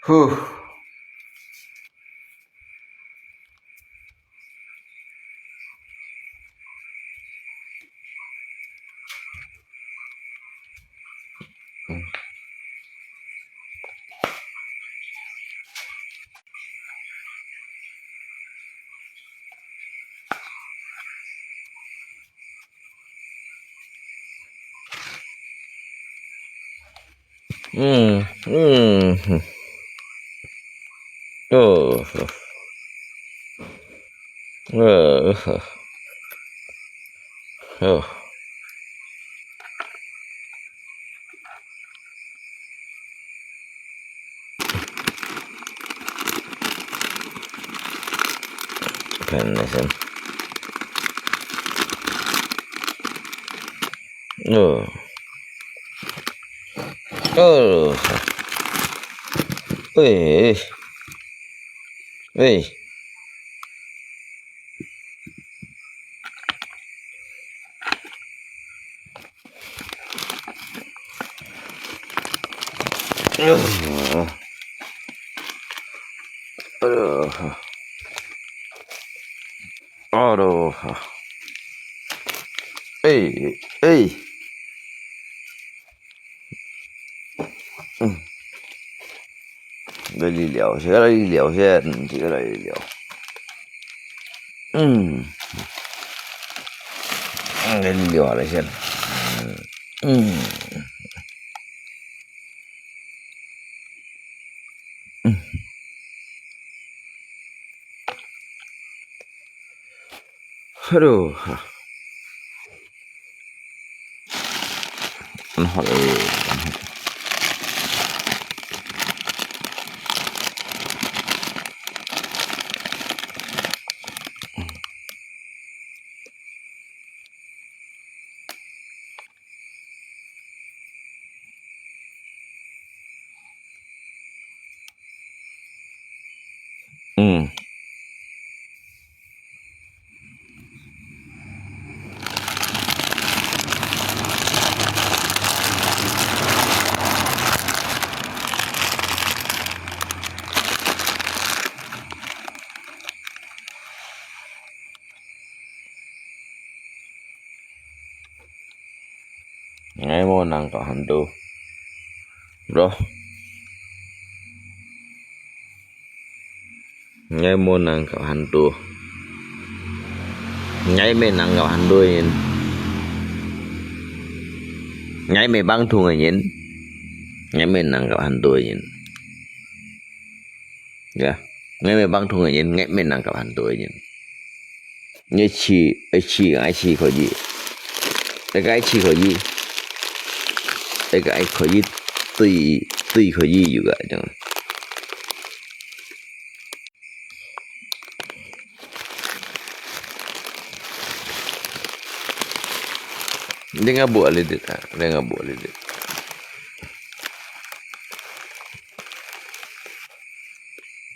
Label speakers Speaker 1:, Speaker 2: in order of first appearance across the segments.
Speaker 1: Whew. Mm, mm. Oh, oh, oh. Goodness. Oh, oh. Ui, ui. Oh, oh, oh. Ê, ê. Đây đi liều, chỉ có đây đi liều xe, chỉ có đây đi liều. Đây đi liều lại xem. Aduh. Nó ngay mau nangkap hantu, bro. Ngay mau nangkap hantu. Ngay mày nangkap hantu nhìn. Ngay mày băng thùng rồi nhìn. Ngay mày nangkap hantu nhìn. Ya, ngay mày băng thùng rồi nhìn. Ngay mày nangkap hantu nhìn. Ngay ai chỉ có gì. Cái chỉ có gì. Cái có gì tùy có gì juga jangan. Dia nggak buat lidik, dia nggak buat lidik.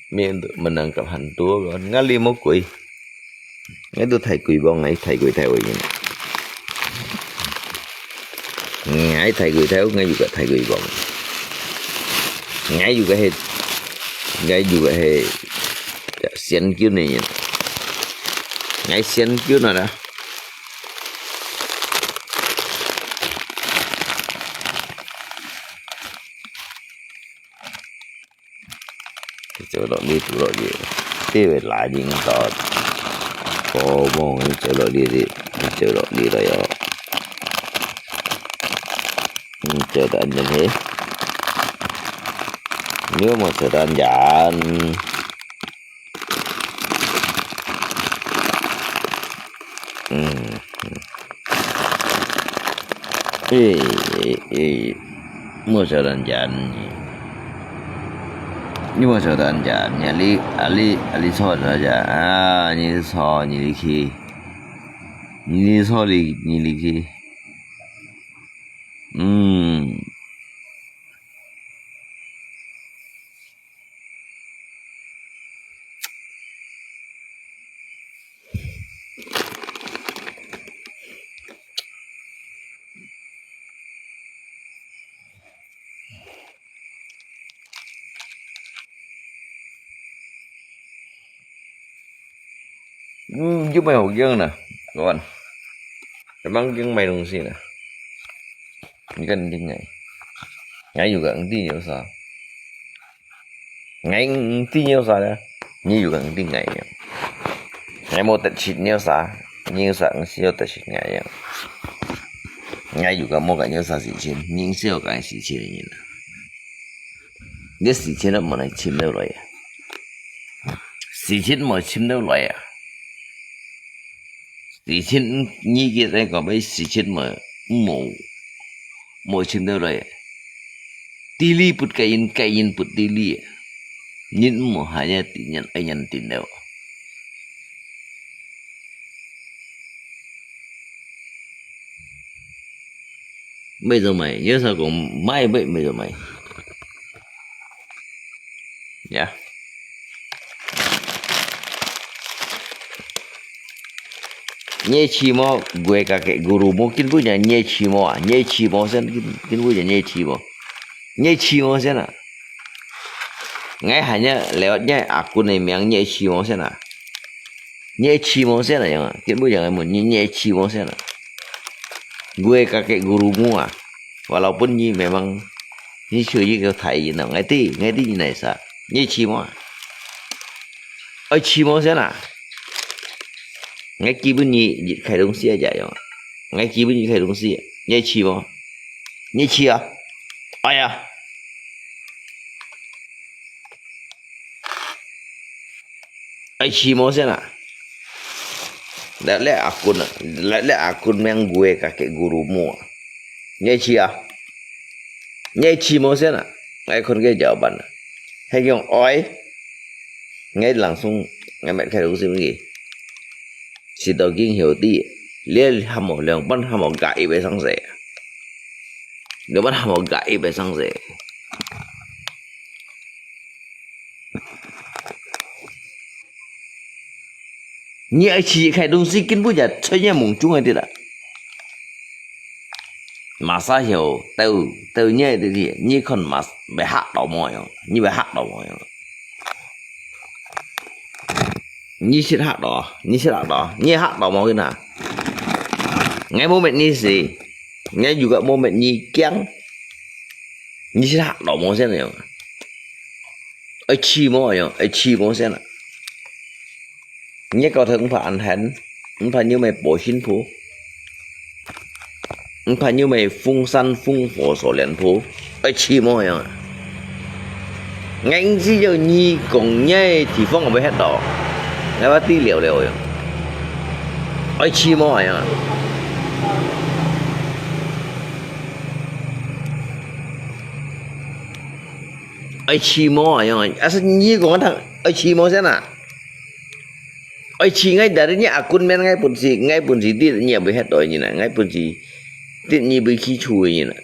Speaker 1: Ini untuk menangkap hantu kan ngali mau kui. Itu thầy quỳ bong này thầy quỳ theo vậy. Ngay thầy quỳ theo ngay juga thầy quỳ bong. Ngay juga he xiên cứu này. Ngay xiên cứu nào đó. Chỗ đó đi chỗ đó gì đi về lại gì người ta có mong chỗ đó đi chỗ đó đi rồi chỗ đó anh thế nếu mà chỗ đó anh dàn mua chỗ đó anh dàn nhưng mà sợ anh chả nhà ali so saja ni so ni liki ni so ni liki giúp mày học dân nè kawan emang yang main dong sih nah ini kan tinggal ngai juga intinya usah ngai intinya usah ya ini juga inti ngai ya ngai mau tercipnya usah ini usah ngasih tercip ngai ya ngai juga mau kan usah sih ini sih kan sih ini nah cái事情都冇能簽到來啊，事情冇簽到來啊，事情呢件咧講俾事情冇簽到來啊，地理不計因不地理啊，人冇係人定人愛人定到，咩做咪？有時候講買咩做咪？呀。Nye chimo gue kakek guru mungkin punya nye chimo sen kin punya nye chimo sen ah ngai hanya lewatnya akun yang nye chimo sen ah yang kin punya nye chimo sen ah gue kakek gurumu ah walaupun nyi memang nyi suy kêu thầy gì nào ngai ti như này sao nye chimo ah ơi chimo sen ah ngay chi bên nhị khai đông xe chạy rồi ngay chi bên nhị khai đông xe nhị chi mà nhị chi à ai à ai chi mà xem nào lẽ akun yang gue kakek guru mu nhị chi mà xem nào ngay con cái jawaban hay yang oi ngay langsung ngay mẹ khai đông xe gì si tao kinh hiểu tí liên hàm một lượng bắt hàm một gậy về sang rể nếu bắt hàm một gậy về sang rể nhẹ chỉ khai đông si kinh bây giờ chơi nhẹ mùng chung hay thế đó mà sao hiểu tao nhẹ thì gì như con mà bị hạ đầu mồi như bị hạ đầu mồi như sẽ hạ đỏ như hạ đỏ mau cái nào ngay moment như gì ngay juga moment như kén như sẽ hạ đỏ mau xem nào ở chi mau xem nào như có thể cũng phải ăn hẳn cũng phải như mày bổ sinh phú cũng phải như mày phun săn phun火所连phú ở chi mau à ngay gì giờ như cùng nhây thì phong ở bên hết đỏ ngay bắt tí liều rồi ai chi mò à ai chi mò à sao như con thằng ai chi mò xem nào ai chi ngay dari nya akun men ngay pun si ti nya bị hết rồi như này ngay pun si ti như bị khí chui như này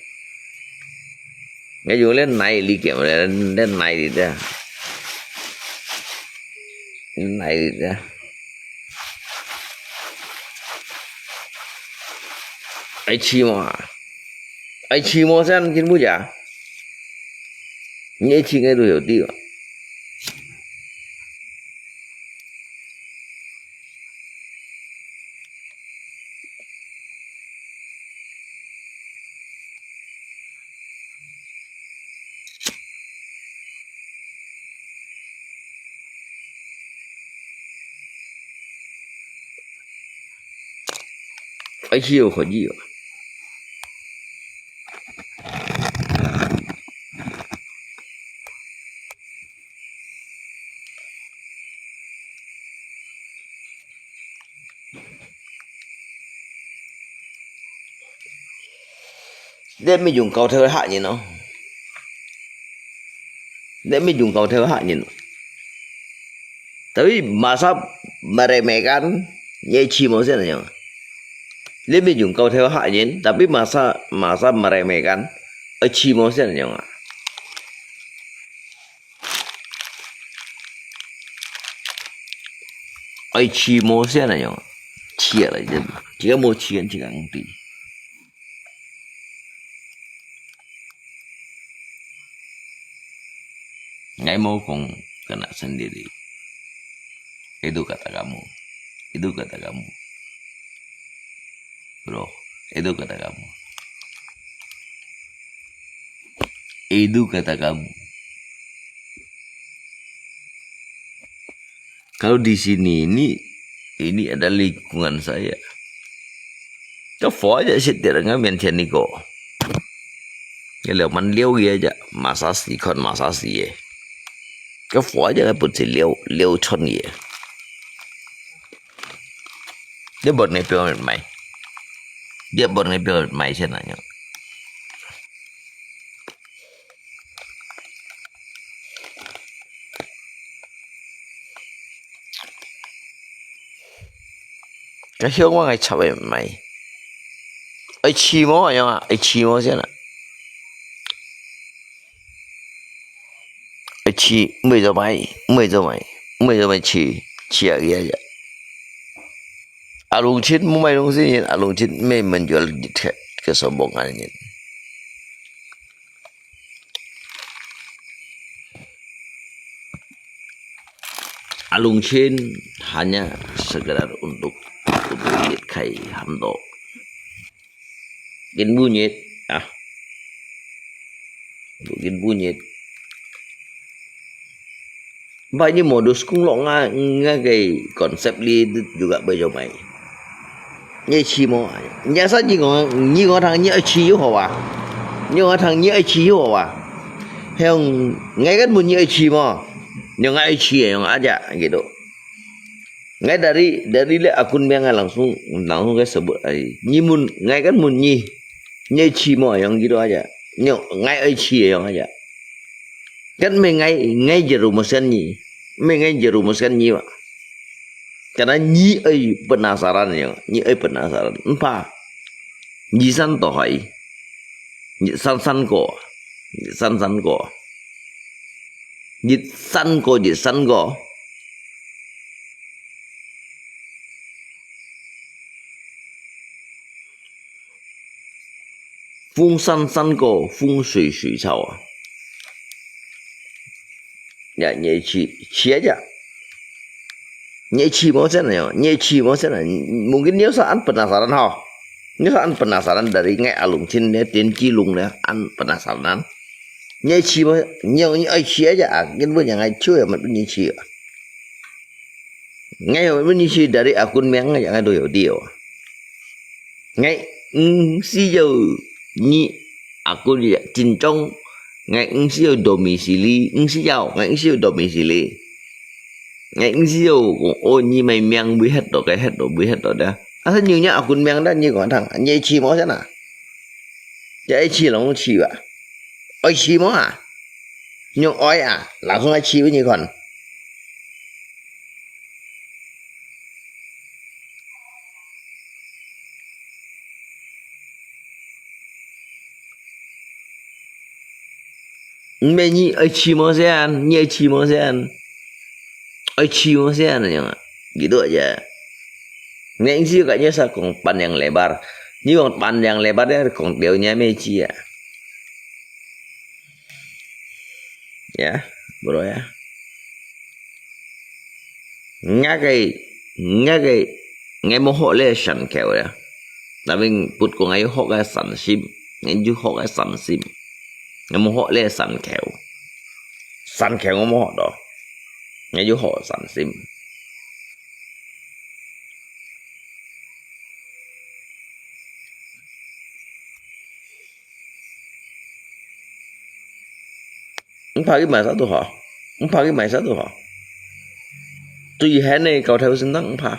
Speaker 1: ngay dùng lên này li kiểm lên này đi ra này ra ai chi mò xem trên bút giả nhớ chi ngay tôi hiểu tiêu ai chi hiểu khỏi gì vậy để mình dùng cầu thơ hạ nhìn nó tapi masa meremehkan nyai cimo sih nanya lebih dùng câu theo hạ nhìn tapi masa meremehkan cimo sih nanya cimo sih nanya chia là gì chỉ có một chuyện chỉ cần tí ngai mau kong kena sendiri itu kata kamu Itu kata kamu. Bro, itu kata kamu. Itu kata kamu. Kalau di sini ini adalah lingkungan saya. Cho phó aja sih tidak ngamen niko. Ya liu man liu aja masasi kon masasi ye. Cho phó aja cái bút liu chon ye. Dia buat ngepel mai. Dia buat ngepel mai saya nanya. Cái hiệu quả ngày chào em mày. Ai chi mó à nhá, ai chi mó xem nào. Ai chi 10 giờ mày chi ở kia vậy. À lùng chết mua mày lùng gì, à lùng chết mày mình cho cái số bông anh nhỉ. À lùng chết hanya sekedar untuk kai hamdo. Gin bunyit gin bunyit. Banyak modus kung lo nga cái konsep li juga bây mày. Như chi mo, nhà sao như có thằng như chi yếu hả? Như có thằng như chi yếu hả? Hay ngay cái muốn như chi mo, nhưng ngay chi yang aja gitu. Ngay dari le akun yang langsung cái sebut ai. Nyi mun ngay kan mun nyi chi mo yang gitu aja. Nhưng ngay ai chi yang aja. Kan ngay jerumuskan nyi. Ngay jerumuskan nyi pak. Karena nyi ai penasaran ya, nyi ai penasaran. Empa. Nyi san to hai. Nyi san ko. Nyi san ko. Nyi san ko. Phong san ko, phong shui cao à. Ya nyi chi aja. Nyi chi mau sana, mungkin dia an penasaran ha. Dia an penasaran dari ngai alung chin dia tin chi lung dia an penasaran. Nyi chi mau nyi ai chi aja, kan pun yang ai cuy amat nyi chi. Ngai nyi chi dari akun meng yang ai doyo dia. Ngai si yo nyi akun dia chin trong ngai si yo domisili, si yao ngai si yo domisili. Ngay siêu ôi như mày miang bưởi hết rồi bưởi hết rồi đó. À thế nhiều nhá akun miang đó như còn thằng nhây chi mó thế nào? Vậy chi là không chi à? Ôi chi mó à? Nhưng ôi à là không ai chi với như còn. Mày như ôi chi mó thế ăn, như chi mó thế ăn. Ôi chi mó thế ăn nhá. Gitu aja. Nggak sih kayaknya saya kong pan yang lebar. Ini kong pan yang lebar dia kong deunya meci ya. Ya, bro ya. Ngay một hộ lệ sẵn kẹo ya. Tại vì bụt của ngay hộ cái sẵn sim. Ngay chú hộ cái sẵn sim. Ngay một hộ lệ sẵn kẹo. Sẵn kẹo ngay một hộ đó. Ngay chú hộ sẵn sim. Pakai masa tuh ha, pakai masa tuh ha. Tùy hết này cầu theo sinh tăng pa,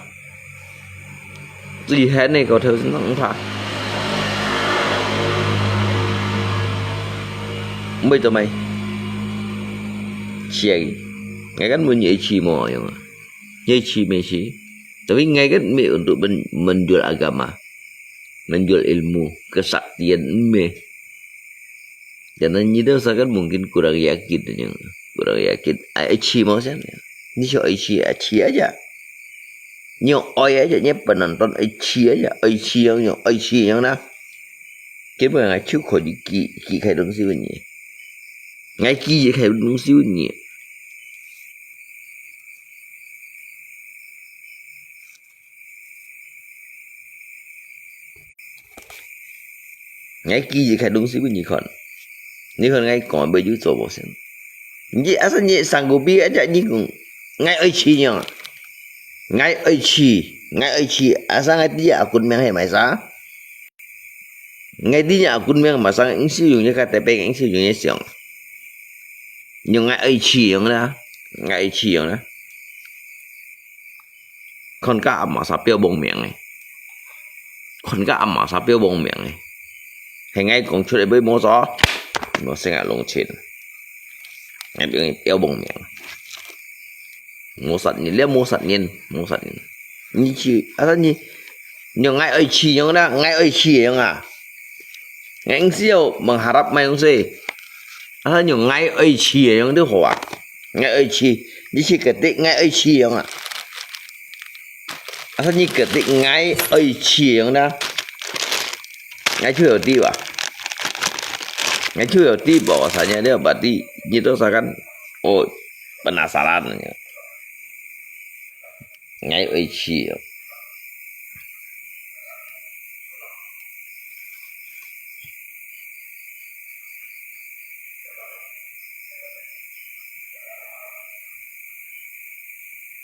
Speaker 1: tùy hết này cầu theo sinh tăng pa. Bây giờ mày, chị, ngay cái muốn nhảy chi mò vậy mà, nhảy chi mấy chi, tapi ngay cái me untuk menjual agama, menjual ilmu, kesaktian me. Dan itu sangat mungkin kurang yakin. Aichi mau sih, ini cuma aichi aja. Nhưng oi aja nhé penonton aichi aja, aichi yang na. Cái mà ngày trước khỏi kỳ khai đúng siêu nhỉ, ngày kỳ khai đúng siêu nhỉ. ngay kỳ gì khai đúng sĩ với nhị con ngay còn bây giờ做不成你要是你上个比人家你讲ngay ở chi nhở ngay ở chi à sang ngay đi à quân miệng hay mày sao ngay đi à quân miệng mà sang anh sử dụng như cái tay bên anh sử dụng như xong nhưng ngay ở chi nhở đó ngay ở chi nhở đó con cá mà sao béo bông miệng này con cá mà sao béo bông miệng này hay ngay còn出来被摸着nó sẽ ngã lông trên ngay bị béo bông miệng mua sẵn nhìn liếc mua sẵn nhìn như chị à sao nhỉ nhưng ngay ở chi nhở đó ngay ở chi nhở à ngay anh siêu bằng harap mày không gì à sao nhưng ngay ở chi nhở đó hả ngay ở chi như chị cái tị ngay ở chi nhở à à sao nhỉ cái tị ngay ở chi nhở đó ngay chưa hiểu ti à ngay chưa hiểu ti bỏ sao nhỉ nếu bà ti như tôi sao kan ôi penasaran nhỉ ngay ở chi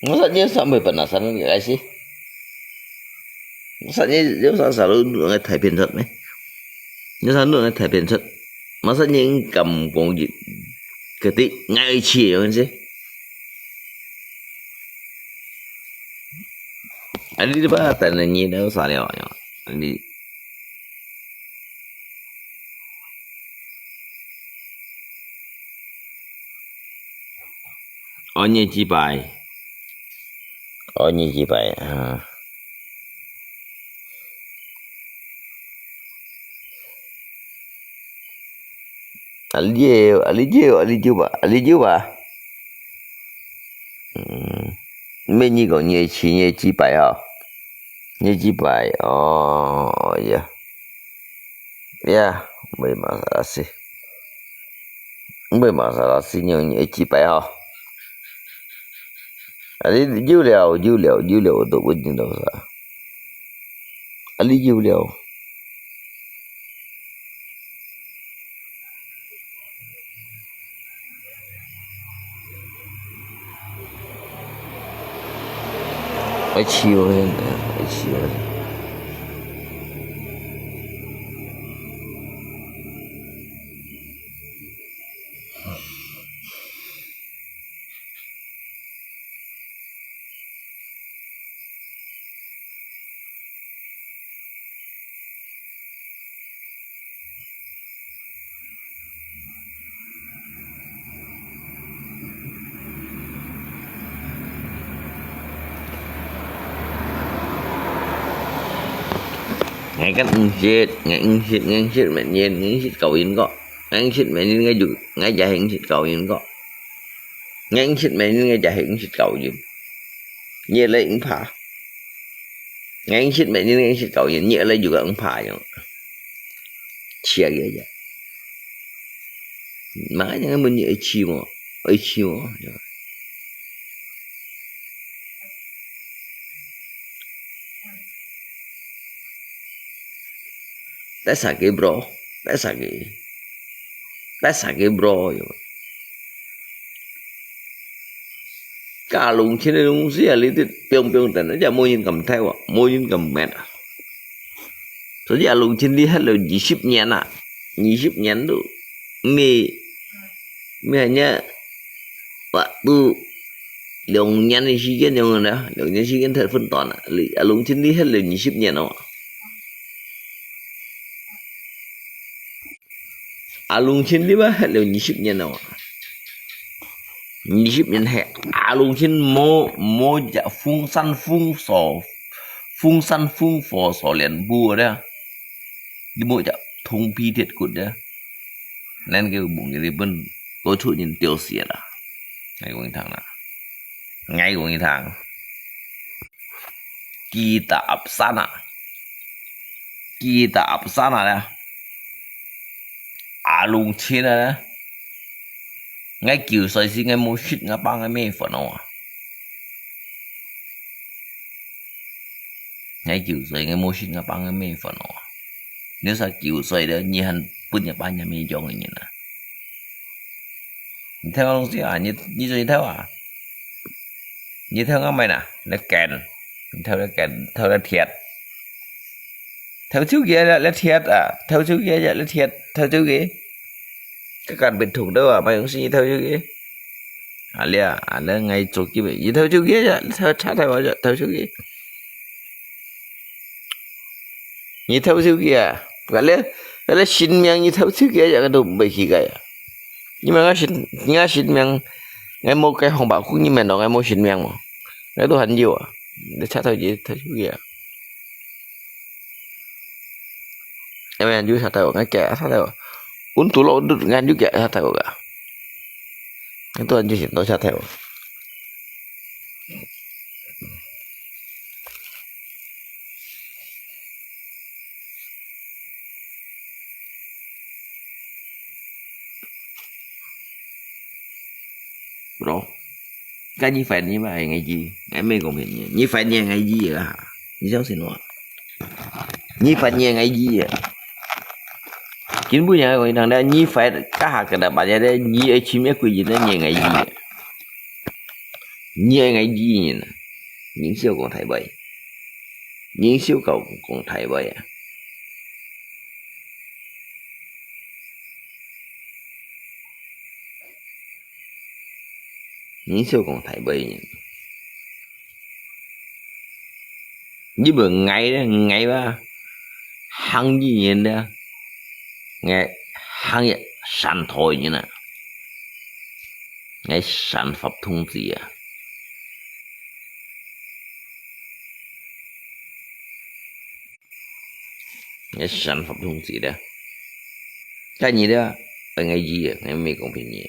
Speaker 1: maksudnya sampai penasaran gak sih maksudnya dia selalu nggak thay biển thật đấy nó selalu nggak thay biển thật maksudnya cầm con gì cái tí ngay chỉ rồi sih anh đi ba tại là nhìn đâu sao liệu nhở anh đi ở nhà chỉ bài à Alijiu ba mấy nhỉ còn nhỉ chỉ bài hả nhỉ chỉ bài yeah yeah mấy masalah sih nhỉ chỉ bài hả Ali dữ liệu tôi quyết định đâu sao Ali dữ liệu ở chiều ngay cách ngay shit mẹ nhiên ngay shit cầu yên có ngay shit mẹ nhiên ngay dù ngay trả hiện shit cầu yên có ngay shit mẹ nhiên ngay trả hiện shit cầu yên nhẹ lấy ứng phá ngay shit mẹ nhiên ngay shit cầu yên nhẹ lấy dù cả ứng phá nhở chia ghê vậy mãi những cái mình nhẹ chiều that's a gay bro cả lùng trên đây lùng xí à lý thì piong tận nó chả môi nhìn cầm theo à môi nhìn cầm mệt à số giờ lùng trên đi hết là 20 yen à 20 yen tuh mì hanya waktu lùng yen thì xí cái nhau nè lùng yen xí cái thật phân toàn à lùng trên đi hết là 20 yen à alung trên đi ba hết là 20 yen nào 20 yen hết alung trên mô dạ phun săn phun sò liền bùa đó đi mô dạ thùng pi thiệt cụt đó nên cái bụng cái bên có chút nhìn tiêu xỉa là ngay của thằng kita absana đó alung trên đó ngay kiểu sợi xí ngay mua shit ngay băng ngay mê phần nào ngay kiểu sợi ngay mua shit ngay băng ngay mê phần nào nếu sao chịu xoay đó như hành punya banyak mi jong ini na theo ông sĩ à như gì theo à như theo ngắm mày nè nó kèn theo là thiệt theo chú kia là thiệt à theo chú kia là thiệt theo chú kia cái cần biệt thủ đâu à mày ông sĩ theo chú kia à là ngày chỗ kia vậy theo chú kia theo cha theo chú kia như theo chú kia gọi là xin miệng như theo chú kia cái đồ bị gì cái nhưng mà nghe xin miệng ngày một cái hồng bảo cũng như mình đó ngày một xin miệng mà cái đồ hành nhiều à để cha theo gì theo chú kia em ăn dưới sao theo cái kẻ sao theo uống tủ lỗ được ngang dưới kẻ sao theo cả cái tôi ăn dưới tôi sao theo bro cái như phải như vậy ngày gì ngày mấy còn hiện như phải như ngày gì vậy hả như sao xin lỗi như phải như ngày gì vậy chính bây giờ còn thằng đó như phải các hạt cái đó bạn đây như ấy chim ấy quy gì nó như ngày gì như ngày gì nè những siêu còn thấy vậy những siêu cầu còn thấy vậy à những siêu còn thấy vậy như bữa ngày ba hăng gì nhìn đó nghe hăng vậy sản thôi như nè nghe sản phẩm thông gì à nghe sản phẩm thông gì đó cái gì đó ở ngày gì à ngày mấy còn phải nhỉ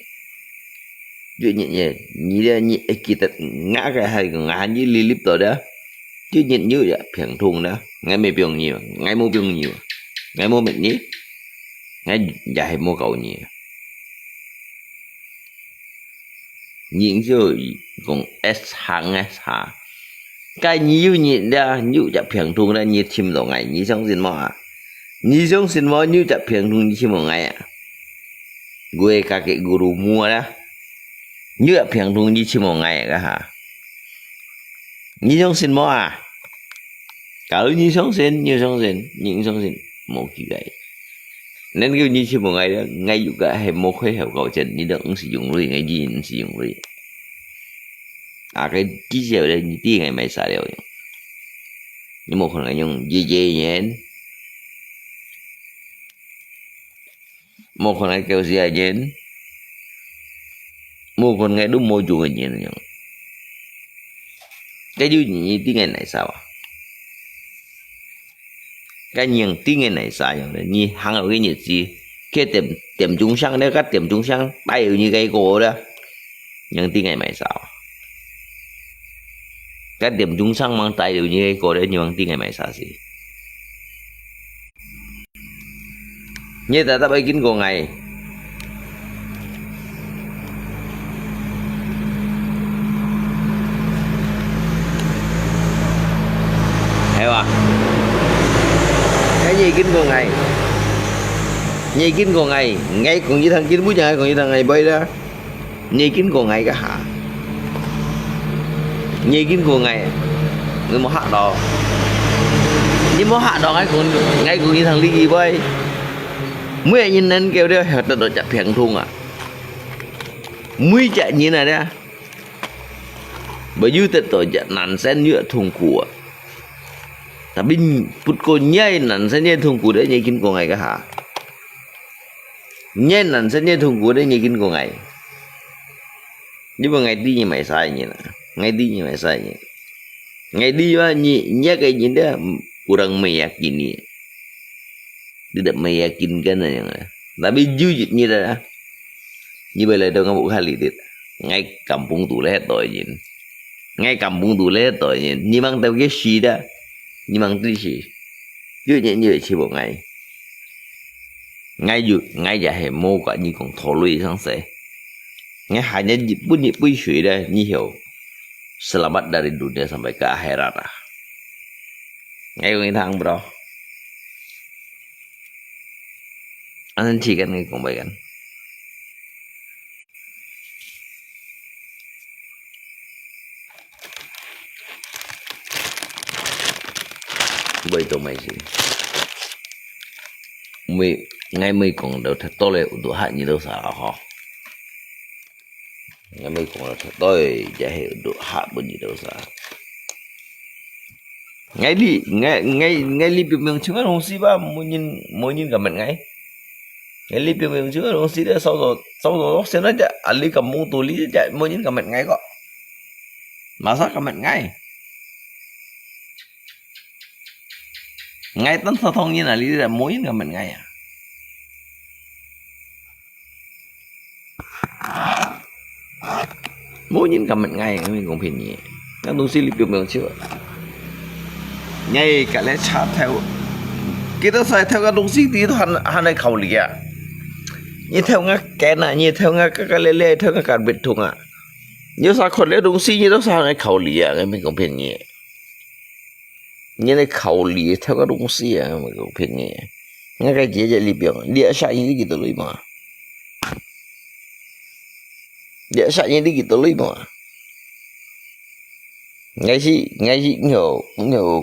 Speaker 1: chuyện nhẹ nhẹ đó nhẹ kita ngã cái hay còn ngã như li lip rồi đó chứ nhẹ như vậy phiền thùng đó ngày mấy phiền nhiều ngày mua phiền nhiều ngày mua mình nhí ngày dài mua cầu nhiều những rồi còn S hàng cái nhiều nhịn ra nhiều chặt phiền thùng ra nhiệt chim đầu ngày như trong xin mò như trong xin mò nhiều chặt phiền thùng như chim một ngày à gue kakek guru mua đó như chặt phiền thùng như chim một ngày cả hả như trong xin mò à cỡ như trong xin những trong xin một gì vậy nên kêu như chim một ngày đó ngay dụ cả hay một cái hậu cầu trình như đó cũng sử dụng rồi ngày gì cũng sử dụng rồi à cái chỉ giờ đây như tiếng ngày mày xài đều nhưng một phần là dùng dê nhé một phần là kêu gì nhé một phần ngày đúng môi trường nhé cái dư như tiếng ngày này sao à cái nhiều tiếng ngày này sao vậy như hàng ở cái nhiệt gì cái tiệm trung sáng đấy các tiệm trung sáng bay như cây cổ đó nhưng tiếng ngày mày sao cái tiệm trung sáng mang tay đều như cây cổ đấy nhưng tiếng ngày mày sao gì như ta bay kín cổ ngày hiểu à cái gì kín cổ ngày nhây kín cổ ngày ngay còn như thằng kín bút nhà còn như thằng ngày bay ra nhây kín cổ ngày cả hả nhây kín cổ ngày người mà hạ đò nhưng mà hạ đò ngay còn như thằng đi gì bay mới nhìn nên kêu đó hạt đồ chặt phiền thùng à mới chạy như này đó bởi dư tết tổ chặt nắn sen nhựa thùng của tapi put ko nyai nan sen nhai thùng của đấy nhai kín cổ ngày cả hả nhai nan sen nhai thùng của đấy nhai kín cổ ngày nhưng mà ngày đi như mày sai như nè ngày đi như mày sai như ngày đi mà nhai cái gì đó kurang meyakini tidak meyakinkan yang tapi jujur như là như vậy là đâu có bộ kali dit ngay kampung tu leh tội nhìn ngay kampung tu leh tội nhìn như mang tao cái gì đó như mang cái gì chứ như vậy chỉ một ngày ngay giờ hè mua quả như còn thổ lụy sáng sẽ ngay hanya bunyi puisi dah như hiểu selamat dari dunia sampai ke akhirat ngay cái thằng bro anh chỉ cần ngay cũng vậyกันvậy tụi mày gì mày ngay mày cũng đâu thật to lên tụi hại như đâu sao hả ngay mày cũng đâu thật tôi giải hiểu tụi hại bao nhiêu đâu sao ngay li biểu miệng chưa không xí ba mỗi nhìn cả mình ngay li biểu miệng chưa không xí đó sau rồi sẽ nói chả anh li cầm mông tù li chả mỗi nhìn cả mình ngay có mà sao cả mình ngay tấn thao thông như là lý là mỗi nhìn cả mình ngay à mỗi nhìn cả mình ngay mình cũng phiền nhỉ các đồng sĩ li biểu miệng chưa ngay cả lẽ chát theo kita sai theo các đồng sĩ thì hắn này khẩu lý à như theo ngã cái này như theo ngã cái lê theo ngã cản biệt thùng à như saoคนlẽ đồng sĩ như đó sao này khẩu lý à cái mình cũng phiền nhỉ như này khẩu lý theo các đồng sĩ à mình cũng phiền nhỉ ngay cái gì vậy li biểu địa sai như cái gì mà địa sai như cái gì mà ngay gì nhiều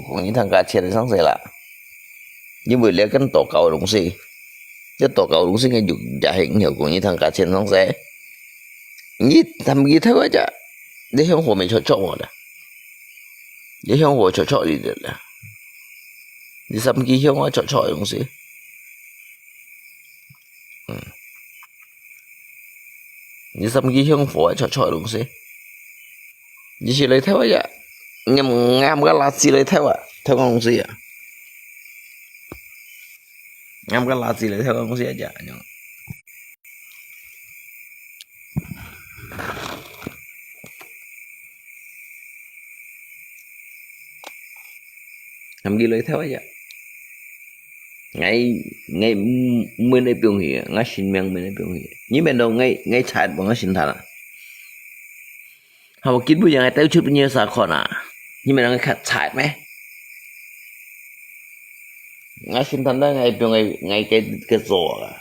Speaker 1: của những thằng cá chết sáng giờ là nhưng bởi lẽ cái tổ cầu đúng gì cái tổ cầu đúng gì ngay dùng trả hình nhiều của những thằng cá chết sáng giờ như thằng gì thế vậy chả để không hồ mình cho mà đó để không hồ cho đi được là đi xăm kia không cho đúng gì đi xăm kia không hồ cho đúng gì như chỉ lấy theo vậy chả nhầm ngam cái lá gì lấy theo à theo con gì à ngam cái lá gì lấy theo con gì à chả nhở làm gì lấy theo vậy chả ngay mới này biểu hiện ngay sinh mạng mới này biểu hiện như bên đâu ngay chạy bằng ngay sinh thần à họ kiến bây giờ ngay tới chút bao nhiêu sao còn à nhưng mà ngay khát chạy mấy ngay sinh thần đó ngay biểu ngay cái rổ à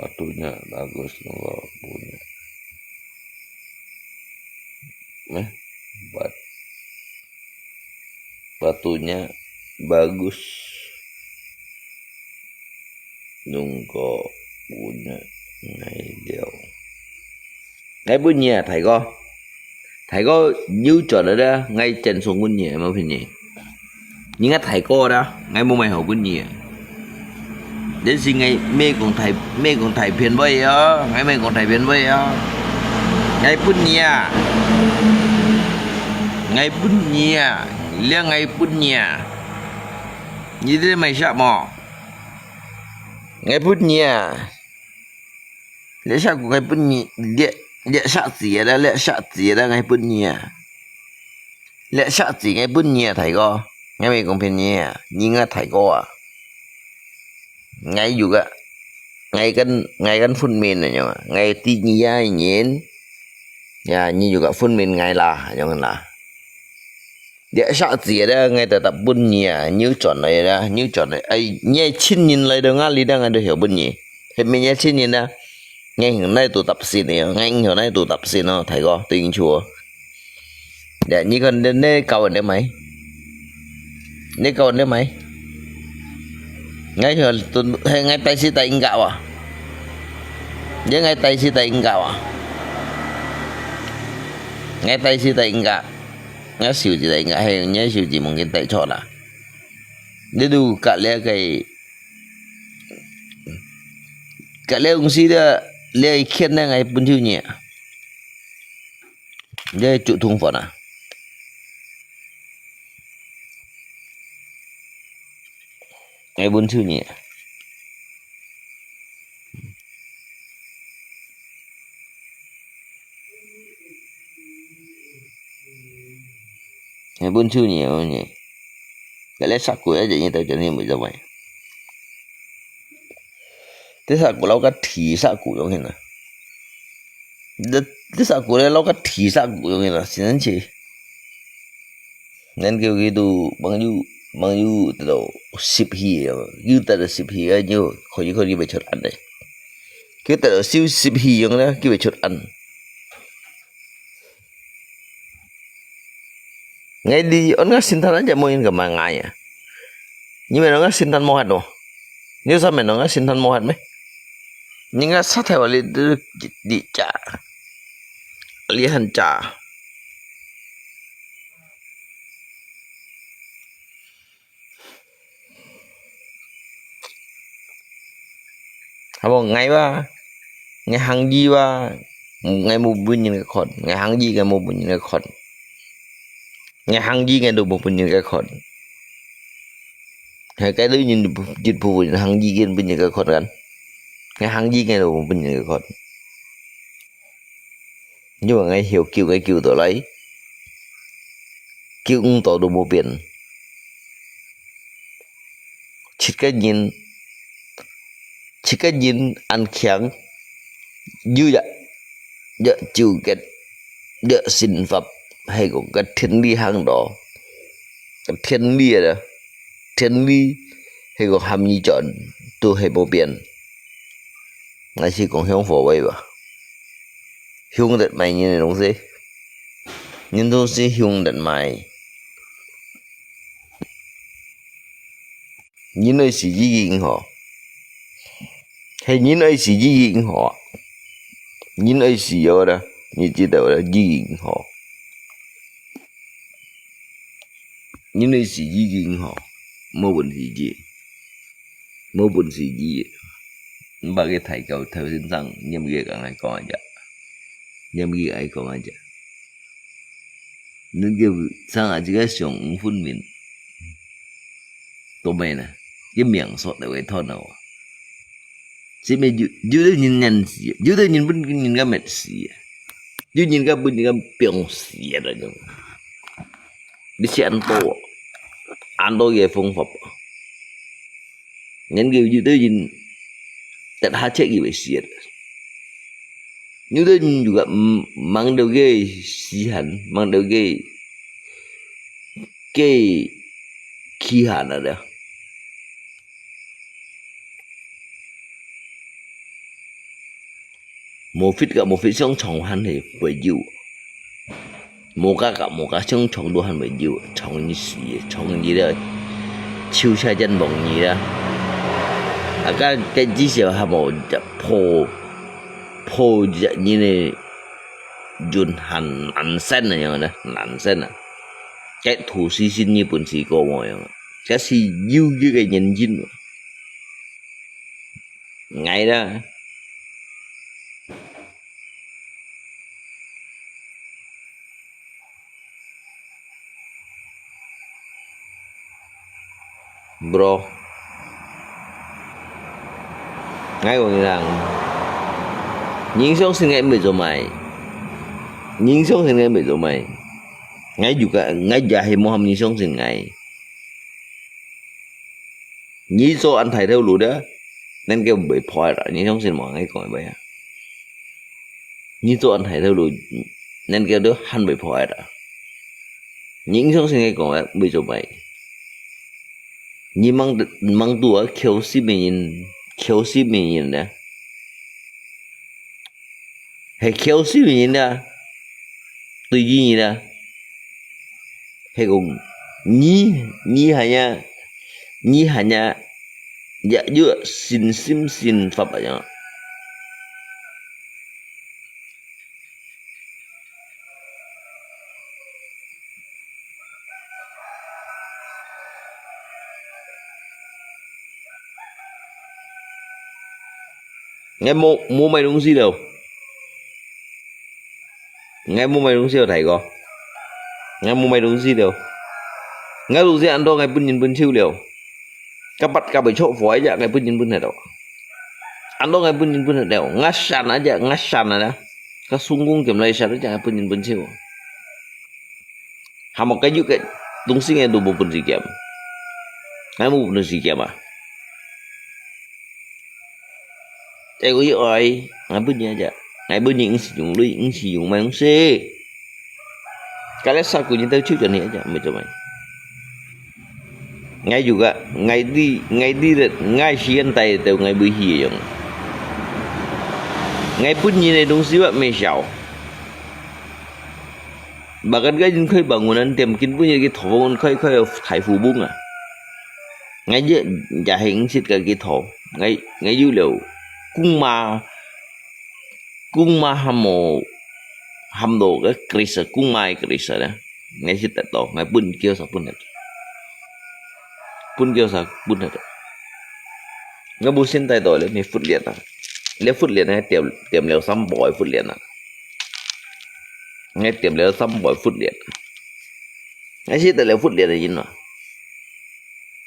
Speaker 1: batunya bagus loh punya batunya bagus nungko punya ngày đều cái bún nhẹ thầy có như trò đó đó ngay trên xuống bún nhẹ mà phải nhẹ nhưng cái thầy có đó ngay mua mày hậu bún nhẹ đến khi ngay mê còn thầy phiền với á ngay mê còn thầy phiền với á ngay bún nhẹ liang ngay bún nhẹ như thế mày sợ mò ngay bún nhẹ lẽ sao của ngay bún nhẹ lẽ sợ gì đó ngay bún nhẹ lẽ sợ gì ngay bún nhẹ thầy có ngay mày còn phiền nhẹ nhưng ngay thầy có à ngay juga ngay kan fundament này nhá ngay tinggi nhìn ya ini juga fundament ngay là jangan là dia sát gì đó ngay tetap bunyi như chọn này đó như chọn này ai nghe chín nhìn lại được ngay đang ngay được hiểu bunyi thì mình nghe chín nhìn đó ngay hôm nay tụ tập xin này ngay hôm nay tụ tập xin nó thầy có tình chùa để như con đến đây cầu để mày đây cầu để mày ngay rồi hay ngay tay si tay gạo à với ngay tay si tay gạo à ngay tay si tay gạo ngay xỉu gì tay gạo hay nhớ xỉu gì một cái tay cho là để đủ cả lẽ cái lẽ ông si đó lẽ khen là ngay bún chiu nhẹ để chủ thùng phật à ngay bún chiu nhẹ ngày buôn chưa nhiều nhỉ cái lẽ sắc của vậy như tao cho nên bây giờ mày thế sắc của nó cái thị sắc của giống như nào thế sắc của nó cái thị sắc của giống như nào xin chị nên kêu cái đồ bằng nhiêu đồ ship hi yêu ta là ship hi cái nhiêu khỏi đi về chợ ăn đấy cái ta là siêu ship hi giống đó cái về chợ ăn ngay đi ông ngắt xin than aja mau yang kemana ngaya nhưng mà nó ngắt xin than mau hạt đâu nếu sao mà nó ngắt xin than mau hạt mấy nhưng ngắt sát theo lại đi trả li hành trả không ngày ba ngày hàng gì ba ngày một bên những cái con ngày hàng gì ngày một bên những cái con ngày hàng gì ngày đồ một bên những cái con hay cái đấy nhìn dịch vụ hàng gì bên những cái conกันngày hàng gì ngày đồ một bên những cái con nhưng mà ngày hiểu kiểu tổ lấy kiểu cũng tổ đồ một biển chỉ cái nhìn ăn khéng như vậy đỡ chịu cái đỡ sinh pháp hay có cái thiên lý hàng đó cái thiên lý hay có hàm như chọn tôi hay bộ biển ngay khi còn hướng phổ vậy mà hướng đất mày như này đúng không nhưng tôi sẽ hướng đất mày nhìn nơi sự gì họ hay nhìn nơi sự gì họ nhìn nơi sự ở đó như chỉ đầu là gì họ nhìn nơi sự gì họ mô bẩn gì ba cái thầy cầu theo sinh rằng nhâm ghê cả ngày còn aja nên cái sang ở cái sống phun mình tụi mày nè cái miệng sọt để cái thon nào chỉ mày dưới nhìn nhận gì dưới nhìn bên nhìn cái mệt gì dưới nhìn cái bên cái miệng gì đó chứ đi xe ăn tô cái phong pháp nhân cái dưới nhìn tận hai chết gì vậy gì như thế juga mang đầu cái xí hẳn mang đầu cái khí hẳn ở đó một phít xong chồng hắn thì phải chịu một cái xong chồng đồ hắn phải chịu chồng như xí chồng gì đó chiêu xa chân bồng gì đó cái chỉ sợ hà bộ phô như này dùn hẳn nản sen này nhá nản sen à cái thủ sĩ xin như bổn sĩ có mọi cái sĩ yêu như cái nhân dân ngày đó bro ngay còn rằng những sống sinh ngày 10 giờ mày những sống sinh ngày 10 giờ mày ngay juga ngay giờ hay Muhammad những sống sinh ngày những số anh thầy theo lũ đó nên kêu bị phơi rồi những sống sinh mọi ngày còn vậy những số anh thầy theo lũ nên kêu đó hắn bị phơi rồi những sống sinh ngày còn vậy bây giờ mày những mang tua khiêu xí mình nè hay khiêu xí mình nè tùy gì nè hay cùng nhí hanya dạ juga xin pháp vậy nghe mua mày đúng gì đâu nghe mua mày đúng gì đâu thầy có nghe mua mày đúng gì đâu nghe đúng gì ăn đâu nghe bún siêu liều các bắt các bị chỗ phổi vậy nghe bún này đâu ăn đâu nghe bún này đâu ngắt sàn này đó các sung cung kiểm lấy sàn đó chẳng bún siêu hàm một cái Dong si ngai do bo pun si kiam. Ngai mo pun si kiam ah. Ai có oi, ngai pun ni aja. Ngai pun ni si dùng lui, si dùng mai si. Kalau saku ni tahu cuci ni aja macam mana. Ngai juga, ngai sian tay tahu ngai berhi yang. Ngai pun ni ni dong si buat mesau. Bahkan cái khơi bangunan tiệm kín punya cái thổ khơi thải phù bung à. Ngay giờ giả hình xịt cái thổ, ngay dữ liệu cung ma ham đồ cái krisa cung mai krisa đó, ngay xịt tại tổ ngay pun kêu sao pun hết, ngay bu xin tay tổ lên mấy phút liền này tiệm liệu xăm bỏi phút liền à. Ngay tiệm liệu xăm bỏi phút liền, ngay xịt tại liệu phút liền là gì nữa.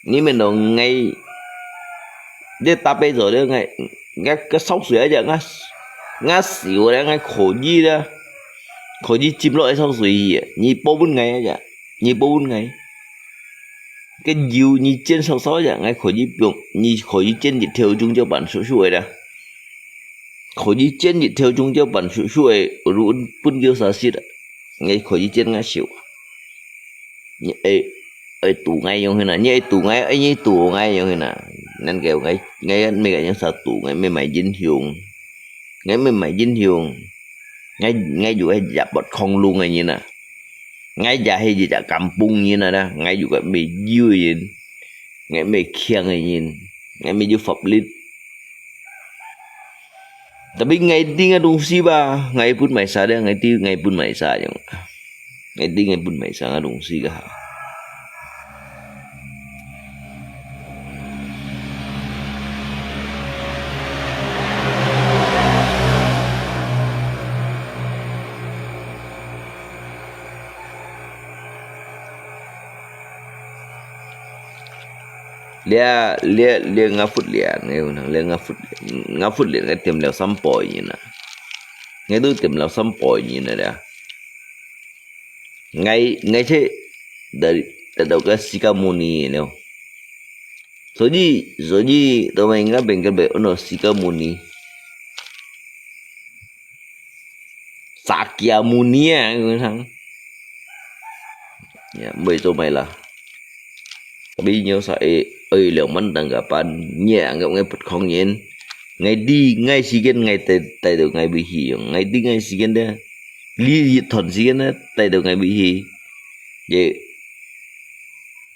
Speaker 1: Ni mình đâu ngay để ta bây giờ đấy ngay cái sóng sưởi vậy ngay xỉu đấy ngay khổ gì chìm lội sóng sưởi gì nhị bao bốn ngày vậy nhị bao bốn ngày cái diều nhị trên sóng sói vậy ngay khổ gì trên nhị theo chung cho bạn sủi sủi đó khổ gì trên nhị theo chung cho bạn sủi sủi run bún kêu sao xịt ngay khổ gì trên ngay xỉu ấy tủ ngay như thế nào như tủ ngay ấy như tủ ngay như thế nào nên kêu ngay mấy cái những sao tủ ngay mấy mày dính hiền ngay dù ấy giả bật không luôn ngay như nè ngay giả hay gì giả cầm bung như nè đó ngay dù cái bị dưa gì ngay bị khiêng ngay nhìn ngay bị dưa phập lít tapi ngay đi ngay đúng si ba ngay pun mày sa đấy ngay ti ngay pun mày sa chứ ngay ti ngay pun mày sa ngay đúng si cả. Lia ngafut lia ngafut lia cái tiệm lẩu sampoi như nè ngay tu tiệm lẩu sampoi như nè đó ngay thế dari đầu cái Sikamuni nè rồi đi tụi mình ngáp bên cái bể nó Sikamuni Sakyamuni à người thằng bây giờ mày là bây nhiêu sợi ơi liệu mình đang gặp anh nhẹ gặp ngay bật không nhìn ngay đi ngay xí kiến ngay tại đầu ngay bị hỉ ngay đi ngay xí kiến đó lý thuận xí kiến đó tại đầu ngay bị hỉ vậy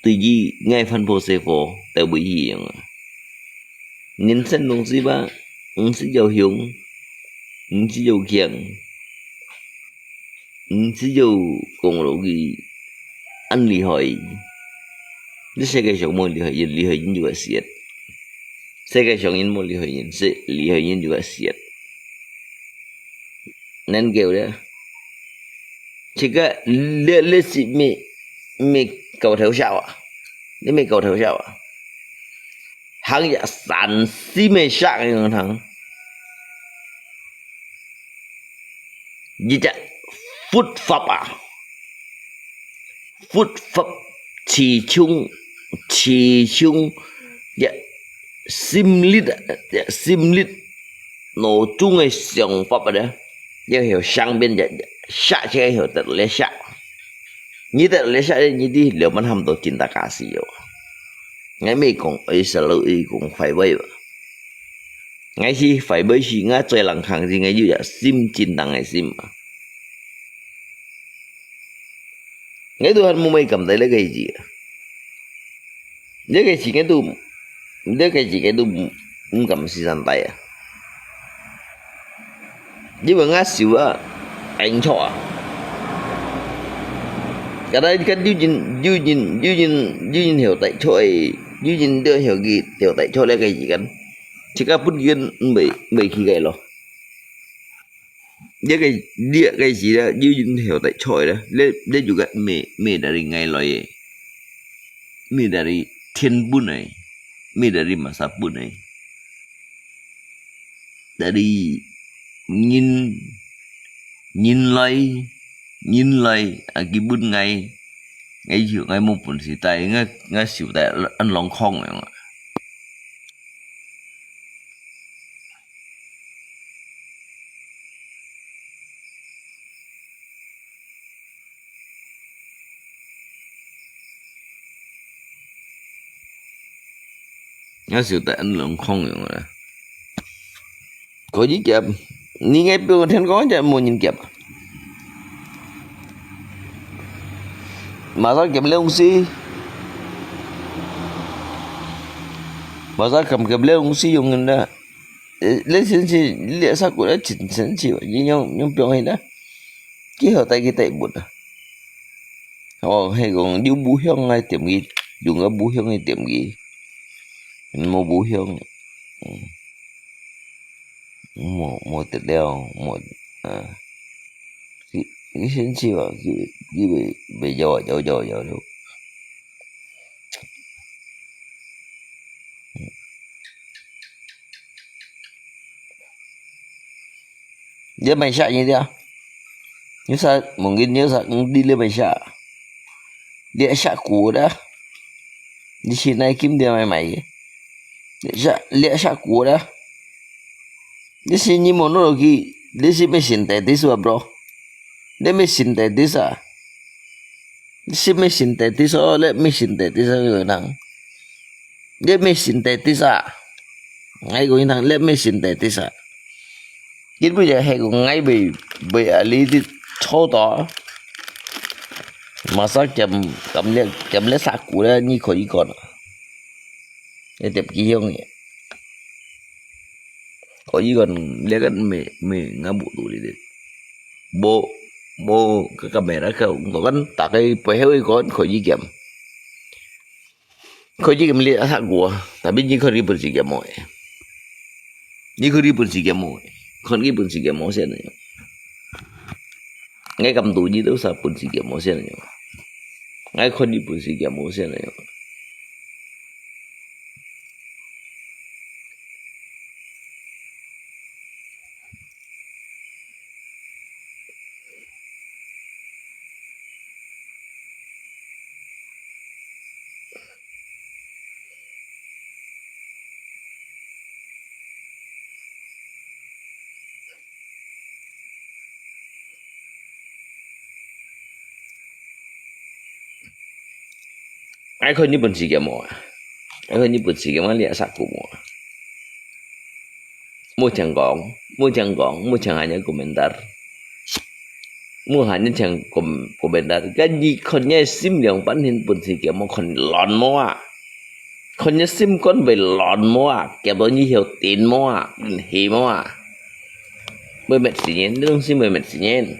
Speaker 1: từ gì ngay phân phô xe phô tại bị hỉ nhìn xem đồng gì ba sẽ giàu hiếu sẽ giàu kiềng sẽ giàu cùng đồ gì ăn lì hỏi ini sebagai seorang lihayin juga siat. Sebagai seorang mau lihayin juga siat. Nên kêu đó, chỉ có lê sĩ mi cầu theo sao à? Nếu mi cầu theo sao à? Hắn giả sản sĩ mi sang như thằng. Gì chứ? Phút pháp à? Phút pháp chỉ chung dạ sim lít nổ chung cái sòng pháp ở đó giờ hiểu sang bên dạ xạ chơi hiểu tận lấy xạ như tận lấy xạ như đi liệu mình hầm tổ chín ta cả xí rồi ngay mấy con ấy sợ lợi cũng phải bơi ngay khi phải bơi gì ngay chơi lằng khẳng gì ngay như dạ sim chín đằng ngay sim mà ngay tôi hắn mua mấy cầm tay lấy cái gì Dia kayak jika tu cầm si santai à. Dia ngã xỉu à, anh cho à. Cái đấy cái du nhìn hiểu tại chỗ ấy, du nhìn đưa hiểu gì hiểu tại chỗ là cái gìกัน. Chỉ có phút yên mấy khi cái lo. Dia cái gì đó du nhìn hiểu tại chỗ đó, dia juga me dari ngai loy. Me dari thiên bun này, mi dari masa bun này, dari nhìn lại, cái bun ngày, ngay chiều ngay một bún xì tay ngay xỉu tay ăn lòng không này mà ngay xỉu tay ăn lòng không này mà có gì kẹp ni ngay biểu thiên có cho mua nhìn kẹp mà sao kẹp lông xi mà sao cầm kẹp lông xi dùng người đó lấy xin chi lẽ sao của nó chỉnh xin chi vậy nhưng biểu hay đó cái hợp tay cái tay bụt hay còn điếu bú hương ngay tiệm gì dùng cái bú hương ngay tiệm gì mua bú hương một tết đeo một cái xin chi vậy cái bị dò đâu dia main syak ni dia nyusah mungkin nyusah đi lên main syak dia syak ku dah di sini kim dia main dia syak ku dah di sini monologi di sini mesin sintetis bro dia mesin sintetis di sini mesin sintetis oleh mesin sintetis nang dia mesin sintetis ngay của thằng lên mesin sintetis cái bây giờ hay còn ngay bị ali thì thô to mà sao chậm lấy sạc của nó như khỏi còn để tiếp kia không nhỉ khỏi gì còn lấy cái mẹ ngã bộ tủ đi bộ cái camera không có cái tạc cái phải hơi có khỏi gì kèm lấy sạc của tapi như khỏi đi bật gì kèm mọi như khỏi đi bật gì kèm mọi kon ki pun sige mo sen nyo ngay kam tu ni tu sa pun sige mo sen nyo ngay kon ni pun sige mo sen nyo ai kon ni pun sige mo ai kon ni pun sige mo lia sa ku mo mo chẳng hanya komentar mo hanya chẳng komentar cái gì kon nhai sim liang pan hin pun sige mo kon lon mo kon nhai sim kon về lon mo kẹp bao nhiêu hiểu tin mo hi mo bởi mệt xí nhiên đừng xin bởi mệt xí nhiên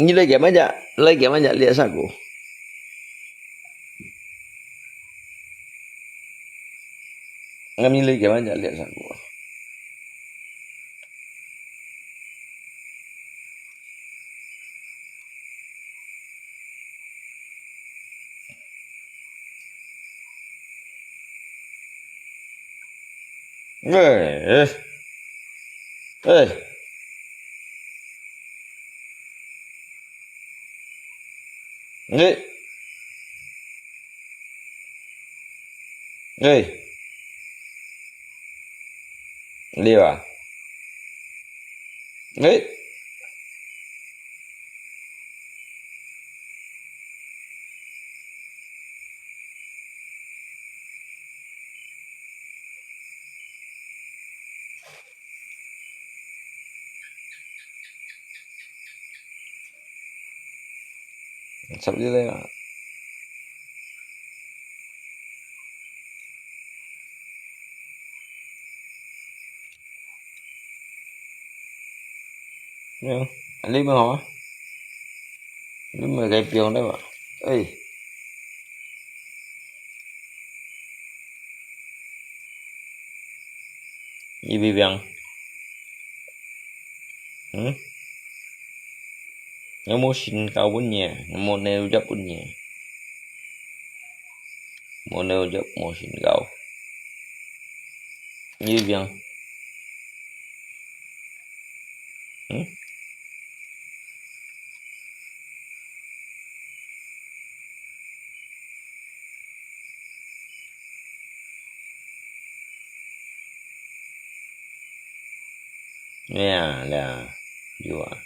Speaker 1: ini lagi aja lihat saku ngambil lagi aja lihat saku eh lihat sắp đi lên Nè, anh lấy bên hả? Lấy mà gây pion đấy mà. Ê, gì bị pion? Ừ? Nó mua xin cao bốn nhà, nó mua nêu dấp bốn nhà, mua nêu dấp mua xin cao. Như pion. Ừ? Nè là gì vậy?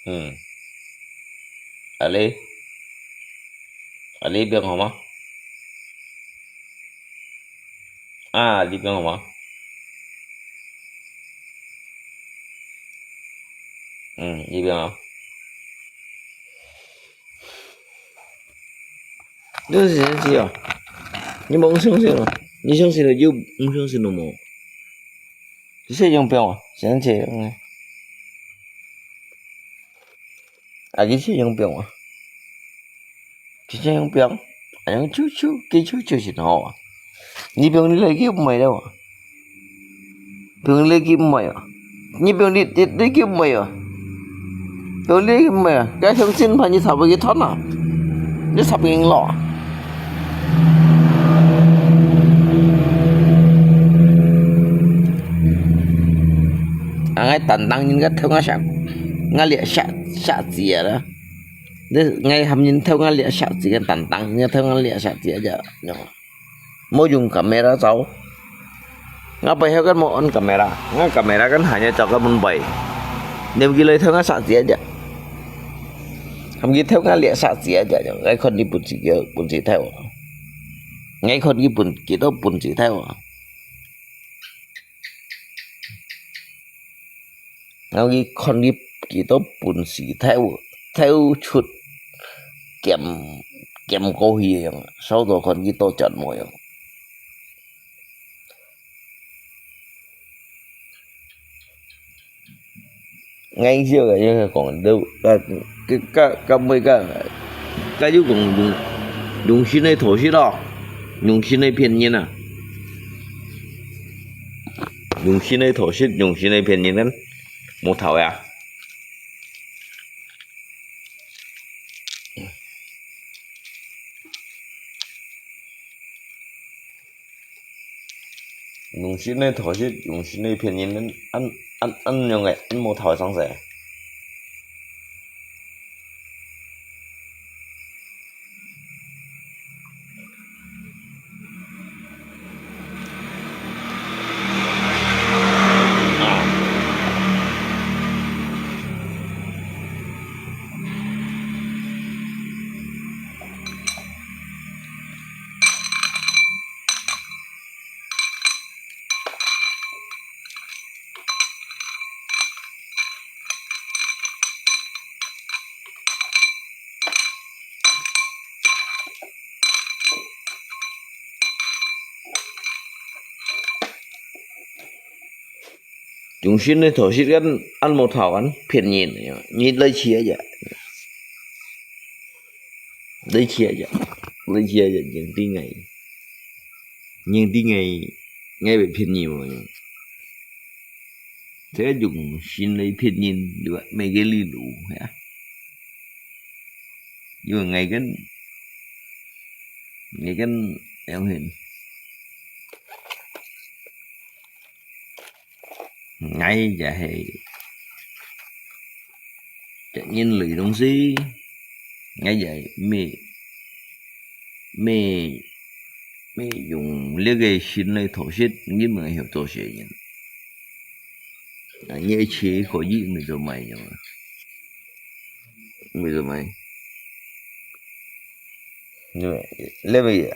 Speaker 1: Ừ. Ali, Ali pion hả? À, Ali pion hả? Ừ, gì pion hả?这是谁呀？你梦相信了？你相信了有，不相信了么？这谁用表啊？现在这样啊？这谁用表啊？这谁用表？哎呀，给就是好啊！你表你来给不买了啊？表你来给不买啊？你表你给不买啊？表你给不买啊？该相信怕你差不多给他拿，你差不多了。Ngay tận tăng nhìn cái theo ngay sạc ngay lẹ sạc gì đó ngay hầm nhìn theo ngay lẹ sạc gì cái tận tăng nhìn theo ngay lẹ sạc gì giờ mỗi dùng camera cháu ngay bây giờ cái một on camera cái hanya cho cái môn bảy nếu ghi lấy theo ngay sạc gì giờ hầm ghi theo ngay lẹ sạc gì giờ ngay con đi bún chỉ theo ngay con đi bún chỉ theoเอางี้คนนี้กี่ตัวปุ่นสีเท่าชุดเก็มโกฮีอย่างชาวตัวคนกี่ตัวจัดมวยngay chưa cái còn đâu cái mấy cái chú cũng dùng xin này thổ xin đó dùng xin này phiền nhiên à dùng xin này thổ xin dùng xin này phiền nhiên đấy một thảo à dùng xin này thổ xin dùng xin này phiền nhiên đấy ăn nhiều ngày ăn một thảo xong rồi chúng xin này thổ xin ăn một thảo ăn phiền nhìn lấy chia vậy lấy chia vậy những tí ngày ngay bị phiền nhiều mà thế dùng xin lấy phiền nhìn được mấy cái ly đủ hả nhưng mà ngày cái em hình ngay vậy tự nhiên lì đông xí ngay vậy mẹ dùng liếc cái xin lấy thổ xít như mà hiểu tổ sẽ nhìn như chế có gì người rồi mày nhưng mà người rồi mày như vậy lấy bây giờ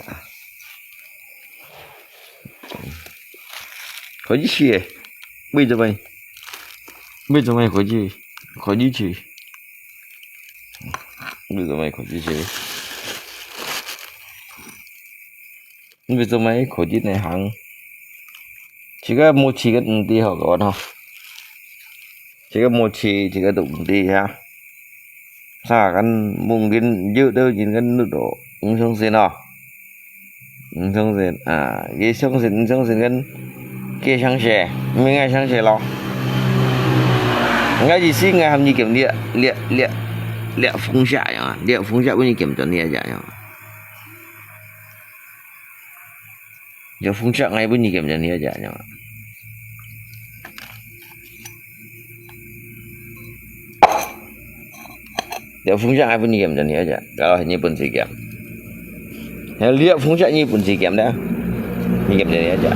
Speaker 1: có gì bây giờ mày có gì chứ bây giờ mày có gì chứ bây giờ mày có gì này hàng chỉ có một chỉ cái đi họ có thôi chỉ có một chỉ cái tụng đi ha sao kan mungkin dự đâu nhìn cái nước độ sông sen à sông sen à cái sông sen kan kia sang xe mình ngay sang xe lo ngay gì xin ngay làm gì kiểm địa liệu phun xạ nhá liệu phun xạ bao nhiêu kiểm chuẩn địa nhá liệu phun xạ ngay bao nhiêu kiểm chuẩn địa nhá liệu phun xạ ai bao nhiêu kiểm chuẩn địa nhá rồi như bún xì kiểm liệu phun xạ như bún xì kiểm đã như kiểm chuẩn địa nhá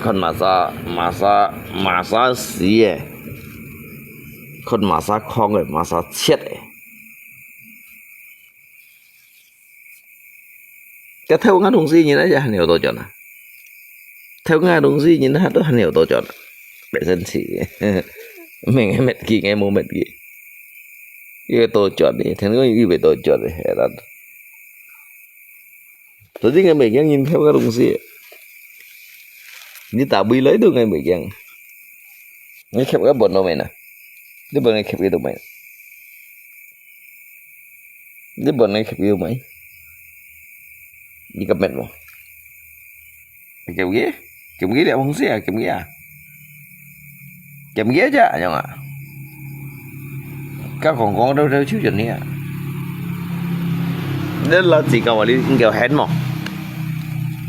Speaker 1: con masa xí ấy con masa khong ấy masa chết ấy cái theo ngã đồng gì như thế hẳn hiểu tôi chọn à theo ngã đồng gì như thế hẳn hiểu tôi chọn để dân sĩ mình nghe mệt kỳ nghe mô mệt kỳ cái tôi chọn đi thế nó như vậy tôi chọn đi hệ là tôi thích nghe mình nhìn theo ngã đồng gì như tao bị lấy được ngay mấy chăng ngay khép cái bồn đâu mày nè cái bồn ngay khép cái đâu mày cái bồn ngay khép cái đâu mày đi cặp mệt mà kiểu ghế là không xe kiểu ghế à kiểu ghế chứ nhỉ ạ các con đâu đâu chịu chuyện này nên là gì cầu mà đi kiểu hén mà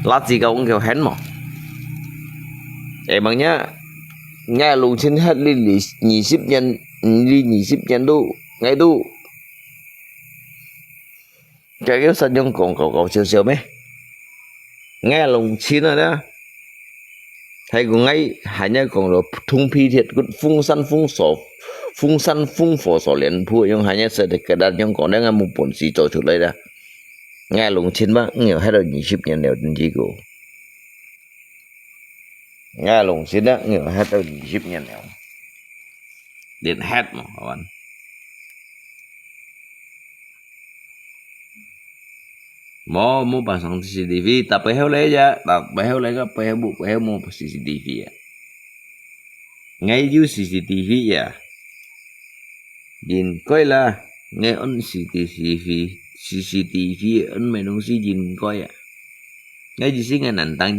Speaker 1: là gì cầu cũng kiểu hén mà em bằng nhá nghe luôn xin hết đi nhị ship nhân đu ngay đu cái sân trong còn siêu mấy nghe luôn xin rồi đó thầy cũng ngay hai nhà còn rồi thung phi thiệt cũng phung săn phung phổ sổ liền phu trong hai nhà sẽ được cái đàn trong còn đang ăn một bổn xì trò chuột lấy ra nghe luôn xin bác nhiều hết rồi nhị ship nhân đều đến gì cô nghe lùng xin đó nhiều hết đâu ship nhân nào điện hết mà các bạn mua bằng sóng CCTV tập bé heo lấy ra tập bé heo lấy cái bé heo buộc bé heo mua CCTV à ngay dưới CCTV à nhìn coi là nghe ấn CCTV ấn mấy đồng sĩ nhìn coi à ngay di sini nantang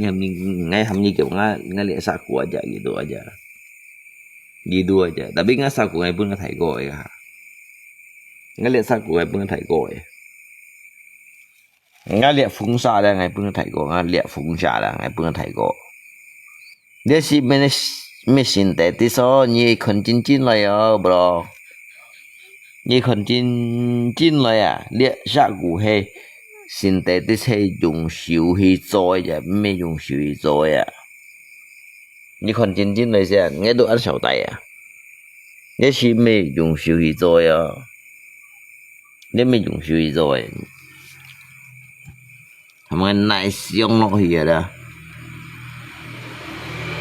Speaker 1: ngay hamnya kiểu ngay lihat saku aja gitu aja tapi nggak saku ngay pun nggak thải gọi cả ngay lihat saku ngay pun nggak thải gọi ngay lihat phun xạ là ngay pun nggak thải gọi ngay lihat phun xạ là ngay pun nggak thải gọi dia si mesin tadi so như con chín lại à bro như con chín lại à lihat saku hay现在啲车用手去做呀，咩用手去做呀？你看真正来些，我都按手带呀，你是咩用手去做呀？你咩用手去做呀？係咪耐上落去啦？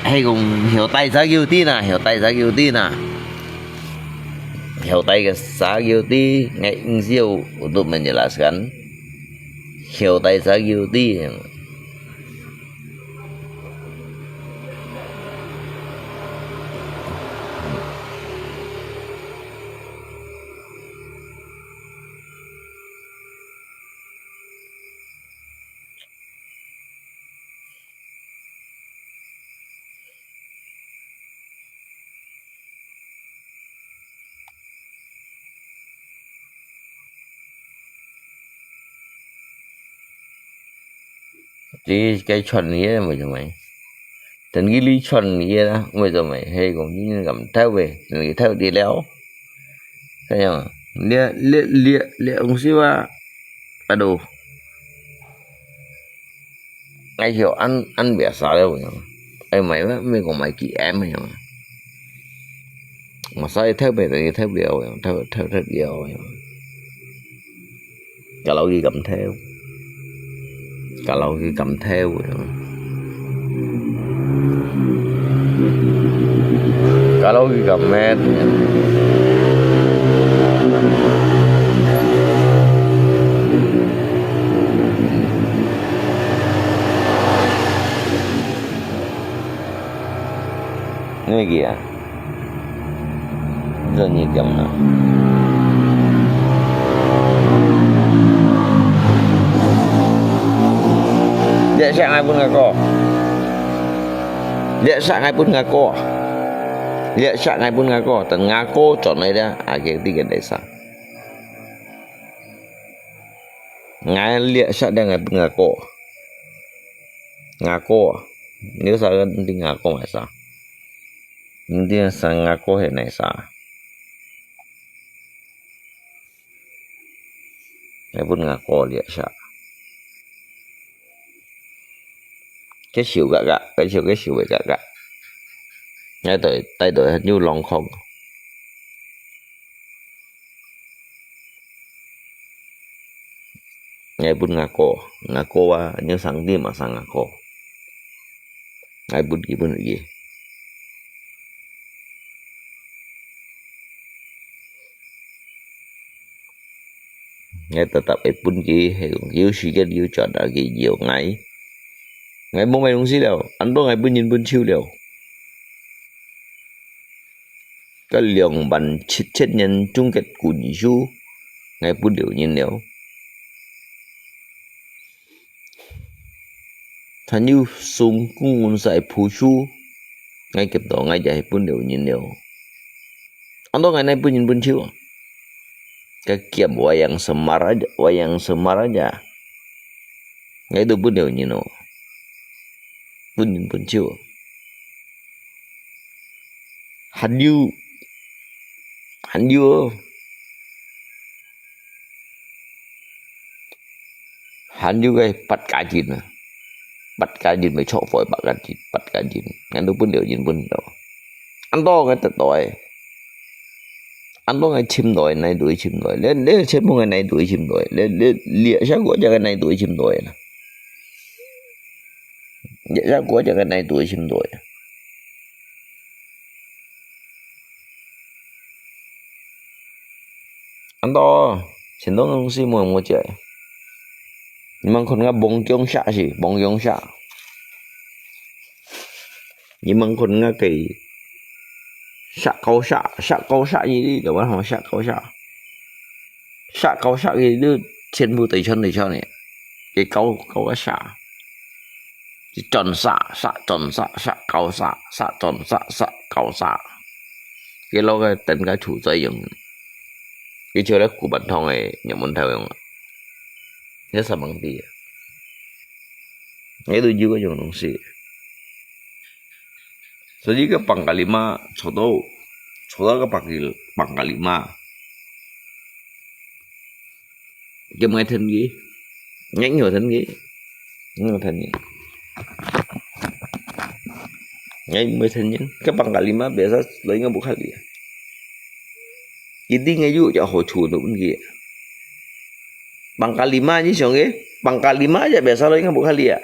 Speaker 1: 係講後帶啥叫啲呐？後帶啥叫啲呐？後帶嘅啥叫啲？我應少untuk menjelaskan. Hiểu tại sao yêu đi thì cái chuẩn nghĩa là giờ mày thành cái lý chuẩn nghĩa đó bây giờ mày hay còn như cầm theo về người theo đi léo thấy không lia ông xí ba à đồ ngay hiểu ăn bẻ sao đâu nhỉ em mày á mấy còn mày kỳ em mày mà sao theo về thì theo điều theo điều cả lâu gì cầm theo cả lâu khi cầm theo rồi cả lâu khi cầm mét Ini kia. Rất nhiều cầm nào. Dia sang ai pun ngako. Dia sang ai pun ngako. Dia sang ai pun ngako. Dan ngako chọn này dia akhir 3 desa. Ngai lihat sang dia ngai pun ngako. Ngako. Nếu sao thì ngako mà sao? Hindi sang ngako hệ này sao? Ngai pun ngako lihat sang. Cái xỉu gạ gạ, cái xỉu về gạ gạ. Ngay tay tôi hình như lòng không. Ngay pun ngako wa như sang đi mà sang ngako. Ngay pun gì. Ngay tetap pun gì, yêu suy cái yêu chọn đã gì nhiều ngày. Ngày bông mày đúng xí liều, ăn đó ngày bún nhìn bún chiêu liều. Cái lượng bằng chết nhân chung kết của nhị du, ngày bún liều nhìn liều. Thành như sung cung nguồn giải phú su, ngày kịp đó ngày giải bún liều nhìn liều. Ăn đó ngày nay bún nhìn bún chiêu. Cái kiệm wayang semar aja. Ngày itu bún liều nhìn liều. Pun chưa. Hành du cái bắt cá chín mới cho phổi bắt cá chín ngay tôi pun điều chín pun đâu ăn to cái tật đòi ăn to cái chim đòi này đuổi chim đòi lên chim một ngày này đuổi chim đòi lên lịa sáng của cho cái này đuổi chim đòi nè. Vậy ra của cho cái này tuổi chim tuổi. Anh to xin đó không xin mua chơi. Nhưng mà con ngã bông chống xạ gì bông chống xạ. Nhưng mà con ngã cái xạ câu xạ gì đi đâu mà không xạ câu xạ gì đưa trên mua tay chân để cho này cái câu cái xạ. Chọn xạ câu xạ câu xạ. Cái lo cái tên cái chủ dây dùng. Cái chỗ đó của bản thân này nhận muốn theo không ạ? Rất là bằng tì. Ngay tôi chưa có dùng đồng sĩ. Jadi cái bằng kalima chỗ đó cái bằng kalima. Cái mấy thân gì? Nhánh nhiều thân gì? Ngay mới thân nhân cái bằng kalima biasa lấy nggak bukan dia. Jadi ngay juga cho hồi chủ pun dia. Bằng kalima chứ sao nghe? Bằng kalima aja biasa lấy nggak bukan dia.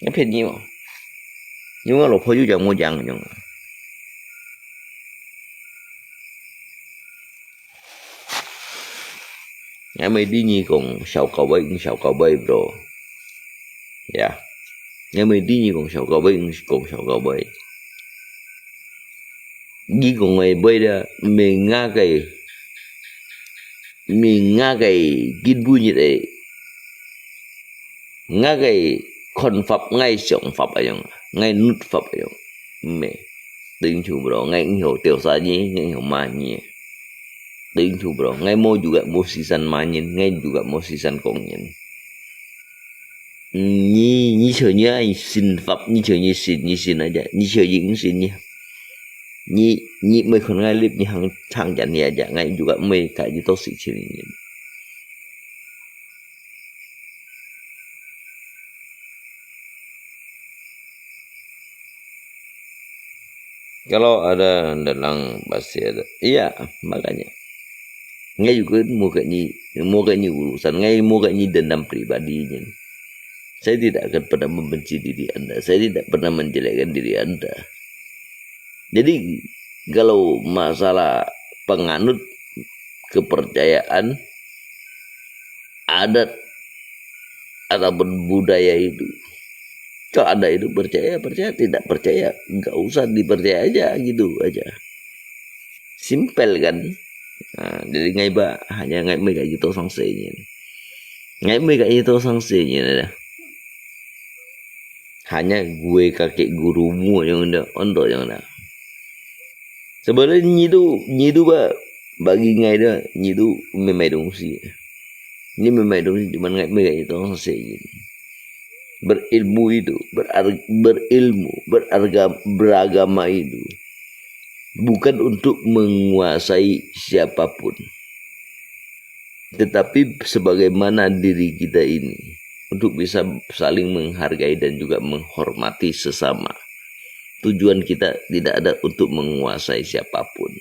Speaker 1: Cái phết gì mà? Nhưng mà lục hồi juga mau jangan nhưng. Ngay mới đi nhì cùng sáu cầu bay bro. Yeah. Ngay mới đi nhì cùng sáu cầu bay. Đi cùng người bay đó mình ngã cái kinh vui như thế. Ngã cái con pháp ngay sống pháp ở trong, ngay nút pháp ở trong. Mẹ tính chủ bro ngay hiểu tiểu sa nhé, ngay hiểu ma nhé. Tính chủ bro ngay mau juga mau season ma nhé, ngay juga mau season công nhé. Ni chờ như anh xin pháp, ni chờ như xin aja, ni chờ những xin nhé. Ni mới còn ngay lip như hàng chẳng nhẹ aja, ngay juga mấy cái gì tốt sĩ nhé. Kalau ada dalam bahasa ada, iya makanya. Ngay juga mau kayak ni urusan, ngay mau kayak ni dendam pribadinya. Saya tidak akan pernah membenci diri Anda, saya tidak pernah menjelekkan diri Anda. Jadi kalau masalah penganut kepercayaan adat ataupun budaya itu, Kalau ada itu percaya, tidak percaya, nggak usah dipercaya aja gitu aja. Simpel kan. Nah, jadi ngay ba hanya ngay mấy cái gì tôi sang sẻ nhỉ. Ngay mấy cái gì tôi sang sẻ nhỉ dah. Hanya gue kakek gurumu yang ada, ondo yang ada. Sebenarnya nyidu ba bagi ngay dah nyidu memang dongsi. Ini memang dongsi cuma ngay mấy cái gì tôi sang sẻ nhỉ. Berilmu itu, beragama itu bukan untuk menguasai siapapun, tetapi sebagaimana diri kita ini untuk bisa saling menghargai dan juga menghormati sesama. Tujuan kita tidak ada untuk menguasai siapapun.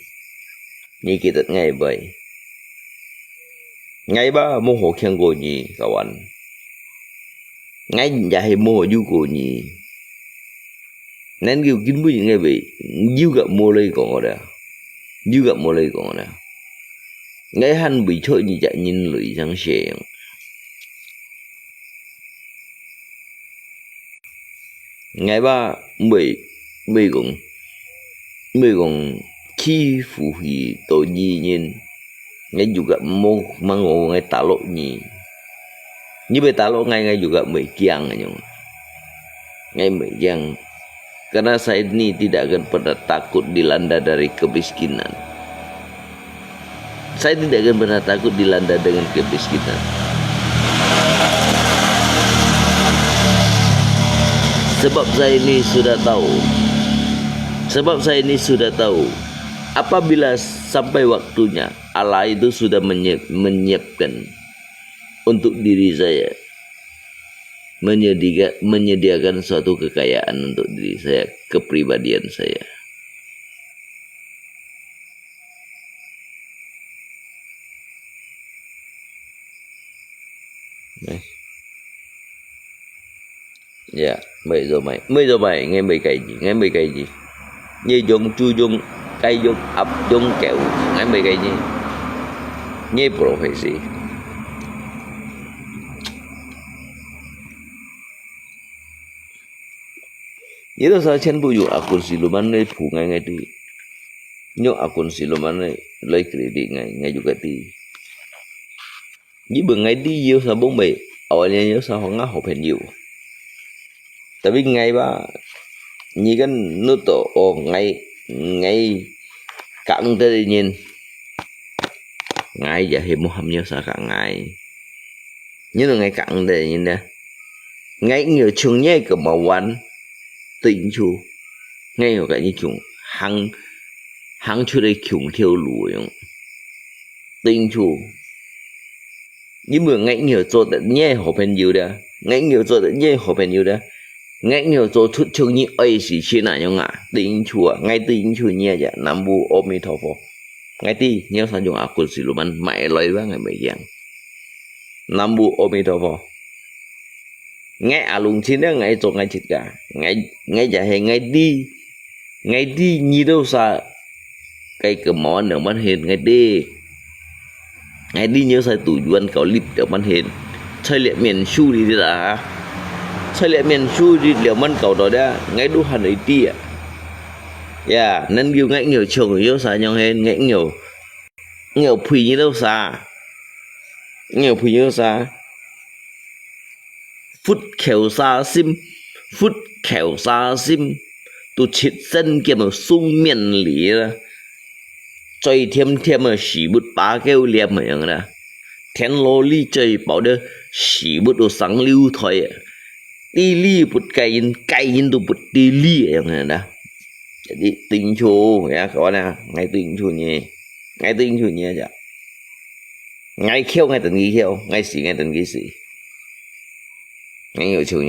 Speaker 1: Ini kita ngay bay, ngay ba mô hồ khen cô nhỉ kawan. Ngay jahe mo juga ni. Nanti kita punya ngay be juga mulai kong ada. Ngay han bị chơi như vậy nhìn lưỡi sang xe. Ngay ba mười còn khi phụ hì tội nhi nhìn. Ngay juga mo mang ngay ta lộ nhi. Như bây ta lo ngay juga kiang aja. Ngay kiang. Karena saya ini tidak akan pernah takut dilanda dari kemiskinan. Saya tidak akan pernah takut dilanda dengan kemiskinan. Sebab saya ini sudah tahu. Apabila sampai waktunya Allah itu sudah menyiapkan untuk diri saya, menyediakan suatu kekayaan untuk diri saya, kepribadian saya. Ya, 10 giờ 7 nghe 10 cái gì, như dùng chu dùng cây dùng ập dùng kẹo nghe 10 cái gì, như profesi. Itu saya chen bu yung akun siluman ni pu ngay ti. Yung akun siluman ni lấy kredit ngay juga ti. Như bữa ngay đi yêu sa bông bể, awalnya yêu sa họ ngã họ phèn nhiều. Tapi ngay ba, như kan nuto ngay cẳng tới nhìn. Ngay giờ hiểm hầm nhiều sa cẳng ngay. Như là ngay cẳng tới nhìn nè. Ngay nhiều chung nhé của màu quán. Tình chú ngay ở cái như chúng hăng chú đây chúng theo lùi tình chú nhưng mà ngay nhiều做的nhẹ好朋友的ngay nhiều做的nhẹ好朋友的ngay nhiều做出chung như ấy sự chuyện nào nhung à tình chú à ngay tình chú nhẹ dạ nam bu ôm mi thọ phò ngay ti nhớ sao dùng ác quân sự luôn mày lời quá ngày mấy giang nam bu ôm mi thọ phò ngay à lùng chín đó ngay cho ngay chít cả ngay giả hè ngay đi như đâu xa cái món ở bán hiền ngay đi nhớ sai tủ juan kau lip ở bán hiền chơi lệ miền su đi là chơi lệ miền su đi liệu măn cầu đó đã ngay đu hành ấy ti à yeah nên yêu ngay nhiều trường yêu xa nhau hen ngay nhiều phì như đâu xa phút khéo xa sim tu chít dân kia mà sung miền lý ra chơi thêm mà xỉ bút bá kêu liệp mà yang ra thiên lô ly chơi bảo đơ xỉ bút đồ sáng lưu thôi đi ly bút cay in tu bút đi ly yang ra jadi tình chú ya các bạn à ngay tình chú nhé dạ ngay khiêu ngay tận ghi khiêu ngay xỉ ngay tận ghi xỉ ngay nhiều trường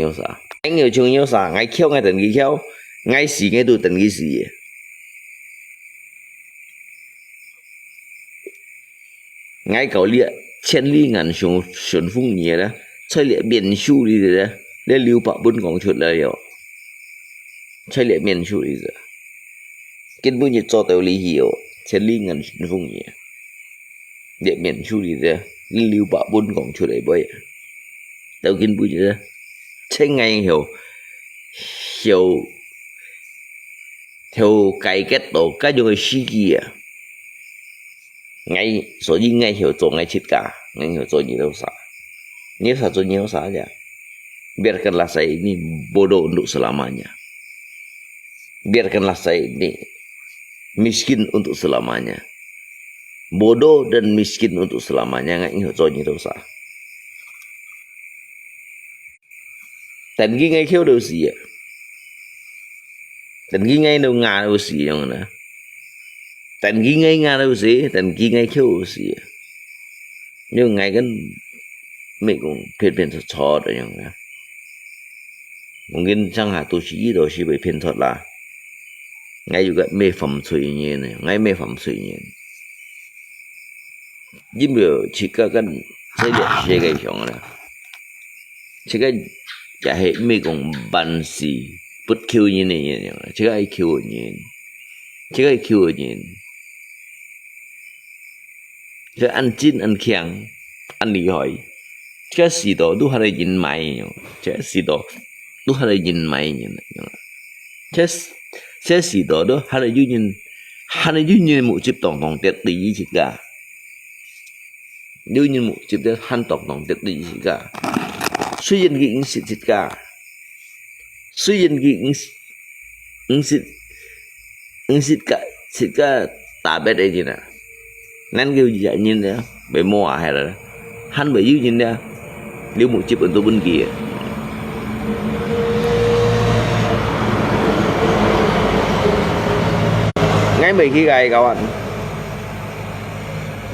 Speaker 1: nhiều xã ngay khiêu ngay tận ghi khiêu ngay xỉ ngay tụ tận ghi xỉ ngay cầu liệt千里眼顺风嘢啦，吹列面書呢啲咧，你了百本講出嚟又，吹列面書呢啲，根本就做到你hiểu，千里眼順風嘢，列面書呢啲，你了百本講出嚟噃，到根本就，聽ngay hiểu， theo cải cách tổ các dùng sĩ kỳ à ngay所以ngay hiểu做ngay chết cả ngay hiểu做nhiều sao nhiều sao做nhiều sao aja biarkanlah saya ini bodoh untuk selamanya biarkanlah saya ini miskin untuk selamanya bodoh dan miskin untuk selamanya ngay hiểu cho nhiều sao tận ghi ngay khiêu đâu gì à tận ghi ngay đâu ngà đâu gì không nè tận ghi ngay ngà đâu gì tận ghi ngay khiêu đâu gì à nhưng ngay cái mình cũng phiền cho rồi nhưng nè mungkin sang tu sĩ đó sẽ bị phiền thật là ngay juga mê phẩm suy nhiên này ngay mê phẩm suy nhiên nhưng mà chỉ có cái sẽ cái chuyện này chỉ cái chả hệ mê cũng bản sĩ bất kiêu như này chỉ cái kiêu nhiên chỉ cái kiêu nhiên cái ăn chín ăn khéng ăn厉害cái gì đó都係人買嘅，cái gì đó都係人買嘅，cái gì đó都係人冇接當當跌地嘅㗎，有人冇接得hand當當跌地嘅㗎，雖然佢唔識㗎，雖然佢唔識㗎打別嘅啫，nên kêu gì vậy nhìn đó bị mua hay là hắn bị dưới nhìn đó nếu một chip ở tôi bên kia ngay mấy khi gầy các bạn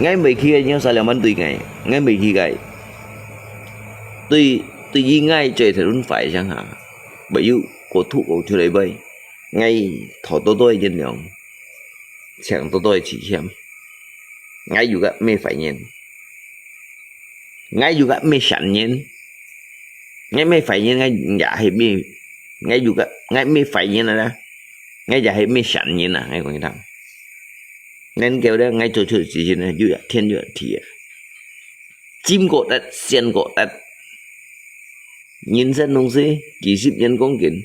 Speaker 1: ngay mấy khi nhau sao làm ăn tùy ngày ngay mấy khi gầy tùy gì ngay trời thì luôn phải chẳng hạn bởi vì cổ thụ cổ chưa lấy bay ngay thọ tôi trên nhóm chẳng tôi chỉ xem ngay juga mê phải nhìn ngay juga mê sẵn nhìn ngay mê phải nhìn ngay giả hay mê ngay juga ngay mê phải nhìn là ngay giả hay mê sẵn nhìn là ngay còn thằng nên kêu đó ngay chỗ chỉ là dựa thiên dựa thì chim cổ đất sen cổ đất nhìn dân nông sĩ kỳ ship nhân công kiến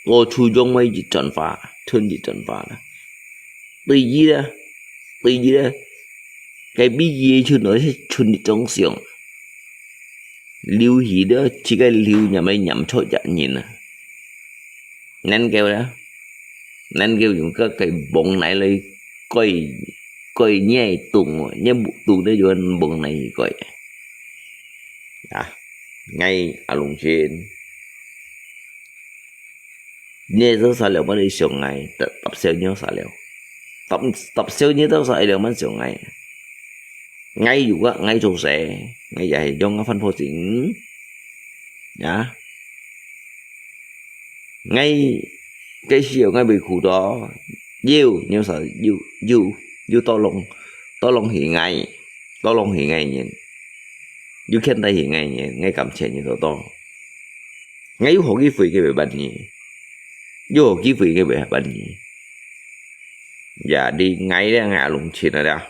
Speaker 1: ô chu trong mấy chỉ tròn phá thân chỉ tròn phá đó tùy gì đó cái bí gì chứ nói sẽ chun đi trong xiong lưu ý đó chỉ cái lưu nhà mấy nhắm thôi chả nhìn à nên kêu dùng cái bụng này lấy coi nhẹ tùng nhé tùng đấy vô bụng này coi ngay ở lùng trên nhé rất sao liệu bắt đi xiong ngày tập siêu nhớ sao liệu tập siêu nhớ đâu sao liệu bắt xiong ngày ngay juga ngay chỗ sẽ ngay vậy trong phân phối chuyện nhá ngay cái siêu ngay bị khu đó yêu nhưng sợ yêu to lông hiện ngày nhìn yêu khen tay hiện ngày nhìn ngay cầm chén như to ngay yêu hồ cái phì cái bị bệnh gì yêu hồ cái phì cái bị bệnh gì và đi ngay ra ngã lùng chuyện rồi đó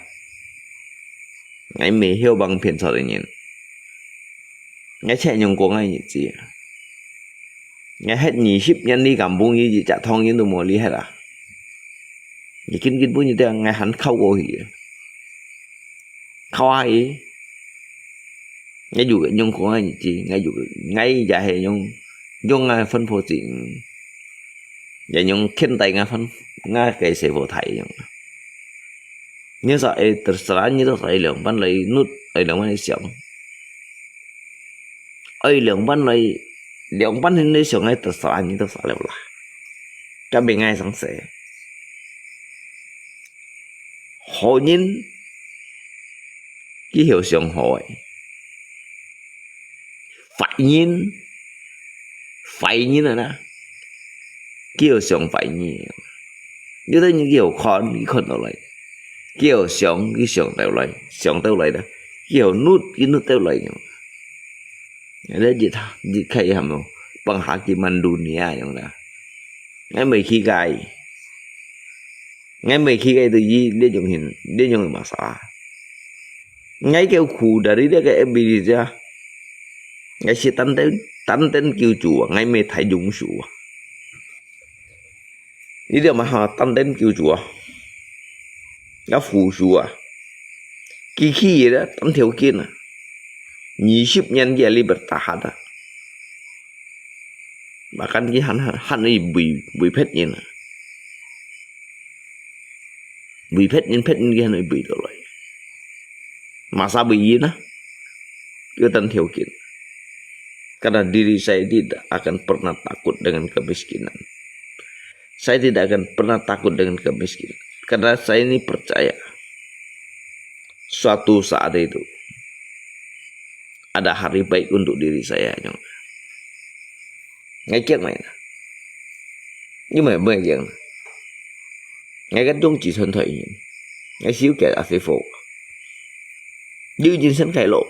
Speaker 1: ngay mấy hiểu bằng phiền sợ nhìn ngay chạy nhung của ngay gì ngay hết nhị ship nhân đi cầm bung gì chả thong những đồ mùa lý hết à nhị kinh bún như thế ngay hắn khâu cô gì khâu ai ngay dù cái nhung của ngay gì ngay dù ngay giả hệ nhung ngay phân phối chuyện và nhung khen tay ngay phân ngay cái sẽ vô thầy như vậy terserah như thế lượng ban lấy nút ở lượng ban xiong ấy lượng ban lấy xiong ấy terserah như thế là cái bên ngay sáng sẽ họ nhìn cái hiểu xiong hỏi phải nhìn là nè cái hiểu xiong phải nhìn như thế những kiểu khó đâu lại kiểu sống cái sống tao lại đó kiểu nút cái nút tao lại nhở đấy gì khai hàm không bằng hạ cái màn đun nhỉ nhở đó ngay mấy khi gài từ gì để dùng mà sao ngay kiểu khu dari đó cái em bị ra ngay sẽ tấn kêu chủ ngay mấy thầy dùng chủ Ý điều mà họ tâm đến cứu chúa nó phù chúa kỳ khi đó tâm thiếu kiên à 20 nhân về libertad đó bahkan cái hắn ấy bị phết nhìn bị phết nhìn cái hắn ấy bị rồi masa bị gì đó cái tâm thiếu kiên karena diri saya tidak akan pernah takut dengan kemiskinan. Saya tidak akan pernah takut dengan kemiskinan. Karena saya ini percaya suatu saat itu ada hari baik untuk diri saya. Ngay trước mày nè. Nhưng mà bây giờ ngay cách trung chỉ thân thầy ngay xíu kẻ ở phía phố như nhân sinh khai lộ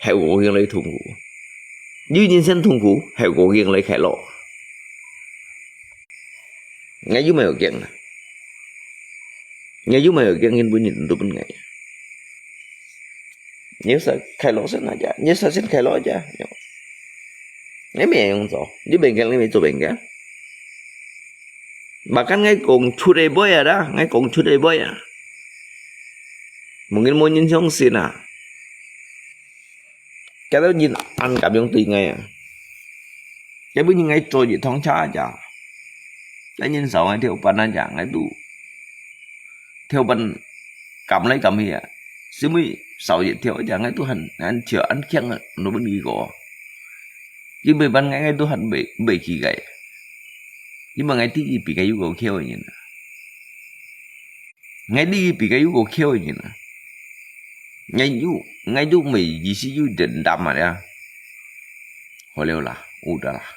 Speaker 1: hãy cố gắng lấy thùng ngủ như nhân sinh thùng ngủ hãy cố gắng lấy khai lộ ngay dưới mày ở kiện nè ngay dưới mày ở kiện nhìn bữa nhìn tụi bên ngày nhớ sao khai lộ sẽ nói nhớ sao sẽ khai lộ cha ngay mày không rõ dưới bên kiện lấy mày tụi bên cả bahkan ngay cùng chude boy ada ngay cùng chude boy ya mungkin mau nhìn xong xin à cái đó nhìn ăn cảm giác tùy ngay à cái bữa nhìn ngay trôi gì thong cha chả cái nhìn sáu ngay theo ban anh chả ngay đủ theo ban cầm lấy cầm hìa xíu mới sáu gì theo chả ngay tu hành anh chữa anh khen nó vẫn đi gõ chứ bây ban ngay tu hành bị kỳ gậy nhưng mà ngay tí bị cái yêu cầu kêu vậy nè ngay đi bị cái yêu cầu kêu vậy nè ngay lúc mày gì xí yêu định đâm mà đấy hồi lâu là đó là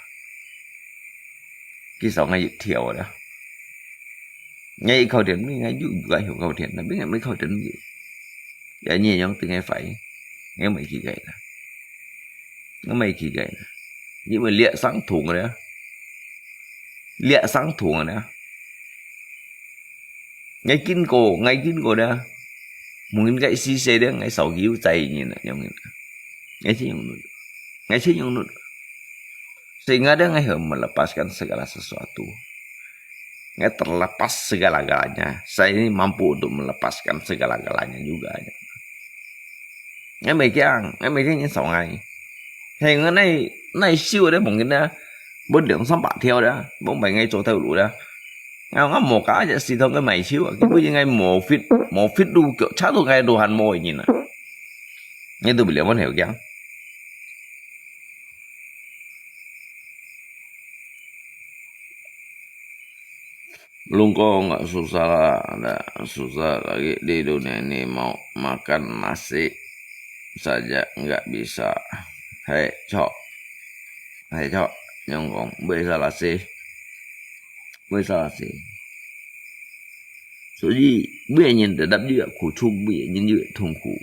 Speaker 1: cái sao ngay thiểu đó ngay khẩu tiền ngay lúc gọi hiểu khẩu tiền là biết ngay mấy khẩu tiền gì vậy nhiều nhóm từ ngay phải ngay mày kỳ gậy nè nó mày kỳ gậy nè nhưng mà lịa sáng thủ rồi đấy lịa sáng thủ rồi đấy ngay kín cổ đó mungkin gậy xí xe đó ngay sáu cứu tay như này giống như ngay sih yang nut sehingga dia ngay melepaskan segala sesuatu ngay terlepas segala-galanya saya ini mampu untuk melepaskan segala-galanya juga ngay mấy cái những sáu ngày thì cái này siêu đấy mungkin đó bốn điểm xong bạn theo đó bốn bảy ngày chỗ theo đủ đó ngắm một cáiจะสีทองก็ไม่ชิวอ่ะคือยังไงหมอฟิตดูเกี่ยวชาตัวไงดูหันโมอย่างนี้นะนี่ตัวเปลี่ยนวันเหวยังลุงก็nggak susah lagi di dunia ini mau makan nasi saja nggak bisa hei cok nyongkong bisa sih所以每年的đắp nhựa苦chung每年nhựa痛苦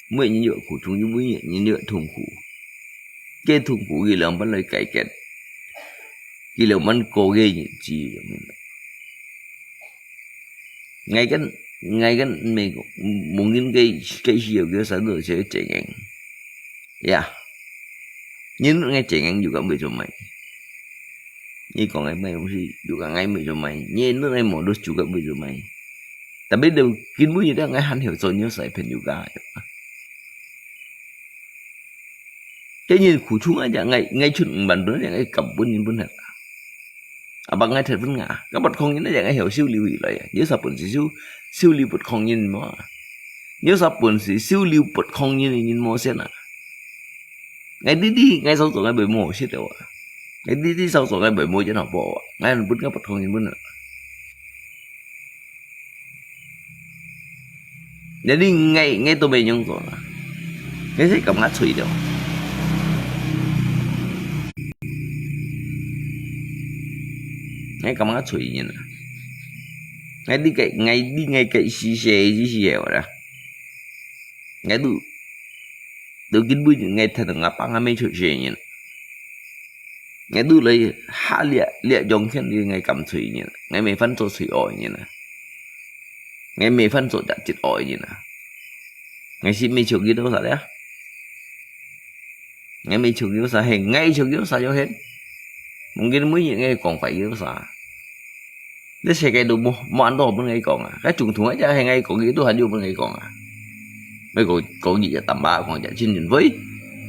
Speaker 1: 每年nhựa苦chung nhưng mỗi年nhựa痛苦cái痛苦gì làm vẫn lại cải cách gì làm vẫn cố gây gì ngay cái mình muốn những cái hiểu cái sản lượng sẽ chạy ngang nhưng ngay chạy ngang juga bị rồi mày ini kok ngay mày sih juga ngay bị rồi mày như nước ngay modus juga bị rồi mày tapi đều kiến bữa gì đó ngay hắn hiểu rồi nhớ sai phần juga cái nhìn của chúng aja ngay chuyện bản đó ngay cầm bún nhìn bún thật bằng ngay thật vẫn ngã các bạn không nhìn là ngay hiểu siêu lưu ý lại nhớ sao bún siêu lưu bột không nhìn mà nhớ sao bún siêu lưu bột không nhìn mà xem à ngay đi ngay sau rồi ngay bị mồ xít rồi cái đi sau rồi ngay bởi môi cho nó bộ ngay là bút cái bật không nhìn bút nữa để đi ngay tôi về nhung rồi cái gì cầm ngắt suy đâu ngay cầm ngắt suy như này ngay cái xì xè rồi đó ngay từ kiến bút ngay thật là ngáp ăn mấy chuyện gì như này ngay đu lấy hạ liệt dòng khen đi ngay cầm thủy như này ngay mấy phân số thủy ỏi như này ngay mấy phân số chặt chít ỏi như này ngay xin mấy chục kia đâu sao đấy ngay mấy chục kia sao hình ngay chục kia sao cho hết mungkin mới những ngay còn phải kia sao Dia saya kayak dulu mau ando pun ngai kong à, cái trùng thùng ấy cha hay ngai kong itu hanya pun ngai kong à, mấy kong gì ya tambah kong ya chin jin với,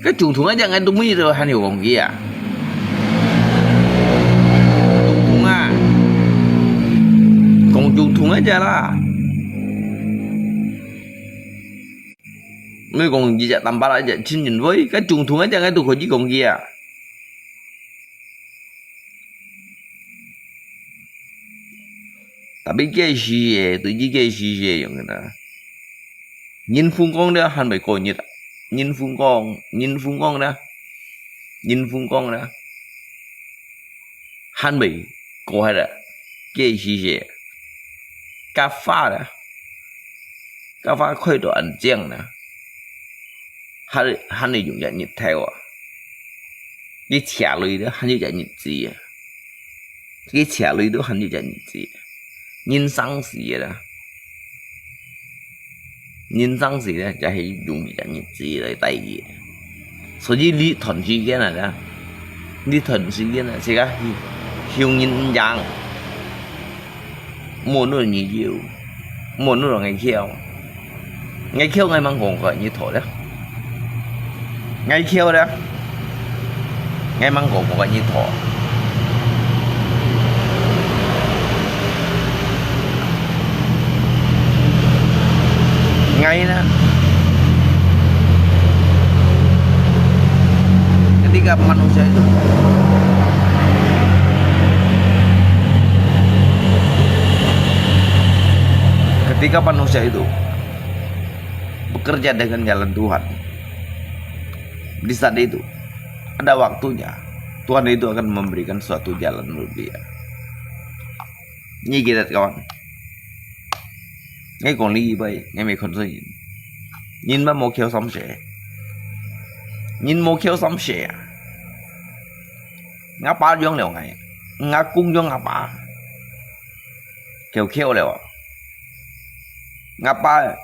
Speaker 1: cái trùng thùng ấy cha ngai tu mi rồi hanya kong gì à, trùng thùng à, kong trùng thùng ấy cha là, mấy kong gì ya tambah là ya chin jin với, cái trùng thùng ấy cha ngai tu kong gì kong gì à. Tapi cái gì vậy, tự nhiên cái gì vậy vậy đó. Nhìn phun con đó, hắn phải coi như thế. Nhìn phun con đó, nhìn phun con đó. Hắn phải coi là cái gì vậy. Cà phê đó, cà phê khơi đồ ăn chén đó. Hắn phải dùng dạng nhịp theo à. Cái trả lời đó, hắn dùng dạng nhịp gì à. Cái trả lời đó, hắn dùng dạng nhịp gì à. Nhìn sáng gì đó, nhìn sáng gì đó,就係用日日字嚟代嘅。所以呢段時間啊，呢段時間啊，而家向人樣，冇那麼要，冇那麼愛翹愛mang講個như thôi đó，愛翹đó，愛mang講個như thôi。Ngay na ketika manusia itu bekerja dengan jalan Tuhan, di saat itu ada waktunya Tuhan itu akan memberikan suatu jalan menurut dia. Như kita kawan, ngay còn ly vậy, ngay mấy con gì, nhìn mà một kiểu sống sẻ, nhìn một kiểu sống sẻ, ngã ba dương liệu ngày, ngã cung dương ngã ba, kiểu khéo liệu, ngã ba,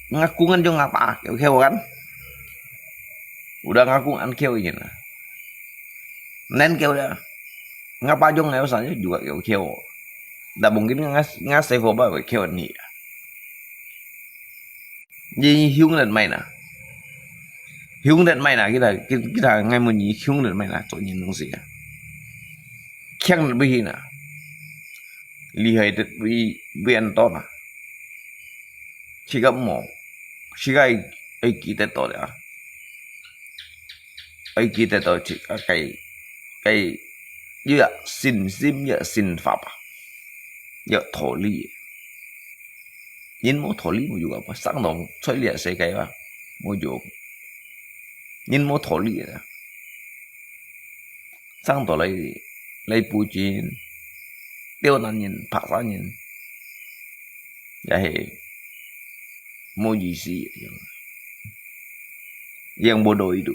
Speaker 1: ngã cung ăn dương ngã ba, kiểu khéo gắn, udah ngã cung ăn khéo gì nữa, nên khéo đó, ngã ba dương ngày sao juga kiểu khéo, đã mungkin ngã sẽ vô bao khéo nhỉ. Gì hiung lên mày nè, hiung lên mày nè, kita ngay một nhí hiung lên mày nè, tội nhìn không gì à, khen lên bây nè, li hay được bị ăn to nè, chỉ gặp mỏ, chỉ cái ấy kia to đấy à, ấy kia to chỉ cái như là xin sim như là xin pháp à, như thổ lý. Nhìn mô thổ lý một dụ apa sáng đồng xoay liệt sẽ cái ba một dụ nhìn mô thổ lý đó sáng tổ lấy bù chín tiêu nạn nhìn phá ra nhìn vậy mô gì gì yang bodoh itu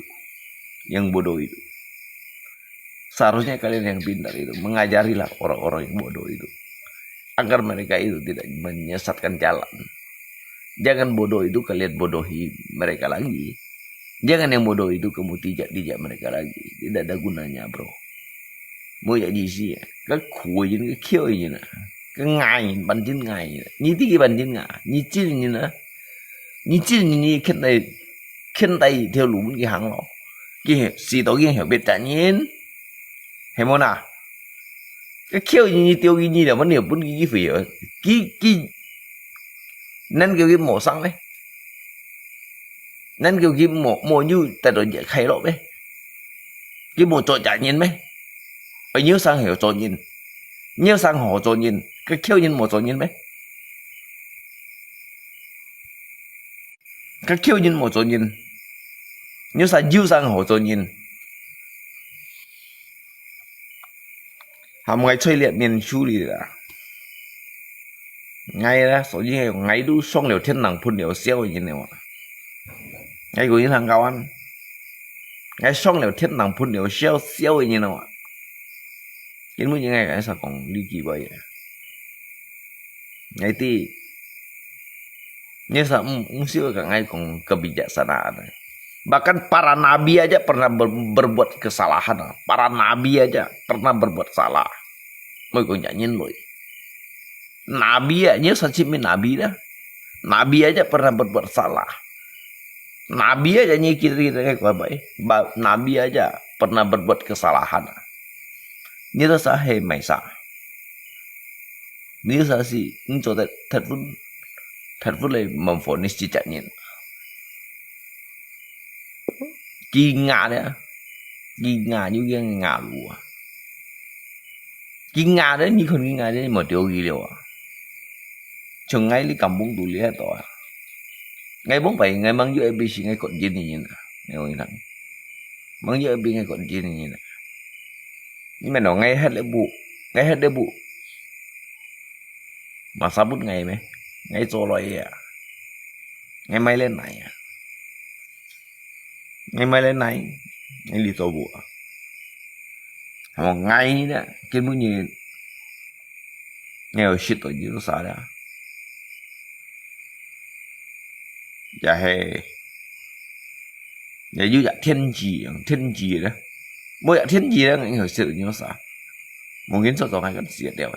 Speaker 1: seharusnya kalian yang pintar itu mengajarilah orang-orang yang bodoh itu agar mereka itu tidak menyesatkan jalan. Jangan bodoh itu kalian bodohi mereka lagi. Jangan yang bodoh itu kamu tijak mereka lagi. Tidak ada gunanya bro. Mau jadi gì cái khui gì cái khiêu gì nè, cái ngày bản chân ngày, như tí cái bản chân ngà, như chi như nữa, như khen tay theo lũ cái hàng nó, cái xì tổ cái hiểu biết trả nhiên, hiểu không nào? Cái khiêu như tiêu như là vấn đề bốn cái phỉ ở cái nên kêu cái mổ xăng đấy, nên kêu cái mổ như tại đội giải khai lộ đấy, cái mổ trội trả nhiên đấy, ở nhớ sang hiểu trội nhiên, nhớ sang họ trội nhiên, cái khiêu nhiên mổ trội nhiên đấy, cái khiêu nhiên mổ trội nhiên, nhớ sang họ trội nhiên. Hàm ngày chơi liệt miền chú đi đã ngay đó số như ngày đu xong liều thiên năng phun liều xeo như này mà ngay của những thằng cao ăn ngay xong liều thiên năng phun liều xeo như nào mà đến mức những ngày cái sao còn đi kỳ vậy ngày tí như sao xưa cả ngày còn kebijaksanaan bahkan para nabi aja pernah berbuat kesalahan, para nabi aja pernah berbuat salah. Mới còn nyanyiin lỗi. Nabi aja sacimi Nabi dah. Nabi aja pernah berbuat salah. Nabi aja nyikir kayak baik. Nabi aja pernah berbuat kesalahan. Như ta sa hề mày sa. Như sa si cho thật vun lại mầm phổ nên chỉ chặt nhìn. Kỳ ngà đấy. Kỳ ngà như cái ngà lùa. Kỳ ngà đấy như không kỳ ngà đấy mà điều gì liệu à. Chừng ngay lấy cầm bún tủ lía tỏi. Ngay bún vậy ngay mang dưới ABC ngay còn gì nhìn nè. Ngay ơi thằng. Mang dưới ABC ngay còn gì nhìn nè. Nhưng mà nó ngay hết lễ bụ. Mà sao bút ngày mấy. Ngay cho loại à. Ngay mai lên này à. Ngay mai lên này. Ngay đi tổ bụ. Mà ngay đó. Cái mũi nhìn. Ngay ở shit ở dưới nó xa ra. Dạ hè. Dạ dưới dạ thiên trì đó. Mỗi dạ thiên trì đó ngay ở sự như nó xa. Một nghiến cho ngay gần xịt đều.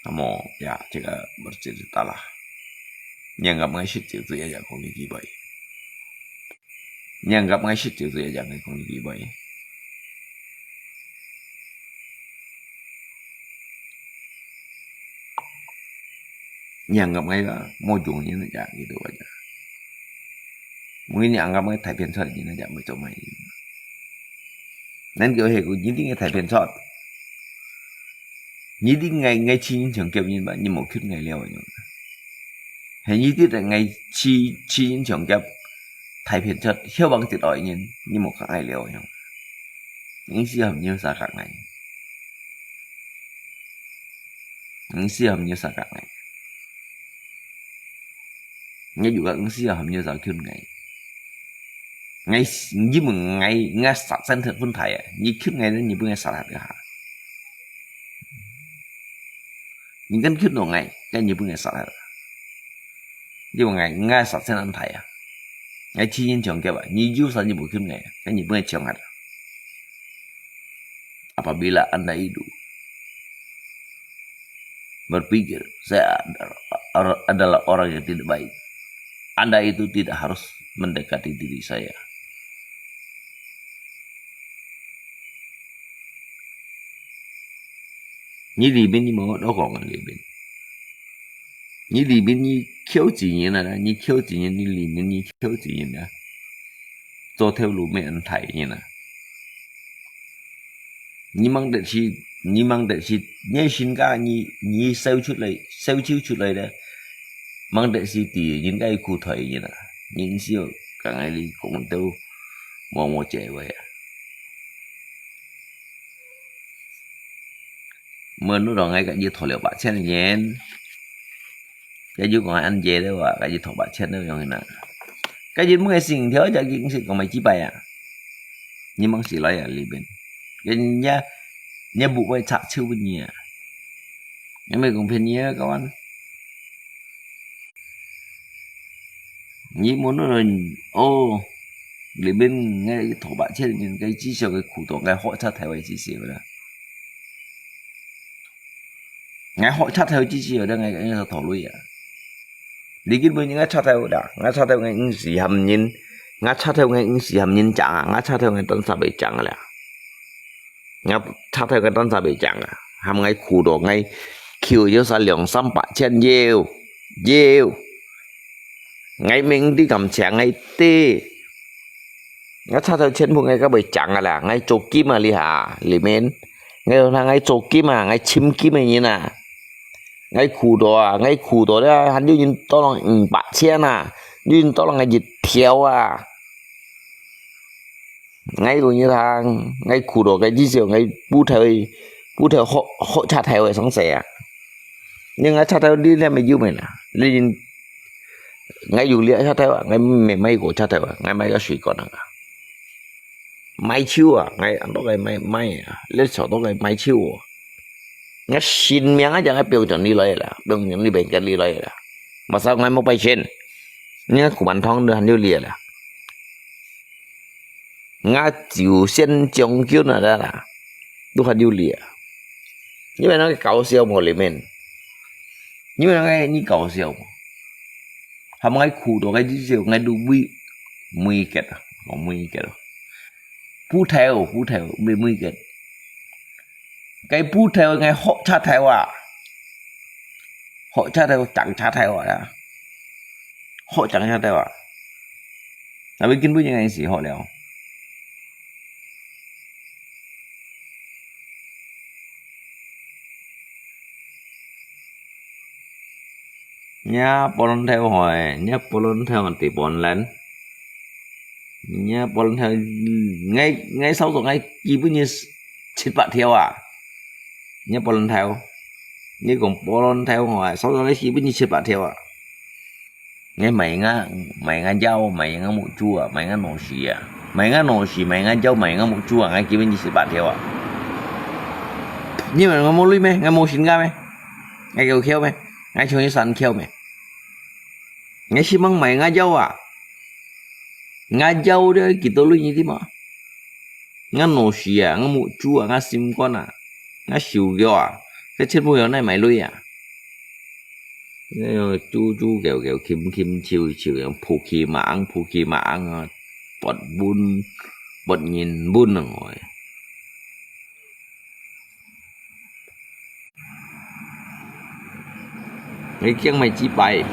Speaker 1: Amo ya 제가 berceritalah. Nyanggap ngay shit itu ya jangan kong digibai. Nyanggap ngay shit itu ya jangan kong digibai. Nyanggap ngay là môi trường như thế dạng gitu aja. Mungkin nyanggap ngay thái phiền sọt như thế dạng mới cho mày. Nên kiểu hệ của những cái thái phiền sọt. Như tí ngày chi những trường kêu như vậy như một chút ngày leo vậy. Hay như tí là ngày chi những trường kêu thái phiền sọt hiệu bằng tuyệt đối như một ngày leo vậy. Những siêu hầm như xa các này. Những siêu hầm như xa các này. Nghe juga siêu hầm như sao khuyên ngày. Ngay như một ngày ngay sát sanh thật phân thải như khuyên ngày đó như bữa ngày sát hạt hả. Những cái khuyên đồ ngày cái như bữa ngày sát hạt. Như một ngày ngay sát sanh ăn thải ngay chi nhân trường kia vậy như du sao như buổi khuyên ngày cái như bữa ngày trường hạt. Apabila Anda itu berpikir saya adalah orang yang tidak baik, Anda itu tidak harus mendekati diri saya. Như đi bên như mà đó còn là đi bên. Như đi bên như khiếu chỉ nhiên là như khiếu chỉ nhiên như liền như khiếu chỉ nhiên là cho theo lũ mẹ anh thầy như là. Như mang đệ si nhé xin ca như sâu chiếu chút lại đó. Mang đệ si tỉ những cái cụ thể như là những siêu cả ngày đi cũng đâu một trẻ vậy. Mà nó rồi ngay cả như thổ liệu bạn xem nhé. Cái chú còn anh về đó và cái gì thổ bạn xem đó rồi nè. Cái gì muốn nghe xin thiếu cho cái sự còn mày chỉ bài à. Nhưng mà chỉ nói ở里边. Cái nhà bộ quay chặt chiêu bên nhỉ. Nhưng mà cũng phiền nhớ các bạn. Như muốn nó rồi ô里边nghe cái thổ bạn xem những cái chỉ số cái cụ tổ cái hội thật thay vậy chỉ xíu đó. Ngay hội sát theo chỉ chỉ ở đây ngay cái như thổ lui à. Đi kinh với những cái sát theo đã, ngay sát theo ngay những gì hầm nhìn, ngay sát theo ngay những gì hầm nhìn chẳng, ngay sát theo ngay tân sa bị chẳng là, ngay sát theo cái tân sa bị chẳng à, hầm ngay khu đồ ngay kêu cho sa lượng 300 gieo, ngay mình đi cầm chén ngay tê, ngay sát theo trên một ngay cái bị chẳng là, ngay chỗ kim mà li hà, li men, ngay chỗ kim mà, ngay chim kim mà như nào. Ngay khu đó đó hắn như to là bạc xe nè như to là ngay dịch theo à ngay rồi như thằng ngay khu đó cái gì ngay bu theo họ chặt theo ở sáng sẻ nhưng ngay chặt theo đi lên mày yêu mày nè lên ngay dù lẽ chặt theo ngay mày của chặt theo ngay mày có suy còn à mày chiêu à ngay ăn đó cái mày lên sổ đó cái mày chiêu ngay xin miếng aja ngay biểu chuẩn đi lấy là biểu chuẩn đi bệnh cái đi lấy là mà sao ngay một bài trên nhá của bản thân đưa hắn đưa lìa là ngã九仙将军那的啦，都很有理啊。因为那个搞笑嘛里面，因为那个你搞笑嘛，他们爱哭到个至少爱都每个啊，讲每个咯，不theo每个，cái不theo cái họ cha theo à, họ cha theo chẳng cha theo à, họ chẳng cha theo à, là biết kinh với những anh sĩ họ liệu. Nhá bọn theo hỏi nhá bọn theo còn tỷ bọn lớn nhá bọn theo ngay sau rồi ngay chỉ với như chết bạn theo à nhá bọn theo như còn bọn theo hỏi sau rồi chỉ với như chết bạn theo à ngay mày ngã dâu mày ngã một chua mày ngã nổ xì à mày ngã nổ xì mày ngã dâu mày ngã một chua ngay chỉ với như chết bạn theo à nhưng mà ngã một lưỡi mày ngã một xin ga mày ngay kêu khéo mày ngay cho như sẵn khéo mày ngay si mang mày ngã dâu à ngã dâu đó kita lu như thế mà ngã nổ xì à ngã mụ chu à ngã sim con à ngã xỉu kêu à cái chết mùi này mày lui à chu kêu kim chiều phụ kỳ mà ăn bọt nhìn bún rồi ngồi cái kiêng mày chỉ bay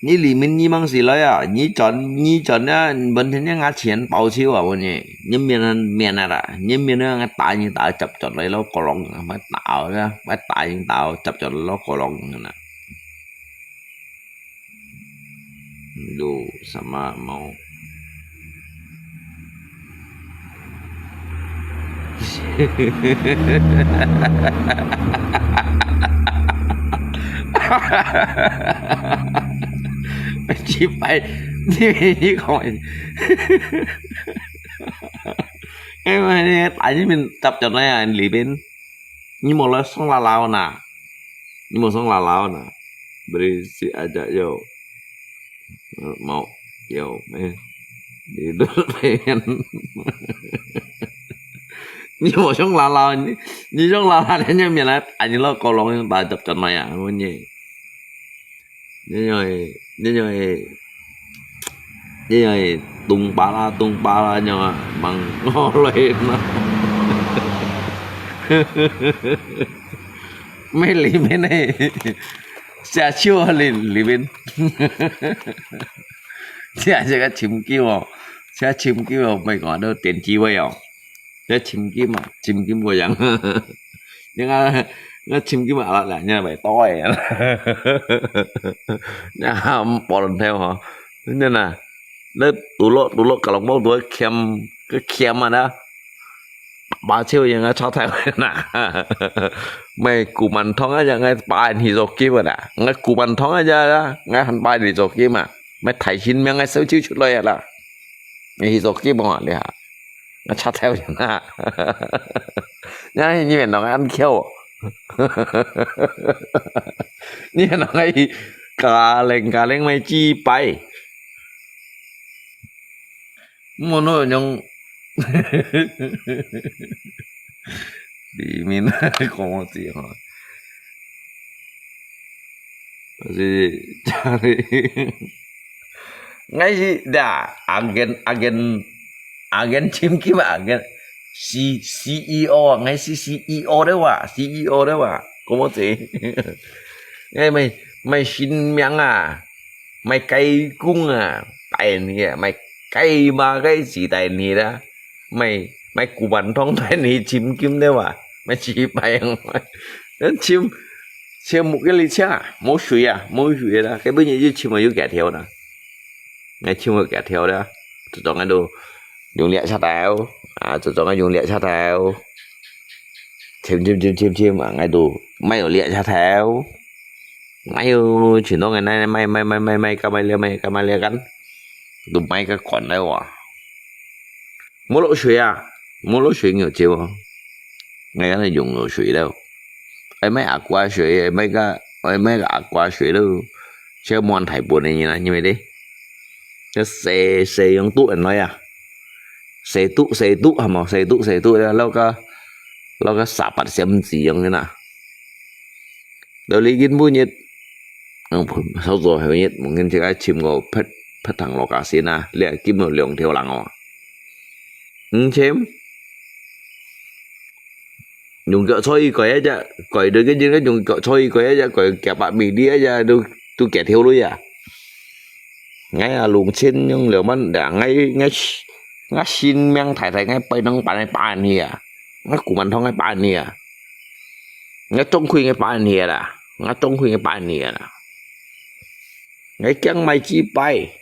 Speaker 1: 你里面你忙死了呀？你赚的本身人家钱报销啊！我呢，你面啦，你面那大人大执着嚟攞個窿，咪打啦，咪大人大執着攞個窿啦。有什麼冇？chỉ phải đi khỏi em tại vì mình tập cho này à里边你冇了送啦啦呐你冇送啦啦呐 berisi aja yo mau yo di pengen 你冇送啦啦你送啦啦人家面来打你了狗笼打tập cho này à我nhỉ như vậy tung ba la nhưng mà bằng ngó lên nó mấy lì bên này xe chưa lì bên xe cái chim kêu mày gọi đâu tiền chi vậy không cái chim kim của dạng nhưng mà nó chim kim mà là như vậy to vậy nha bỏ lần theo hả nên là nó tủ lỗ cả lòng bao tuổi kem mà đó ba chiêuยังไงชอบแทงนะไม่กูมันท้องอาจจะไงปลายหิโซกิมอ่ะไงกูมันท้องอาจจะนะไงหันปลายหิโซกิมอ่ะไม่ไถชิ้นยังไงซื้อชื่อชุดเลยอ่ะล่ะไงหิโซกิมอ่ะเลยฮะไงชอบแทงอย่างนั้นนี่นี่เป็นน้องอันเขี้ยวนี่น้องไอ้กาเล้งไม่จี้ไปมันโน่ยัง里面講字嚇，就是家裡，我是的agen chim kim agen CEO 啊，我是 CEO 的話，講字，咪新名啊，咪雞公啊，大年咪雞嘛雞是大年啦，咪古文通大年chim kim đấy mà mày chỉ bày nó chim một cái ly cha mỗi suy đó cái bây giờ chim mà yêu kẻ theo nè ngày chim mà kẻ theo đó tụi chọn cái đồ dùng lẹ cha tao tụi chọn cái dùng lẹ cha tao chim mà ngày đồ mày ở lẹ cha theo mày chuyển đó ngày nay mày cam lẹ gắn tụi mày cái còn đấy à mỗi lỗ suy nhiều chiều ngay cái này dùng rồi水đâu ấy mấy ạc qua水mấy cái ạc qua水đâu chứ mòn thải buồn này như vậy đi cái xe用tụ anh nói à xe tụ hả mà xe tụ lâu cái sạp bát xem gì giống thế nào đâu lý kiến vui nhất sau rồi hiểu nhất một người chơi chìm ngô phết thằng lò cá xin à lẹ kim một lượng theo lằng à chém dùng cỡ thôi coi chứ coi được cái gì cái dùng cỡ thôi coi chứ coi kẹp bạn mì đi chứ đâu tôi kẻ theo luôn à ngay là luồng xin nhưng liệu mình đã ngay xin men thải ngay bay nông bạn này à ngay của mình thôi ngay bạn này à ngay trong khuyên ngay bạn này à ngay trong khuyên ngay bạn này à ngay chân mày chi bay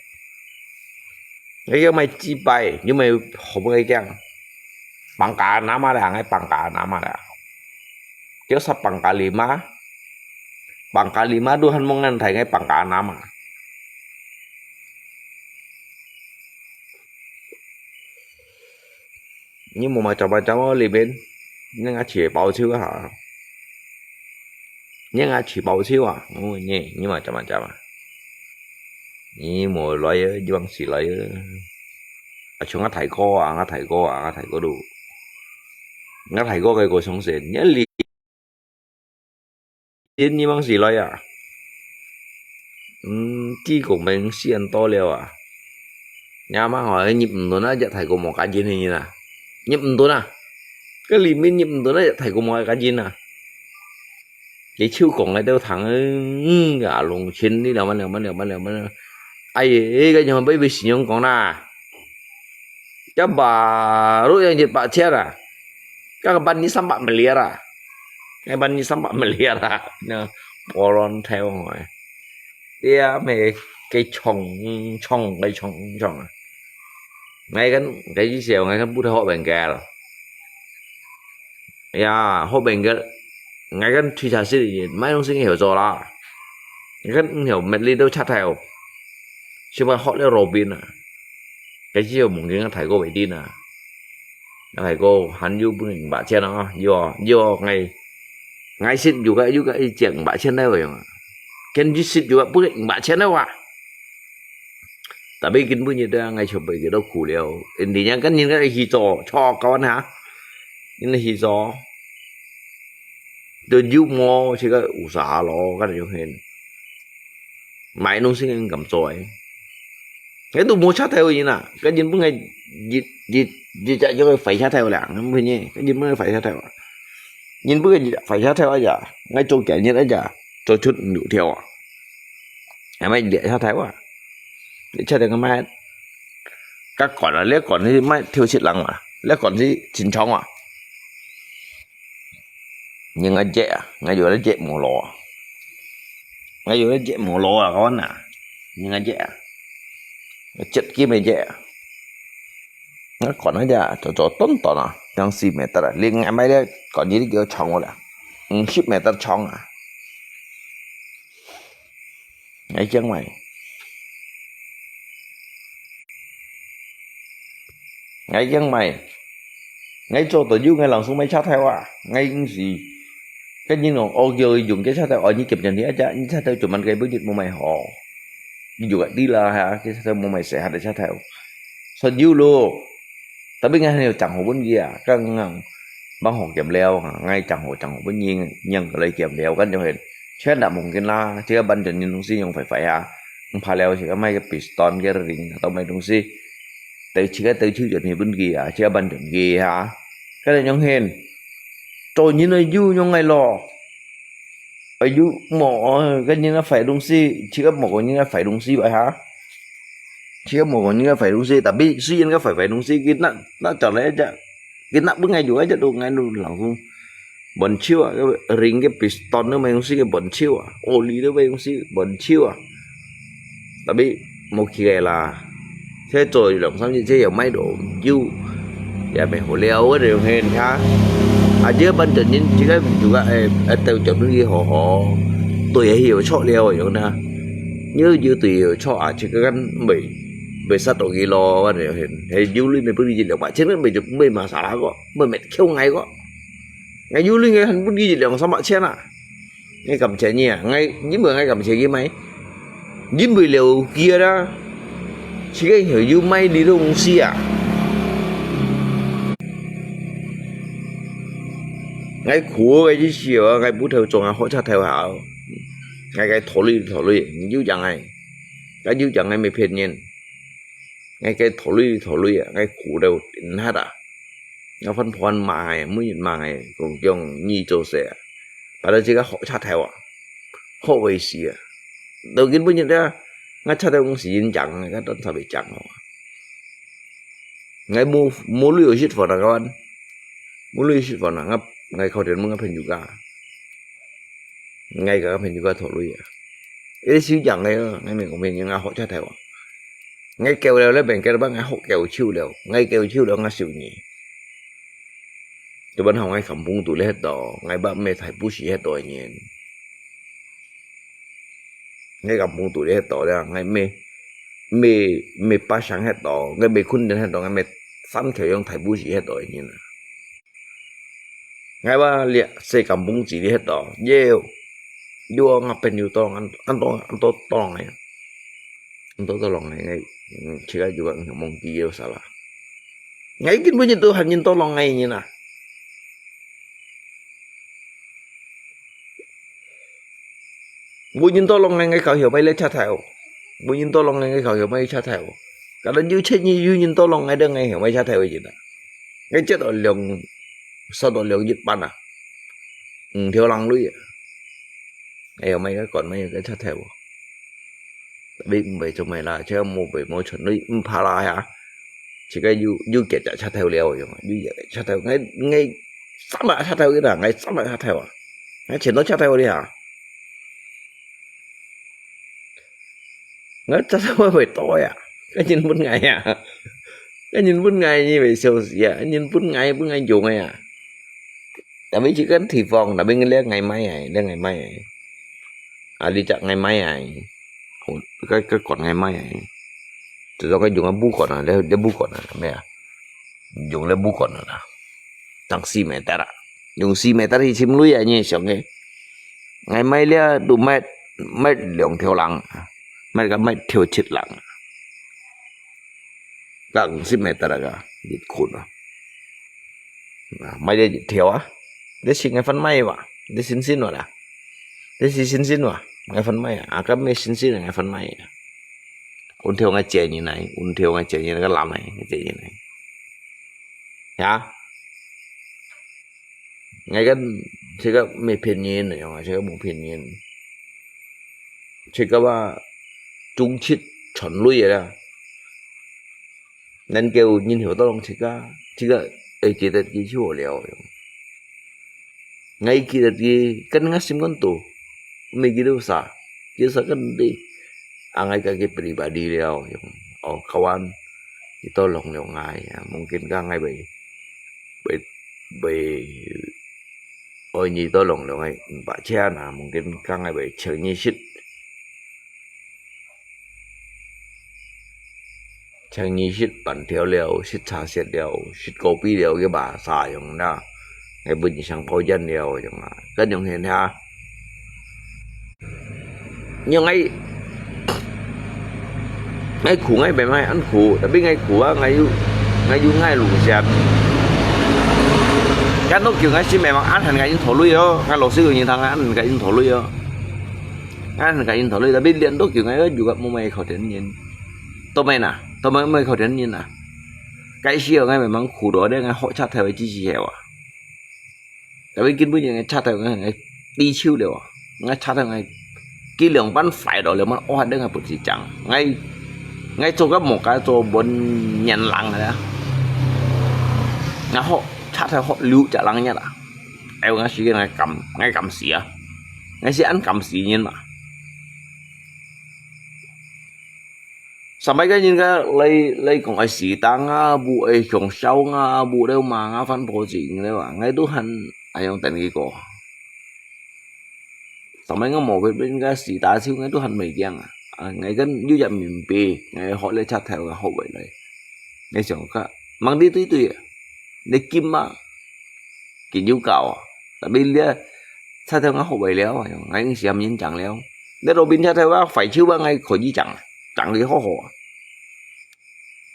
Speaker 1: ngay chân mày chi bay nhưng mà không ngay chân bằng cả nám mà đã ngay bằng cả nám mà đã chứ sao bằng cả lima đua hắn mong ngăn thầy ngay bằng cả nám à nhưng mà cháu lì bên nhưng mà chỉ bảo chiếu hả nhưng mà chỉ bảo chiếu à ôi nhỉ nhưng mà cháu à nhưng mà loại chứ bằng xì loại ở chỗ ngắt thầy có đủ ngắt thầy có cái cổ sống sền nhớ lì đến như bằng xì loại à chi của mình xiên to liều à nhà mà hỏi nhịp nó nó thầy của một cái gì như nào nhịp tôi nè cái lì min nhịp tôi nó thầy của mọi cái gì nè cái chiêu cùng cái đâu thằng gà lùng chín đi đâu mà ai cái nhà bây giờ sử dụng con na cho bà lúc này nhiệt bà chết à các bạn đi xăm bạn mà lia à cái bạn đi xăm bạn mà lia à nè boron theo rồi kia mày cái chong ngay cái gì xèo ngay cái bút họ bèn gà rồi ya họ bèn cái ngay cái truy trả gì mấy ông sinh hiểu rồi là cái hiểu mệt đi đâu chắc theo chứ mà họ lấy Robin à cái gì mà muốn cái thầy cô phải tin à thầy cô hắn du bưng bà trên nó do ngay xin juga chuyện bà trên đây rồi cái gì xin juga bưng bà trên đâu à tapi kin punya dia ngai coba kita kuliah intinya kan ini kan hijau cho kawan ha ini hijau từ du mò chỉ có usaha lo cái điều hiện mãi nông sinh cầm trội cái tôi mua sát theo gì nè cái gì cũng ngay gì chạy cho phải sát theo lạng không phải nhỉ cái gì mới phải sát theo nhìn bữa gì phải sát theo ấy giờ ngay chỗ kẻ như đấy giờ cho chút đủ theo à em anh để sát theo à để cho được cái mai các còn là lẽ còn thì mai thiêu xịt lằng à lẽ còn gì chín chóng à nhưng anh trẻ ngay vừa nó trẻ mồ lò ngay vừa nó trẻ mồ lò là con à nhưng anh trẻ chất kia mày trẻ nó còn nó giờ cho tốn tòn à đang xì mẹ ta là liên ngày mai đấy còn gì kêu chóng rồi là ship mẹ ta chóng à ngay chân mày ngay chân mày ngay cho tự nhiên ngay lần xuống mấy sát theo à ngay cái gì cái như nó ô giờ dùng cái sát theo ở như kịp nhận thế chứ như sát theo chụp mình cái bước dịch một mày họ dù vậy đi là hả cái sát theo một mày sẽ hạt để sát theo sao dữ luôn ta biết ngay nhiều chẳng hồ bên kia các băng hồ kèm leo ngay chẳng hồ bên nhiên nhân lấy kèm leo cái cho hình chết đã một cái la chứ ban trận nhìn si không phải hả không phải leo chỉ có mấy cái piston cái ring tao mấy đông si tới chỉ cái tới chữ chuyện gì bên kia chứ ban trận kia hả cái này nhung hên tôi như nó du nhung ngày lò ở du mỏ cái như nó phải đông si chỉ có một như nó phải đông si vậy hả chỉ có một như nó phải đông si tapi suy nhiên cái phải đông si cái nó trở lại chứ cái nắp bữa ngày dù ấy chứ đâu ngày đâu lòng không bẩn chiêu à cái ring cái piston nó mày đông si cái bẩn chiêu à ô lý nó mày đông si bẩn chiêu à tapi một khi là thế rồi lòng xong như thế hiểu mấy độ du dạ mày hồ leo cái điều hên ha chứ bên trên những chỉ cái juga từ chỗ nước kia họ tùy hiểu cho leo rồi nè như tùy hiểu cho chỉ cái gắn bị sát tổ kilo cái điều hên thì du lịch mình bước đi được bạn chết mình được mình mà xả lá có mình mệt khiêu ngay có ngay du linh ngay hắn bút đi lượng sao mọi chen à ngay cầm chén nhỉ ngay những bữa ngay cầm chén kia mấy những bữa liều kia đó chỉ cái hiểu du may đi đâu xì à ngay khổ cái gì xíu ngay bút theo trồng hỗ trợ theo hảo ngay cái thổ lì du chẳng này cái du chẳng ngay mới phê nhiên ngay cái thổ lì ngay khổ đâu đến hết à nó phân phòn mà mới nhìn mà ngày cũng dùng như chỗ sẽ bà đó chỉ có hỗ trợ theo à hỗ về xí à đầu tiên bây giờ đó ngay cha theo cũng xí chẳng cái đó sao bị chẳng hả ngay mua lưỡi shit vào đó các bạn mua lưỡi shit vào đó ngay khâu đến muốn ngấp hình juga ngay cả hình juga thổ lưỡi à cái xí chẳng ngay mình của mình nhưng ngay hỗ trợ theo à ngay kêu đều lấy bèn kêu bác ngay hỗ kêu chiêu đều ngay kêu chiêu đều ngay xỉu nhỉ tụi bên hồng ngay khẩm bung tụi hết đó ngay ba mẹ thầy bút xí hết đó nhỉ ngay khẩm bung tụi hết đó ra ngay mẹ ba sáng hết đó ngay mẹ khun đến hết đó ngay mẹ sắm kiểu用thầy bút xí hết đó nhỉ ngay ba liệt xây khẩm bung chỉ đi hết đó nhiều đua ngập bên nhiều to ăn to này ăn to lòng này ngay chỉ là juga mong kia salah ngay cái bây giờ tôi hành nhìn to lòng ngay như nào bùi nhìn to lòng ngay khẩu hiểu bay lên cha thèo bùi nhìn to lòng ngay khẩu hiểu bay cha thèo cả lần như chết như nhìn to lòng ngay đương ngay hiểu bay cha thèo gì đó cái chết ở lượng sau đó lượng dịch ban à theo lòng lưỡi ngay hiểu mấy cái còn mấy cái cha thèo biết về cho mày là chứ một về môi trường lưỡi phá lại hả chỉ cái du kẹt cha thèo leo rồi mà du kẹt cha thèo ngay sắp lại cha thèo cái là ngay sắp lại cha thèo à ngay chuyển nó cha thèo đi hả ngất chắc sao phải tôi à cái nhìn bút ngày à cái nhìn bút ngày như vậy sao gì à nhìn bút ngày dùng này à tại vì chỉ cần thì vòng là bên cái ngày mai này à đi chợ ngày mai này cái còn ngày mai này từ đó cái dùng cái bút còn là để bút còn là mẹ dùng lấy bút còn là tăng xi mẹ ta à dùng xi mẹ ta thì chim lưới à nhỉ xong ngày mai là đủ mét lượng theo lăng mày cái mày theo chết lặng lặng xin mày ta ra dịch khốn à mày để theo á để xin cái phân mày vậy để xin rồi à để xin rồi cái phân mày à cái mày xin là cái phân mày ôn theo cái chè như này ôn theo cái chè như này cái làm này cái chè như này hả ngay cái chỉ có mày phiền nhiên này mà chỉ có một phiền nhiên chỉ có ba trung chết chuẩn lui vậy đó nên kêu nhìn hiểu tao không chỉ có ấy kia là cái chỗ liều ngay kia là cái cân ngắt sim con tù mấy cái đâu sa cân đi ngay cả cái pribadi liều kawan itu long liều ngay mungkin ka ngay bởi ôi như tôi long liều ngay bà cha na mungkin ka ngay bởi chờ như shit chẳng như shit bản theo liều shit trà xiết liều shit copy liều cái bà xài dùng đó ngày bình sang phô dân liều chẳng là cái dùng hiện ha nhưng ngay khủ ngay bề mai ăn khủ đã biết ngay khủ ngay lùn xẹt cái nó kiểu ngay xin mẹ mà ăn thành cái thổ lui đó ngay lột xíu như thằng ăn cái thổ lui đó ăn cái thổ lui đã biết điện đó kiểu ngay đó juga mua mày khỏi đến nhìn tôi mới khỏi đến nhìn à cái gì ở ngay mà mang khủ đó đấy ngay họ chặt theo cái gì hẻo à tại vì kinh bây giờ ngay chặt theo ngay đi chiêu đều à ngay chặt theo ngay cái lượng bắn phải đó làมันอ้อนได้ไงปุ๊บสิจังngay chỗ các một cái chỗ bốn nhận lăng này đó ngay họ chặt theo họ lưu trả lăng nhá là em ngay chỉ ngay cầm xì à ngay chỉ ăn cầm xì nhiên mà sampai cái nhìn cái lấy còn ai xì tăng á bu ai trồng sâu á bu đâu mà á phân bổ gì đấy mà ngay tôi hành ai用tên cái cổ sampai cái một bên cái xì tá xíu ngay tôi hành mấy giang ngay cái như vậy miền bì ngay họ lấy chặt theo họ vậy này ngay chỗ cái mang đi tùy để kim mà cái nhu cầu Tapi dia cha theo ngã hộ bảy léo ngay xem nhìn chẳng léo để rồi bên cha theo ngã phải chiếu ba ngay khỏi gì chẳng gì khó hộ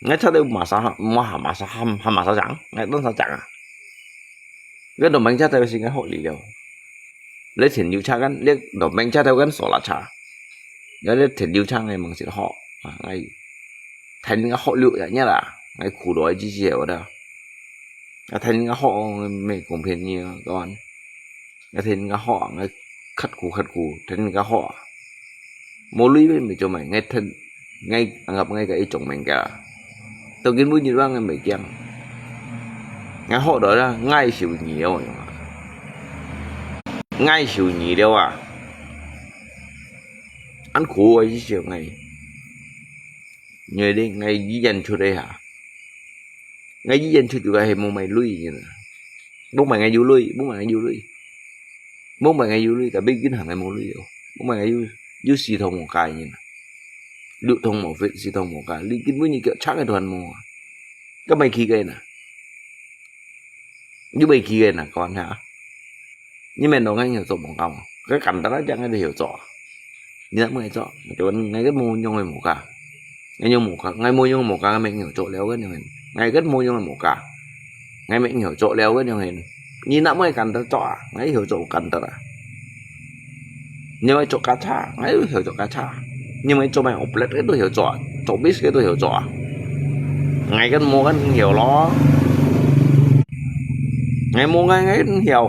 Speaker 1: ngay cha theo mà sa ham mà sa chẳng ngay đơn sa chẳng à cái đồng bánh cha theo xin cái hộ lý léo lấy tiền nhiều cha gắn lấy đồng bánh cha theo gắn sổ là cha lấy tiền nhiều cha ngay bằng sự họ ngay thành cái họ lựa nhá là ngay苦đói chi gì ở đâu thành cái họ mình cũng phiền nhiều các bạn cái thành cái họ ngay khắt cù thành cái họ mua lưới với mình cho mày ngay thân ngay gặp ngay cái chồng mình cả tôi kiến mũi nhìn ra ngay mày keng ngay họ đó là ngay xỉu nhiều ngay xỉu nhiều đâu à ăn khổ ấy chứ xỉu ngay nhớ đi ngay dí dành cho đây hả ngay dí dành cho tụi cái mua mày lưới như này bố mày ngay vô lưới bố mày ngay vô lưới tại biết cái thằng này mua lưới rồi bố mày ngay vô xì thông một cái như này lựa thông một vết xì thông một cái đi cái mũi như kiểu chắc cái đoàn mua các mày khi gây nè như mày khi gây nè con hả nhưng mà nó ngay hiểu rõ một còng cái cảnh đó chẳng ai hiểu rõ như thế mới rõ cho nên ngay cái mua nhau người một cả ngay nhau một cả ngay mua nhau một cả mình hiểu rõ léo cái này mình ngay cái mua nhau một cả ngay mình hiểu rõ léo cái này mình nhìn nó mới cảnh đó rõ ngay hiểu rõ cảnh đó à nhưng mà chỗ cá cha ngay hiểu rõ cá cha nhưng mà cho mày ốp lết cái tôi hiểu rõ chỗ biết cái tôi hiểu rõ ngay cái mua cái hiểu nó ngày mua ngay hiểu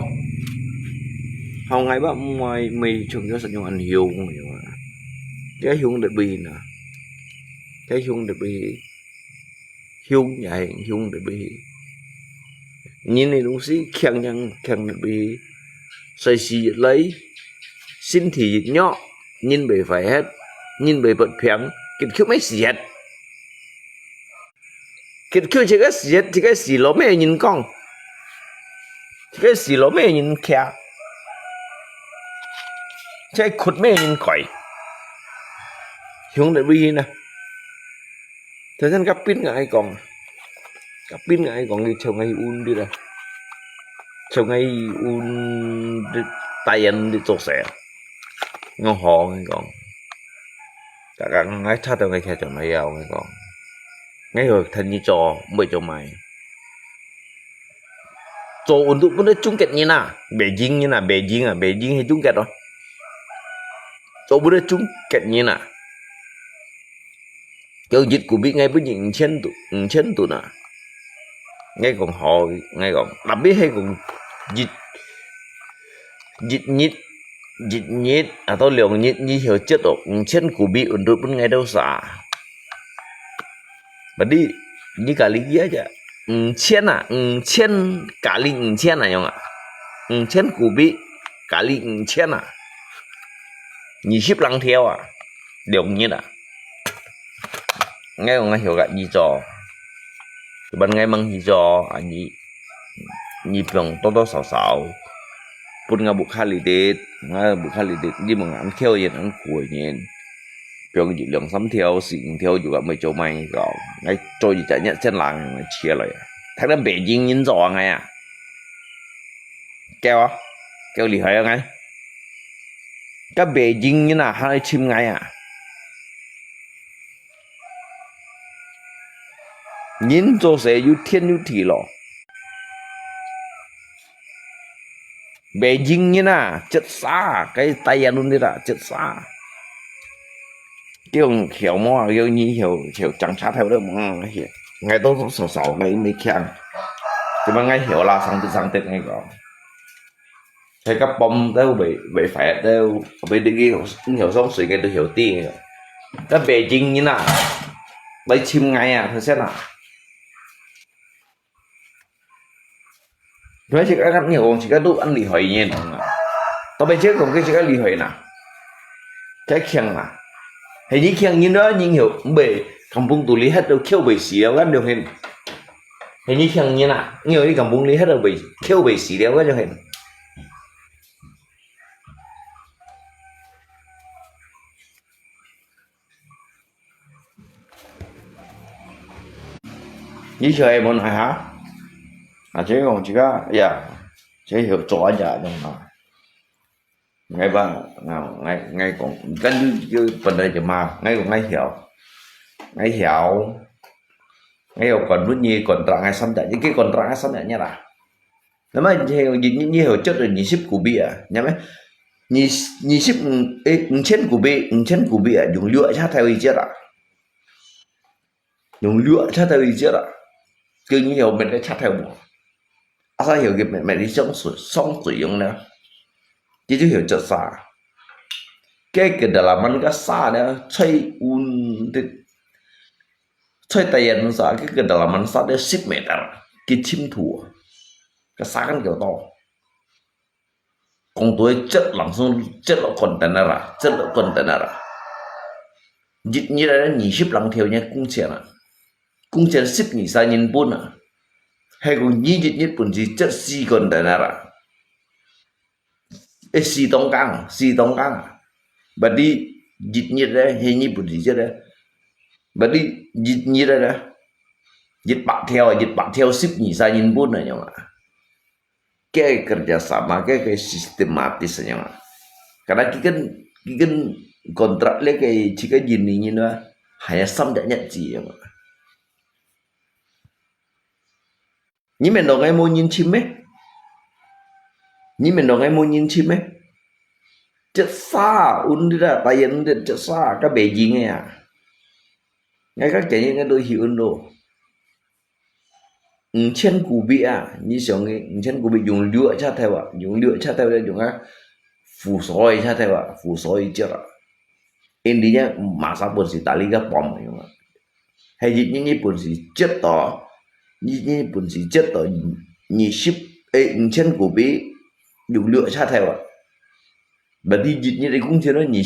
Speaker 1: không ngày bác ngoài mì trường cho sản ăn hiểu cái hướng để bì nè cái hướng để bì hướng nhảy hướng để bì nhìn này đúng xí khen để bì xây xì lấy xin thì nhọ nhìn bề phải hết nhìn bề bật phèn cái khiếu mấy xì hết cái khiếu chỉ cái xì hết chỉ cái xì lỗ mấy nhìn con cái xì lỗ mấy nhìn kẹt cái khut mấy nhìn khỏi hướng để bi nè thời gian gặp pin ngại còn đi chiều ngày un đi đây chiều ngày un tay anh đi tổ sẻ ngon hò ngay còn cả ngay cha tao ngay theo chồng mày giàu ngay còn ngay rồi thân như trò mới cho mày trò ổn tụ cũng đã chung kết như nào Beijing như nào Beijing hay chung kết rồi trò cũng đã chung kết như nào cái dịch của biết ngay với những chân tụ nào ngay còn họ ngay còn đặc biệt hay còn dịch nhít à tôi liệu nhít như hiểu chết rồi chân của bị ổn định bên ngay đâu xả và đi như cả lý kia chứ chân cả lý chân này không ạ chân của bị cả lý chân à như ship lăng theo à đều như là ngay còn ngay hiểu gạn gì trò ban ngay mang gì trò anh nhịp lòng to xảo pun nga bukhalidet di mga an kheo yen an khuoi nyen pyong ji lượng sắm theo xịn theo juga mấy chỗ mày gạo ngay trôi gì chả nhận chân làng ngay chia lại thằng đó Beijing nhìn rõ ngay à kêu á kêu lì hay ngay cái Beijing như là hai chim ngay à nhìn cho sẽ yu thiên yu thị lọ Beijing như nào chất xa cái tay ăn luôn đấy là chất xa kiểu hiểu mò kiểu như hiểu chẳng sát theo được mà hiểu ngày tôi sầu ngày mấy khen thì mà ngay hiểu là sang tết ngay có thấy các bom đâu bị phải đâu bị đi hiểu xong sự cái tôi hiểu tiền cái Beijing như nào lấy chim ngay à thôi xét nào nói chỉ các nhiều chỉ các đồ ăn lì hồi nhiên tao bên trước còn cái chỉ các lì hồi nào cái khen mà hình như khen như đó nhưng hiểu bể cầm bung tủ lý hết đâu kêu bể xí đâu gắt điều hình như khen như nào nhiều đi cầm bung lý hết đâu bể kêu bể xí đâu gắt điều hình như trời em muốn hỏi hả à chứ còn chỉ có dạ Saya hiểu rõ aja dong nah. Ngay ba ngay ngay còn cái như vấn đề mà ngay còn ngay hiểu còn rất nhiều kontrak ngay sampai những cái kontrak ngay sampai nhá là nếu mà như hiểu chất là nhị ship của bia nhá mấy nhị ship trên của bia dùng lựa cha theo ý chết à dùng lựa cha theo ý chết à cứ như hiểu mình cái cha theo bộ à sao hiểu cái mẹ đi sống sử dụng nữa chứ hiểu chất xa cái dalaman cái xa nữa chơi chơi tay ăn xa cái dalaman xa để ship mẹ ta cái chim thua cái xa kan kiểu to còn tôi chất là container à dịch như là nhị ship lăng theo nhé cung tiền ship nhị sa nhìn bún à hay còn nhị dịch nhất bún gì chất si container à si tông cang bà đi dịch như là hay nhị bún gì chứ đấy bà đi dịch như là dịch bạn theo ship nhị sa nhìn bún này nhá cái kerjasama cái sistematisnya karena kita kontrak le cái jika gini nó hanya sampai nhận gì mà nhưng mình nói ngay mua nhìn chim ấy nhưng mình nói ngay mua nhìn chim ấy chết xa undira tayan đến chết xa cái bể gì nghe à ngay các cái những cái đôi hiểu đồ trên củ bị à như giống cái trên củ bị dùng lửa cha theo đây dùng á phủ soi cha theo phủ soi chết à intinya masa pun si tali cái bom này mà hay gì như pun si chết tỏ như pun si chết tỏ như ship trên củ bị dùng lửa cha theo à bởi vì dịch như đây cũng thế đó như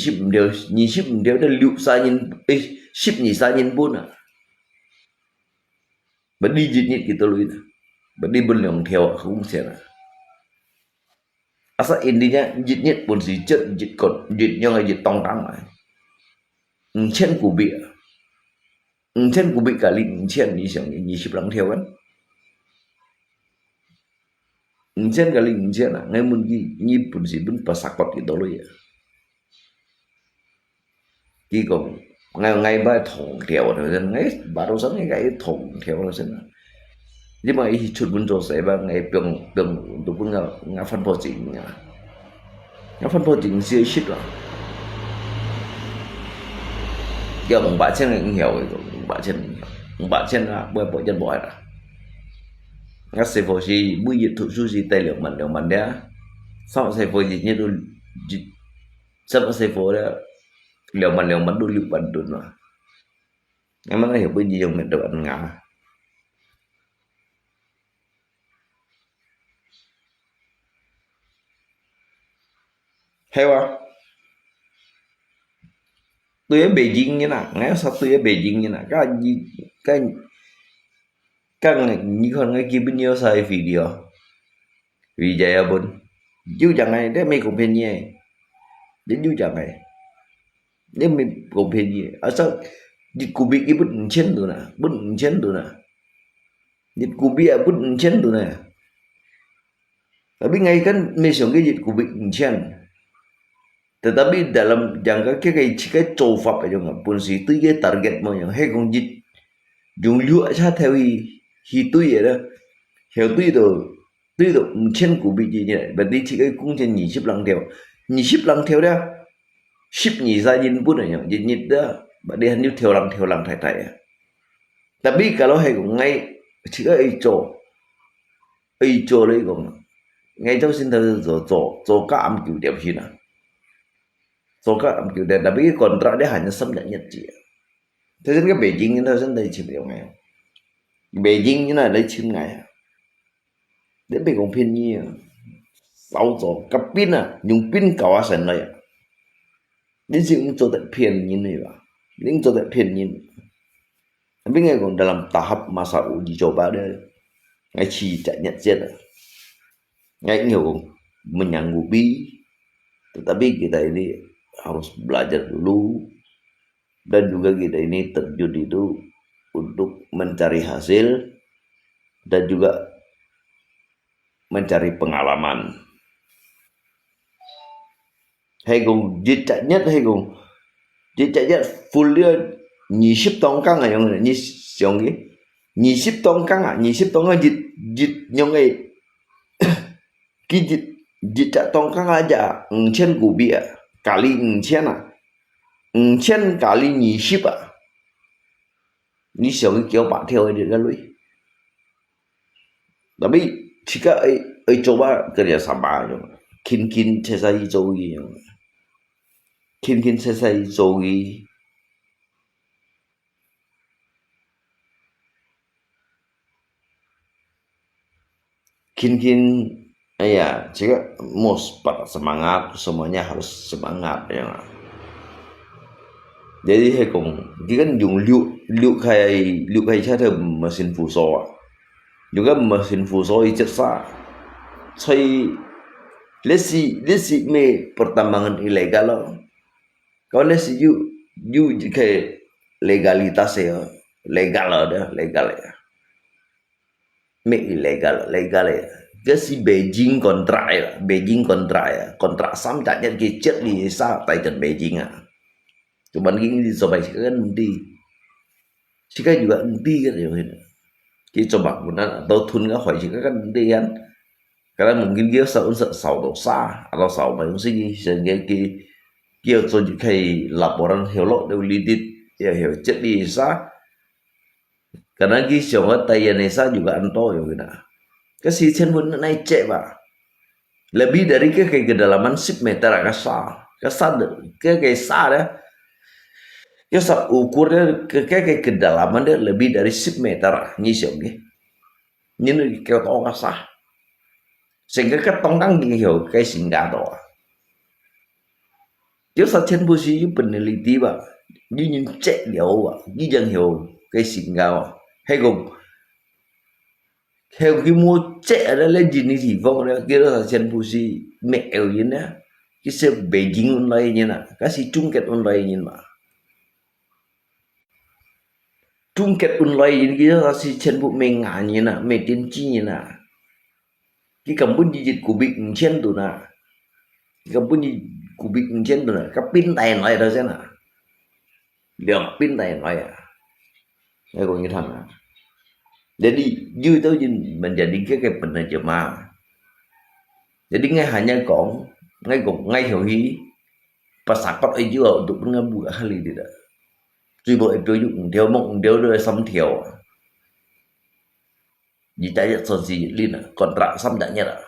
Speaker 1: ship đều đã liệu sa nhìn ship như sa nhìn buôn à bởi đi dịch như kita lui bởi đi bên lòng theo không sẽ là asa intinya dịch nhất pun si chết dịch còn dịch như là dịch tông trắng mà trên của bị cả linh trên như xem như ship lắng theo ấy trên cả linh trên à ngay muốn gì như pun si bên pasakot kita lui chỉ còn ngày ba thùng theo rồi nên ngay baru sáng ngày thùng theo rồi xem nhưng mà ý chút bún rau sẽ ba ngày 병 tụ bún ngà phân phối chính ngà phân phối chính siêu shit rồi giờ ông bà trên người hiểu rồi ông bà trên là bơi bộ chân bỏi rồi ngà sẽ phối gì bưởi dịch thụ su gì tài liệu mình đấy sau sẽ phối gì như đồ sắp sẽ phối đấy liệu mình đủ liệu bẩn đủ rồi em mới hiểu cái gì dùng mình được ăn ngà theo à tôi ở Beijing như nào ngay sao tôi ở Beijing như nào cái như con cái kia bên nhau xài video vì vậy à bún chú chẳng này đấy mấy cũng bên nhé đến chú chẳng này nếu mình cũng bên nhé ở sao dịch cụ bị cái bút trên rồi nè dịch cụ bị bút trên rồi nè tapi ngay kan misalnya cái dịch cụ bị trên tetapi dalam jangka cái coba aja nggak pun sih itu ya target mau yang hay con dịch dùng lựa cha theo thì tôi vậy đó theo tôi đó trên của bị gì như này và đi chỉ cái cung trên nhị ship lăng theo đó ship nhị ra nhìn bút này nhở nhìn đó và đi hình như theo lăng thải tapi kalau hay cũng ngay chỉ cái ấy chỗ đấy cũng ngay trong sinh thời rồi chỗ cả âm kiểu đẹp gì nào số các âm kiểu đẹp tapi cái kontrak dia hanya sampai nhận chỉ thế nên cái Beijing nó rất đây chỉ điều ngày Beijing như này đây chim ngày đến bây còn phiên như sáu chỗ cặp pin à dùng pin cao sẵn này đến sự cũng cho tận phiền như này và đến cho tận phiền như biết ngay còn dalam tahap masa uji coba đây ngay chỉ chạy nhận diện ngay nhiều menyanggupi tetapi kita ini harus belajar dulu dan juga kita ini terjun itu untuk mencari hasil dan juga mencari pengalaman. Hay cùng dịch chạy nhất hay cùng dịch chạy nhất full dia 20 tong kang à yang ni siang ni 20 tong kang à 20 tong dịch yang ai ki dịch chạy tong kang aja 5,000 củ bia kali 5,000 à 5,000 kali 20 à ni siang cái kiểu bạn theo dia kan lui. Tapi jika coba kerjasama kin saya jogi kin saya jogi kin ya jika mus pada semangat semuanya harus semangat ya. Jadi hay cùng chỉ cần dùng liệu khai sát thêm mesin fuso juga mesin fuso icat sa saya lesi me pertambangan ilegal kalau lesi you kayak legalitas ya legal ya me legal ya cái si Beijing kontrak sam tak nhận cái chết đi sa tại trận Beijing à cuman gini coba sih kan nanti sih juga nanti kan ya kita coba guna atau thun nggak hỏi sih kan nanti kan karena mungkin dia sợ đổ xa atau sợ mấy cái gì sehingga kia cho những cái laporan hiểu đều lidit ya hiểu chết đi xa karena cái siapa Taiwanese juga anto ya gitu cái si chen pun naik cek pak lebih dari cái kedalaman 10 meter ke sa cái sa dah ya sa ukurnya cái kedalaman dia lebih dari 10 meter như siapa như kiểu to ke sa sehingga cái tong kang hiểu cái singga to chứ sa chen pun si peneliti pak như những cek hiểu pak như dân hiểu cái singga hay cùng theo cái mua trẻ đó lên gì thì vong đó kia đó là chân pusi mẹ ở như thế cái xe Beijing online như nào cái gì chung kết online như mà chung kết online như kia là si chân phụ mình ngả như nào mẹ tiên tri như nào cái cầm bút dịch của bị chân tụi nào cầm bút của bị chân tụi nào cái pin tay nói đó xem nào liệu pin tay nói à đây còn như thằng nào jadi dư tới menjadi cái penerjemah. Jadi hanya ngay hiểu ý pasakot ấy juga untuk mengambil hal ini tidak. Tuy bộ itu dùng theo mộng theo đời xăm theo. Di tanya sonsi lina kontrak xăm đã nhất.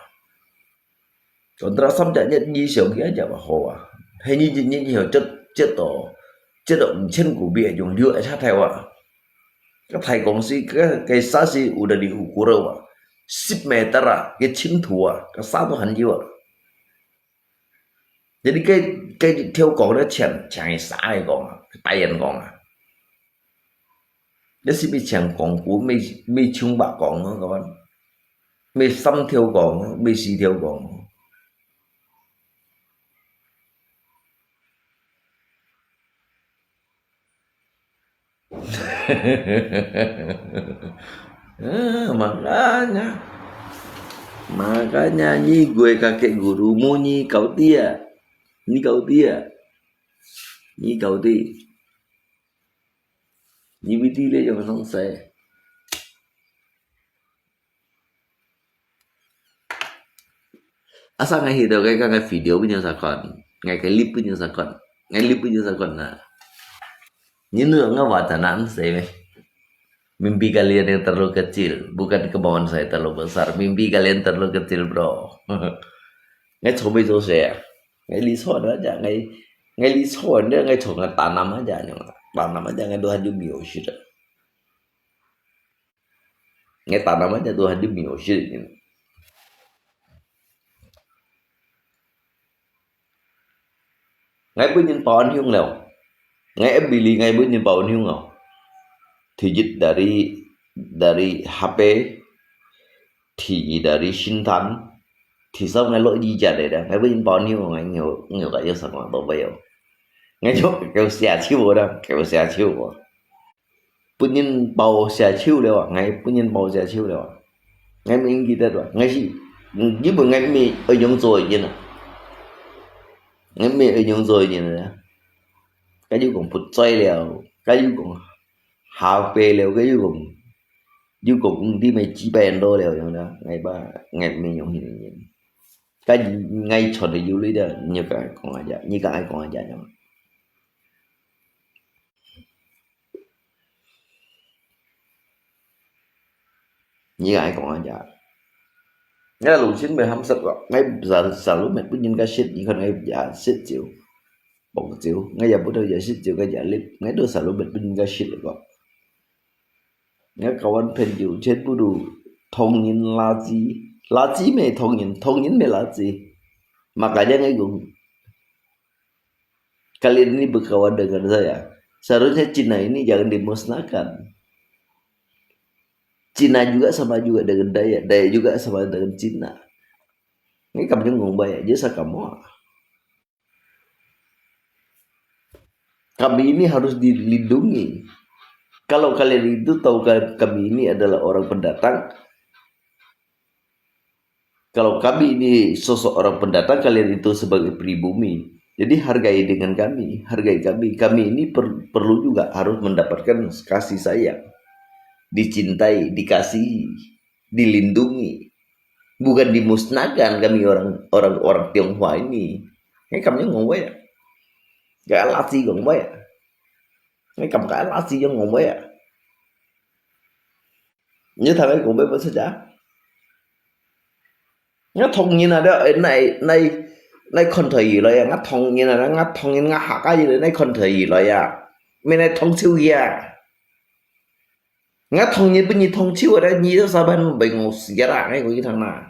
Speaker 1: Kontrak xăm đã nhất như kiểu kia aja bahwa hay như hiểu chất động chân của bia dùng đưa sát theo à. Cái thầy công sĩ cái sa si udah diukur wa 10 meter cái chính thủ cái sa nó hành nhiều jadi cái theo con nó chẳng sa này con tay anh con à nó sẽ bị chẳng con của mi chung bạc con nữa các bạn mi xăm theo con mi xì theo con makanya nyi gue kakek gurumu nyi kau tia nyi biti le jangan selesai asal ngay hiểu cái video punya sakon ngay cái clip punya sakon nah ini nggak watanan saya mimpi kalian yang terlalu kecil bukan kemauan saya terlalu besar mimpi kalian terlalu kecil bro ngay coba itu saya ngay liso aja ngay liso aja ngay coba tanam aja ngay Tuhan jumio sudah ngay tanam aja Tuhan jumio sudah ngay punya pohon hiung leo ngay beli ngay punya pohon hiung leo thì dịch dari HP thì dari Shintan thì sau ngay lỗi gì chả để đó ngay bên bao nhiêu mà anh nhiều cái cho sản phẩm tổ bây ngay chỗ kêu xe chiêu đó kêu xe chiêu punya nhân bầu xe chiêu đâu ngay punya nhân bầu xe chiêu đâu ngay mình ghi tên rồi ngay gì như bữa ngày mi ở nhung rồi như nào ngày mi ở nhung rồi như nào cái gì cũng phụt xoay liều cái gì cũng hào về liều cái gì cũng như cũng đi mấy chi bèn đô liều như đó ngày ba ngày mi nhung như này cái ngay chuẩn thì du lịch đó như cái còn ai như cái ai còn ai nhau như ai còn ai nghe lũ xin về hâm sắc gọi ngay giờ giờ lúc mình biết những cái shit gì còn ngay giờ shit chịu bông chịu ngay giờ bữa giờ shit chịu cái giờ clip ngay đôi giờ lúc mình biết những cái shit gọi nghe cậu anh phèn chịu chết bữa đủ thông nhìn là gì mày thông nhìn mày là gì makanya ngay cũng kali ini berkawan dengan saya seharusnya Cina ini jangan dimusnahkan. Cina juga sama juga dengan Daya juga sama dengan Cina. Ini kamu ngomong banyak aja kamu. Kami ini harus dilindungi. Kalau kalian itu tahu kami ini adalah orang pendatang. Kalau kami ini sosok orang pendatang, kalian itu sebagai pribumi. Jadi hargai dengan kami, hargai kami. Kami ini perlu juga harus mendapatkan kasih sayang. Dicintai, dikasihi, dilindungi, bukan dimusnahkan kami orang Tionghoa ini. Cái cầm những ngọn quế à, cái lá chi ngọn quế à, cái cầm cái lá chi trong ngọn quế à, như thằng ấy cũng biết sao chả, nó thông như là đó này con thời gì rồi à, ngắt thông như là nó ngắt thông như ngắt hạt cái gì đấy, này con thời gì rồi à, mình này thông siêu gì à. Ngắt thông như bên như thông chiếu ở đây như sao bên bình một giá ra ngay của cái thằng nào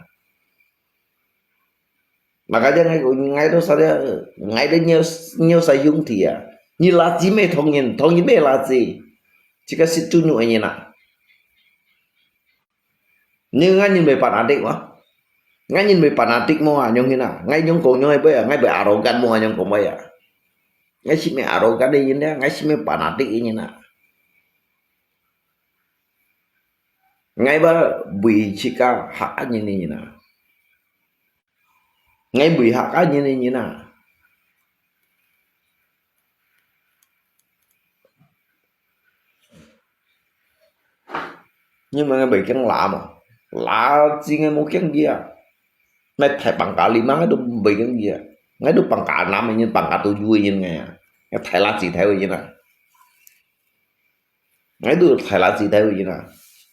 Speaker 1: mà cái ngay của ngay đó sao đấy ngay đấy nhiều sử dụng thì à như là gì mấy thông như mấy là gì chỉ có sự chú nhụi như nào như ngay nhìn về bản án định quá ngay nhìn về bản án định mua nhung như nào ngay nhung cổ nhung bây giờ ngay về arrogant mua nhung cổ bây giờ ngay chỉ mấy arrogant đi như thế ngay chỉ mấy bản án định như nào ngay ba bùi chỉ cả hạ như này như nào ngay bùi hạ như này như nào nhưng mà ngay bị cái lạ gì ngay một cái gì à ngay thầy bằng cả lima ngay đúng bị cái gì à ngay đúng bằng cả năm như bằng cả tôi vui như này ngay thầy là gì theo như nào ngay đúng thầy là gì theo như nào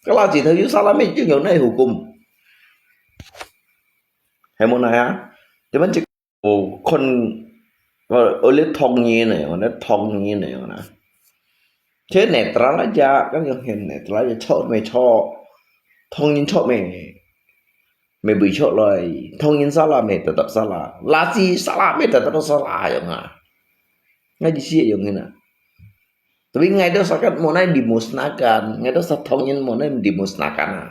Speaker 1: cái là gì theo sao làm mấy chuyện nhỏ này hukum hay một này á thì mình chỉ con ở lên thong như này mà nó thong như này mà thế này tra là cha các nhân hiện này tra là chọn mày cho thong như chọn mày bị chọn rồi thong như sao là mày tập sao là gì sao là mày tập sao là vậy mà ngay di sini yang ini tapi ngay đó sao cái món này dimusnahkan ngay đó sao thong như món này dimusnahkan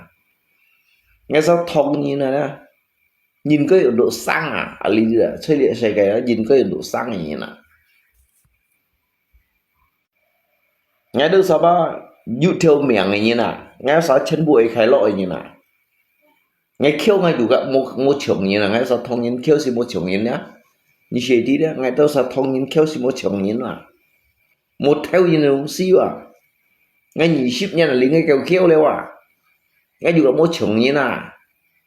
Speaker 1: ngay sao thong như này nè nhìn cái độ sang à ali là chơi địa sai cái đó nhìn cái độ sang như này ngay đó sao ba dụ theo miệng như này ngay sao chân bụi khai lội như này ngay kêu ngay đủ cả một trường như này ngay sao thông nhân kêu xí một trường như nhá như thế đi đó ngay đó sao thông nhân kêu xí một trường như này một theo như này không xíu à ngay nhị ship nha là lính ngay kêu leo à ngay đủ cả một trường như này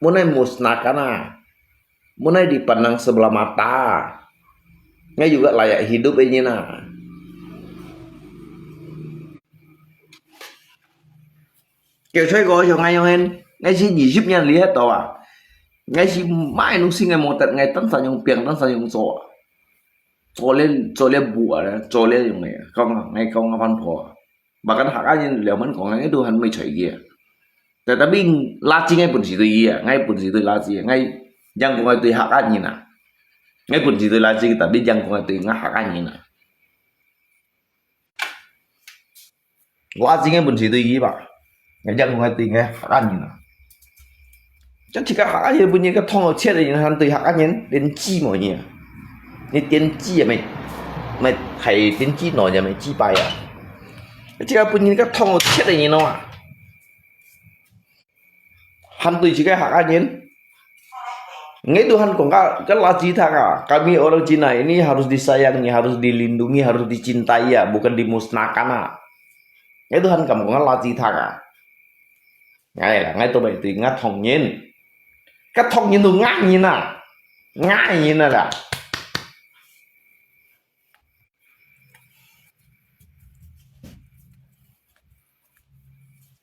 Speaker 1: muốn này musnahkan à muốn này dipandang sebelah mata ngay juga layak hidup ini nah kiểu chơi gói cho ngay hơn ngay chỉ nhị ship nha lý hết tao à ngay chỉ mãi nung sinh ngày một tận ngày tấn sản dùng tiền tấn sản dùng cho lên bùa đấy cho lên dùng này không ngay không văn phò và cái hạt anh liệu mình còn ngay đồ hắn mới chảy kiaแต่ถ้าบิ่งลาจีไงปุ่นสีตัวยี่อ่ะไงปุ่นสีตัวลาจีไงยังคงไงตัวหักอันนี้นะไงปุ่นสีตัวลาจีแต่บิ่งยังคงไงตัวงาหักอันนี้นะลาจีไงปุ่นสีตัวยี่ป่ะไงยังคงไงตัวงาหักอันนี้นะจังที่ก็หักอันนี้ปุ่นยี่ก็ท่องเอาเช็ดอย่างนั้นตัวหักอันนี้เด่นจี้หมดเนี่ยนี่เด่นจี้อ่ะไม่ใครเด่นจี้หน่อยจะไม่จี้ไปอ่ะที่ก็ปุ่นยี่ก็ท่องเอาเช็ดอย่างนี้เนาะhắn tôi chỉ cái hạt anh nhện Nggak Tuhan kok kan laci taka. Kami orang Cina ini harus disayangi, harus dilindungi, harus dicintai ya, bukan dimusnahkan ah. Nggak Tuhan kamu kan laci taka. Ngay tôi bày từ ngắt thông nhiên. Các thông nhiên tôi ngắt như nào. Ngắt như nào là.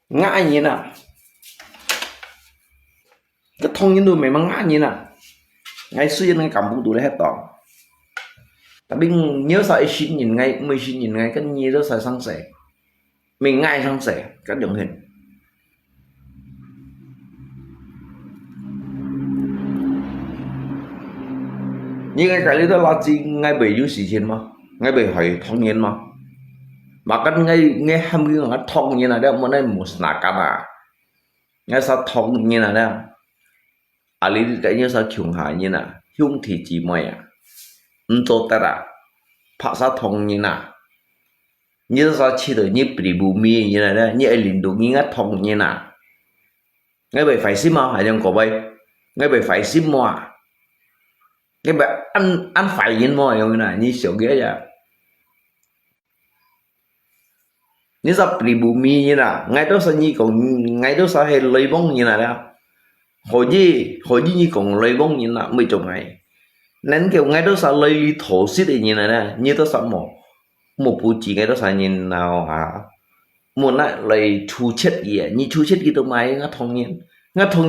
Speaker 1: Ngắt như nào. Các thông nhiên tôi mày mà ngắt như nào. Ngay xuyên ngay cầm bụng tôi hết toàn. Tapi nhớ sao ấy xin nhìn ngay, mới xin nhìn ngay cái như đó sao sáng sẻ. Mình ngay sáng sẻ các dòng hình. Nhưng cái lý đó là gì ngay bởi yếu sĩ trên mà ngay bởi hỏi thông nhiên mà cái ngay ham cái nó thông như này đó mà nên một nạc cả ngay sao thông như này đó à lý cái như sao穷海như này hung thì chỉ mày à cho ta là phát sao thông như này như sao chỉ được như bị bù mi như này đó như ai liền đúng như thông như này ngay bởi phải xí mà hay không có bay ngay bởi phải xí mà cái bạn ăn phải như mọi người này như kiểu kia vậy như sao bị bù mi như nào ngay đó sao như còn ngay đó sao hay lấy bông như nào đó hồi gì như còn lấy bông như nào 10 ngày nên kiểu ngay đó sao lấy thổ xít như này nè như đó sao một bù chỉ ngay đó sao như nào hả muốn lại lấy chu chết gì như chu chết gì đâu máy ngắt thông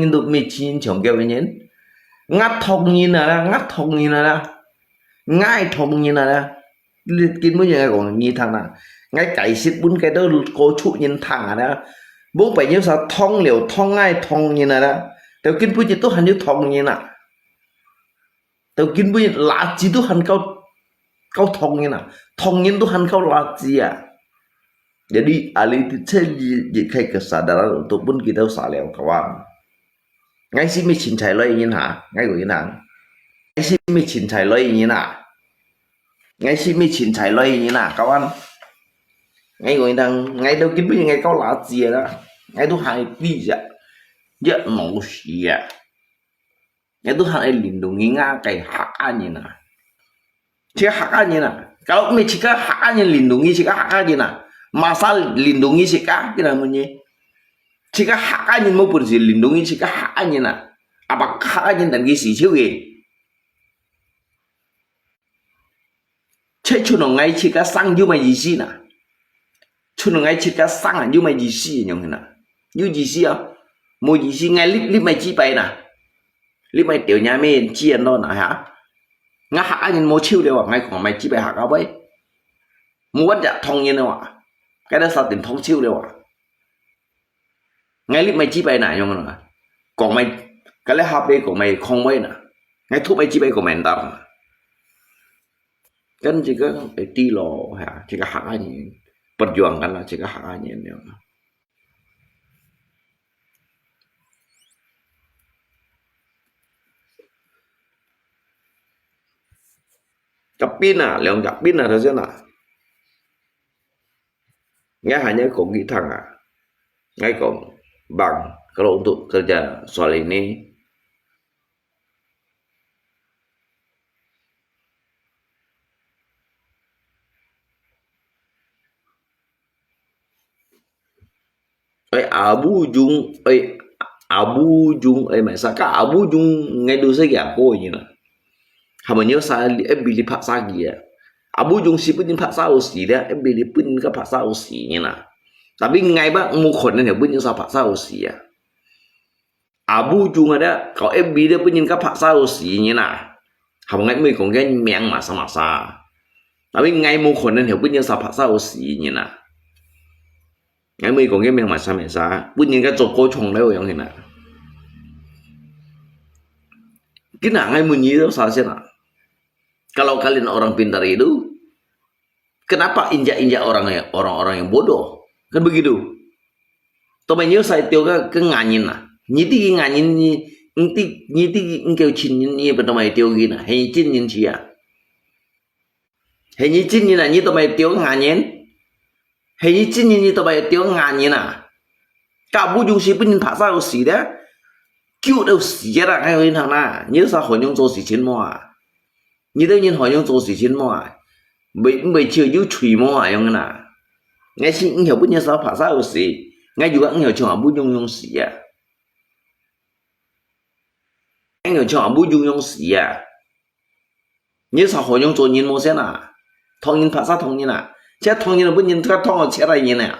Speaker 1: nhiên được 19 chồng kêu như ngắt thông như này ngắt thông như này ngay thông như này kinh mới giờ còn như thằng nào ngay cày xịt bún cái đó cô chủ nhân thằng đó bố phải nhớ sao thông liều thông ngay thông như này đó tao kinh bây giờ tôi hành như thông như nào tao kinh bây giờ là chỉ tôi hành câu thông như nào thông như tôi hành câu là gì à jadi alih itu jadi kayak kesadaran untuk pun kita usah lewat kawan ngay si mi chín chảy lây như hả ngay của như nào ngay si mi chín chảy lây như nào ngay si mi chín chảy lây như nào các bạn ngay của như nào ngay đâu kiếm biết ngay câu lá gì đó ngay tôi hay đi vậy rất nổi gì à ngay tôi hay liền đồ nghĩ nga cái hạt anh như nào chỉ hạt anh như nào kalau mi chỉ có hạt anh liền đồ nghĩ chỉ có hạt anh như nào masa lindungi si kaki namanya jika haknya maupun dilindungi jika haknya nah apakah haknya dan gizi cewek cuma ngai jika sang cuma gizi nah cuma ngai jika sang cuma gizi yang nah như gizi à mua gizi ngay lip mày chi bay nah lip mày tiểu nhà mình chiên đó nè hả ngã haknya mua chiêu đều ngay còn mày chi bay hak apa mua vật thông như nào cái đó sao tiền thông chiêu đâu à ngay lúc mày chỉ bay này nhưng mà còn mày cái lấy hộp đây của mày không mấy nè ngay thuốc mày chỉ bay của mày tao cái chỉ có phải ti lò hả chỉ có hạ gì bật giòn cái là chỉ có hạ gì nữa chập pin à lượng chập pin là thế nào ngay hanya kok thằng à ngay còn bằng kalau untuk kerja soal ini Abu Jung mày sao cả Abu Jung ngay đôi giày cô như nè hàm nhớ sao em bị phát sao gì à Abu Jung si pun bahasa Aussie dia, beli pun ke bahasa Aussie ni lah. Tapi ngai ba mukon ni pun yang bahasa Aussie ya. Abu Jung ada, kalau beli dia pun yang ke bahasa Aussie ni lah. Hàm ngai mới còn cái miệng masa. Tapi ngai mukon ni pun yang bahasa Aussie ni lah. Ngai mới còn cái miệng masa, pun yang ke Joko Chong leo yang ni lah. Kita ngai munyi tu sahaja lah. Kalau kalian orang pintar itu, kenapa injak-injak orang-orang yang bodoh? Kan begitu. Tôi mày nhớ sai tiêu cái ngàn nhìn à, nhí tí ngàn nhìn nhí tí kêu chín nhìn bên mày tiêu gì nè, hay chín nhìn gì à? Hay nhí chín nhìn là nhí tôi mày tiêu ngàn nhìn, hay nhí chín nhìn tôi mày tiêu ngàn nhìn à? Cả bố dung sĩ bên phá sao xí đấy, cứu đâu xí ra ngay bên thằng na nhớ sao hỏi nhung做事情嘛你都人hỏi nhung做事情嘛没chưa有吹嘛用那ngay si hiểu bút nhớ sao phá sao xí ngay juga hiểu cho bút nhung xí à ngay hiểu cho bút nhung xí à nhớ sao hỏi nhung做人么先啊同人phá sao同人啊这同人不人他同我切来人呢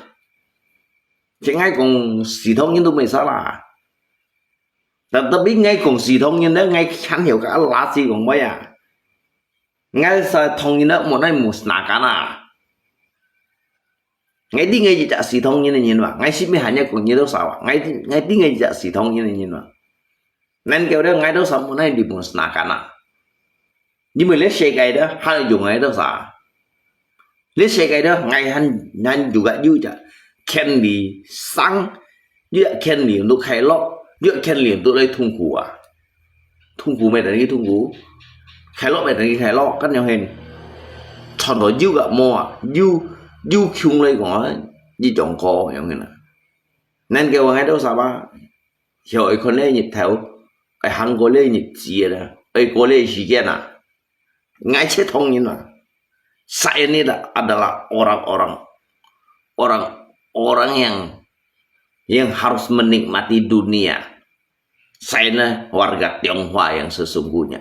Speaker 1: 这ngay cùng xí同人都没啥啦ta biết ngay cùng xì thông nhân đó ngay hắn hiểu cả lá gì còn mấy à ngay sao thông nhân đó một này một nà cả na ngay đi ngay gì chả xì thông nhân này nhìn vào ngay ship mới hanya cùng như đâu sao ngay đi ngay chả xì thông nhân này nhìn vào nên kêu đó ngay đâu sao một này đi một nà cả na nhưng mà lấy xe cái đó hai dùng ngay đâu sao lấy xe cái đó ngay hắn juga dữ chả khen đi sang như khen đi lúc khai lót nhựa khen liền tụi đây thung củ à thung củ mày là cái thung củ khai lọ mày là cái khai lọ cắt nhau hình thằng đó dư gạo mò dư khung đây có gì trồng cò hiểu không nên kêu ngay đâu sao ba hiểu ấy con lên nhịp theo ấy hàng có lên nhịp gì đó ấy có lên gì kia nè ngay chết thông như nào saya ini adalah orang yang harus menikmati dunia. Saya warga Tionghoa yang sesungguhnya.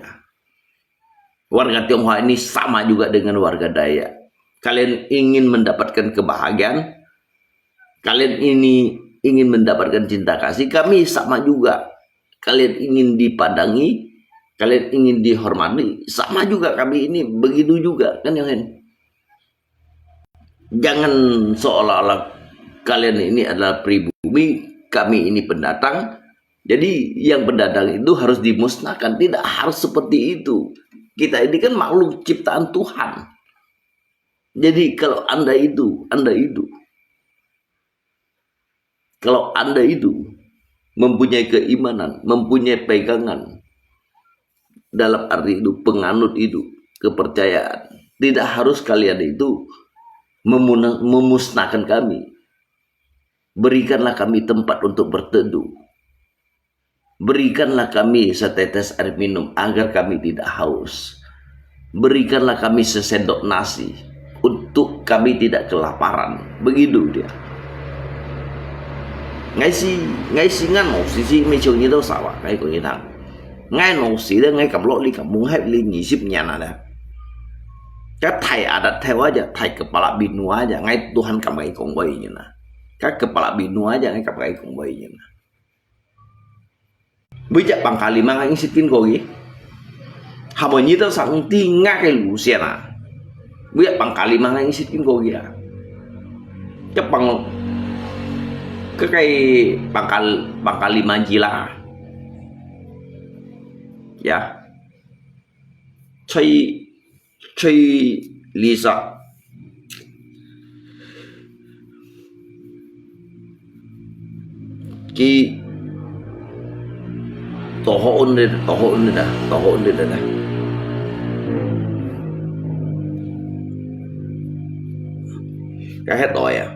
Speaker 1: Warga Tionghoa ini sama juga dengan warga Dayak. Kalian ingin mendapatkan kebahagiaan, kalian ini ingin mendapatkan cinta kasih, kami sama juga. Kalian ingin dipadangi, kalian ingin dihormati, sama juga kami ini begitu juga kan yang lain. Jangan seolah-olah kalian ini adalah pribumi, kami ini pendatang. Jadi yang pendatang itu harus dimusnahkan. Tidak harus seperti itu. Kita ini kan makhluk ciptaan Tuhan. Jadi kalau Anda itu. Kalau Anda itu mempunyai keimanan, mempunyai pegangan, dalam arti itu penganut itu, kepercayaan. Tidak harus kalian itu memusnahkan kami. Berikanlah kami tempat untuk berteduh. Berikanlah kami setetes air minum agar kami tidak haus. Berikanlah kami sesendok nasi untuk kami tidak kelaparan. Begitu dia. Ngay si ngan một xí mấy trường như đâu sao à ngay của như thằng ngay một xí đó ngay cầm lọ ly cầm muốn hết ly nhị ship nhà nào đó các thầy adat theo aja thầy kepala binu aja ngay Tuhan kamay kong bay như nào các kepala binu aja ngay kamay kong bay như nào bây giờ bằng kali mang anh xin tin rồi hàm ở như tao sang ti ngã cái lũ xe à bây giờ bằng kali mang anh xin tin rồi à chắc bằng cái pangkal 5 jila ya chơi Lisa ki tohon đây dah cái hết rồi à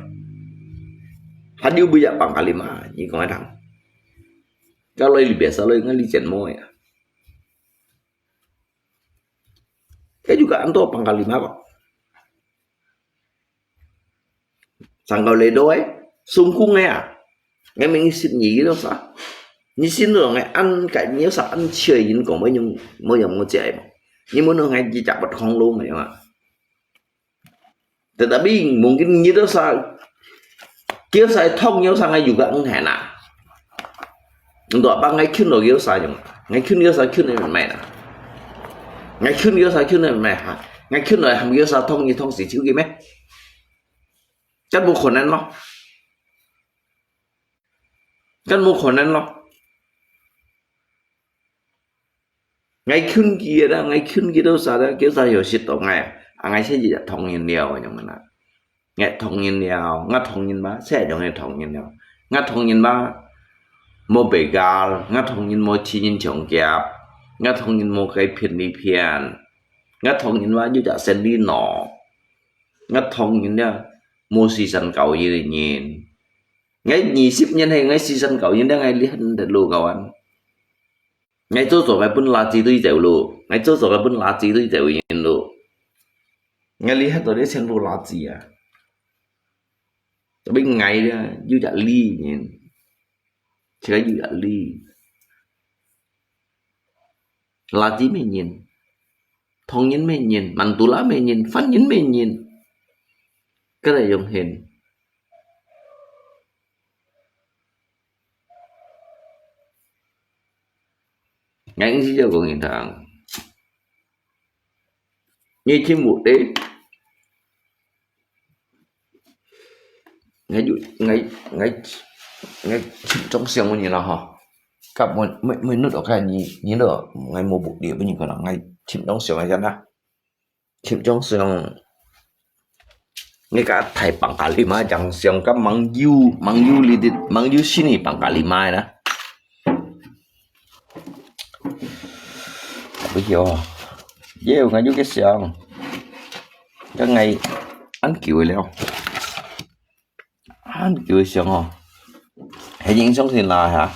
Speaker 1: hadir banyak pangkal 5 ni kau ada. Kalau lebih biasa lo ingat licin mo ya. Kayak juga anto pangkal 5 kok. Sangkau ledo sungkung ya. Nghe mình xin nhí đâu sao? Nhí xin rồi ngày ăn cái nhớ sao ăn chơi nhìn còn mấy nhung mới dòng trẻ mà. Nhưng muốn ngày chỉ chặt bật không luôn này mà. Tetapi mungkin như đó sao? Kêu saya thông sang ngay juga enggak enak. Untuk apa ngay khuyên rồi kêu saya ngay khuyên kêu saya khuyên này mày nè. Ngay khuyên kêu saya khuyên này mày hả? Ngay khuyên rồi hàm kêu saya thông như thông xí chữ kia mấy. Chắc một khổ nên lo. Chắc một khổ nên lo. Ngay khuyên kia đó, ngay khuyên kia đâu sao đó kêu saya hiểu xịt tổ ngay. Ngay sẽ gì là thông nhiên điều ở trong này. Nghe thông nhiên nhau, ngắt thông nhiên ba sẽ cho nghe thông nhiên nhau, ngắt thông nhiên ba mua bể gal, ngắt thông nhiên mua chi nhiên trồng kẹp, ngắt thông nhiên mua cái phiền đi phiền, ngắt thông nhiên ba như đã sen đi nọ, ngắt thông nhiên đó mua season cầu như thế nhìn, ngay nhị ship nhân hay ngay season cầu như thế ngay liên được luôn cầu anh, ngay chỗ chỗ cái bún lá gì tôi dẻo luôn ngay chỗ chỗ cái bún lá gì tôi dẻo yên luôn ngay lý hết rồi đấy xem đồ lá gì à tôi biết ngày đó dư đã ly nhìn chỉ cái dư đã ly lá gì mình nhìn thông nhìn mình nhìn bằng tu lá mình nhìn phát nhìn mình nhìn cái này dùng hình ngắn gì cho con nhìn thằng như chim một đấy ngay ngay ngay ngay trong xiềng như nào hả cặp mấy nước ở cái như được ngay một bộ địa bên những cái là ngay chim trong xiềng này cho nó chim trong xiềng ngay cả thầy bằng cả lima chẳng xiềng các mang du li mang du xin bằng cả lima đó bây giờ dễ ngay du cái xiềng cái ngày ăn kiểu leo ăn kiểu xiềng hả hay những sống thì là hả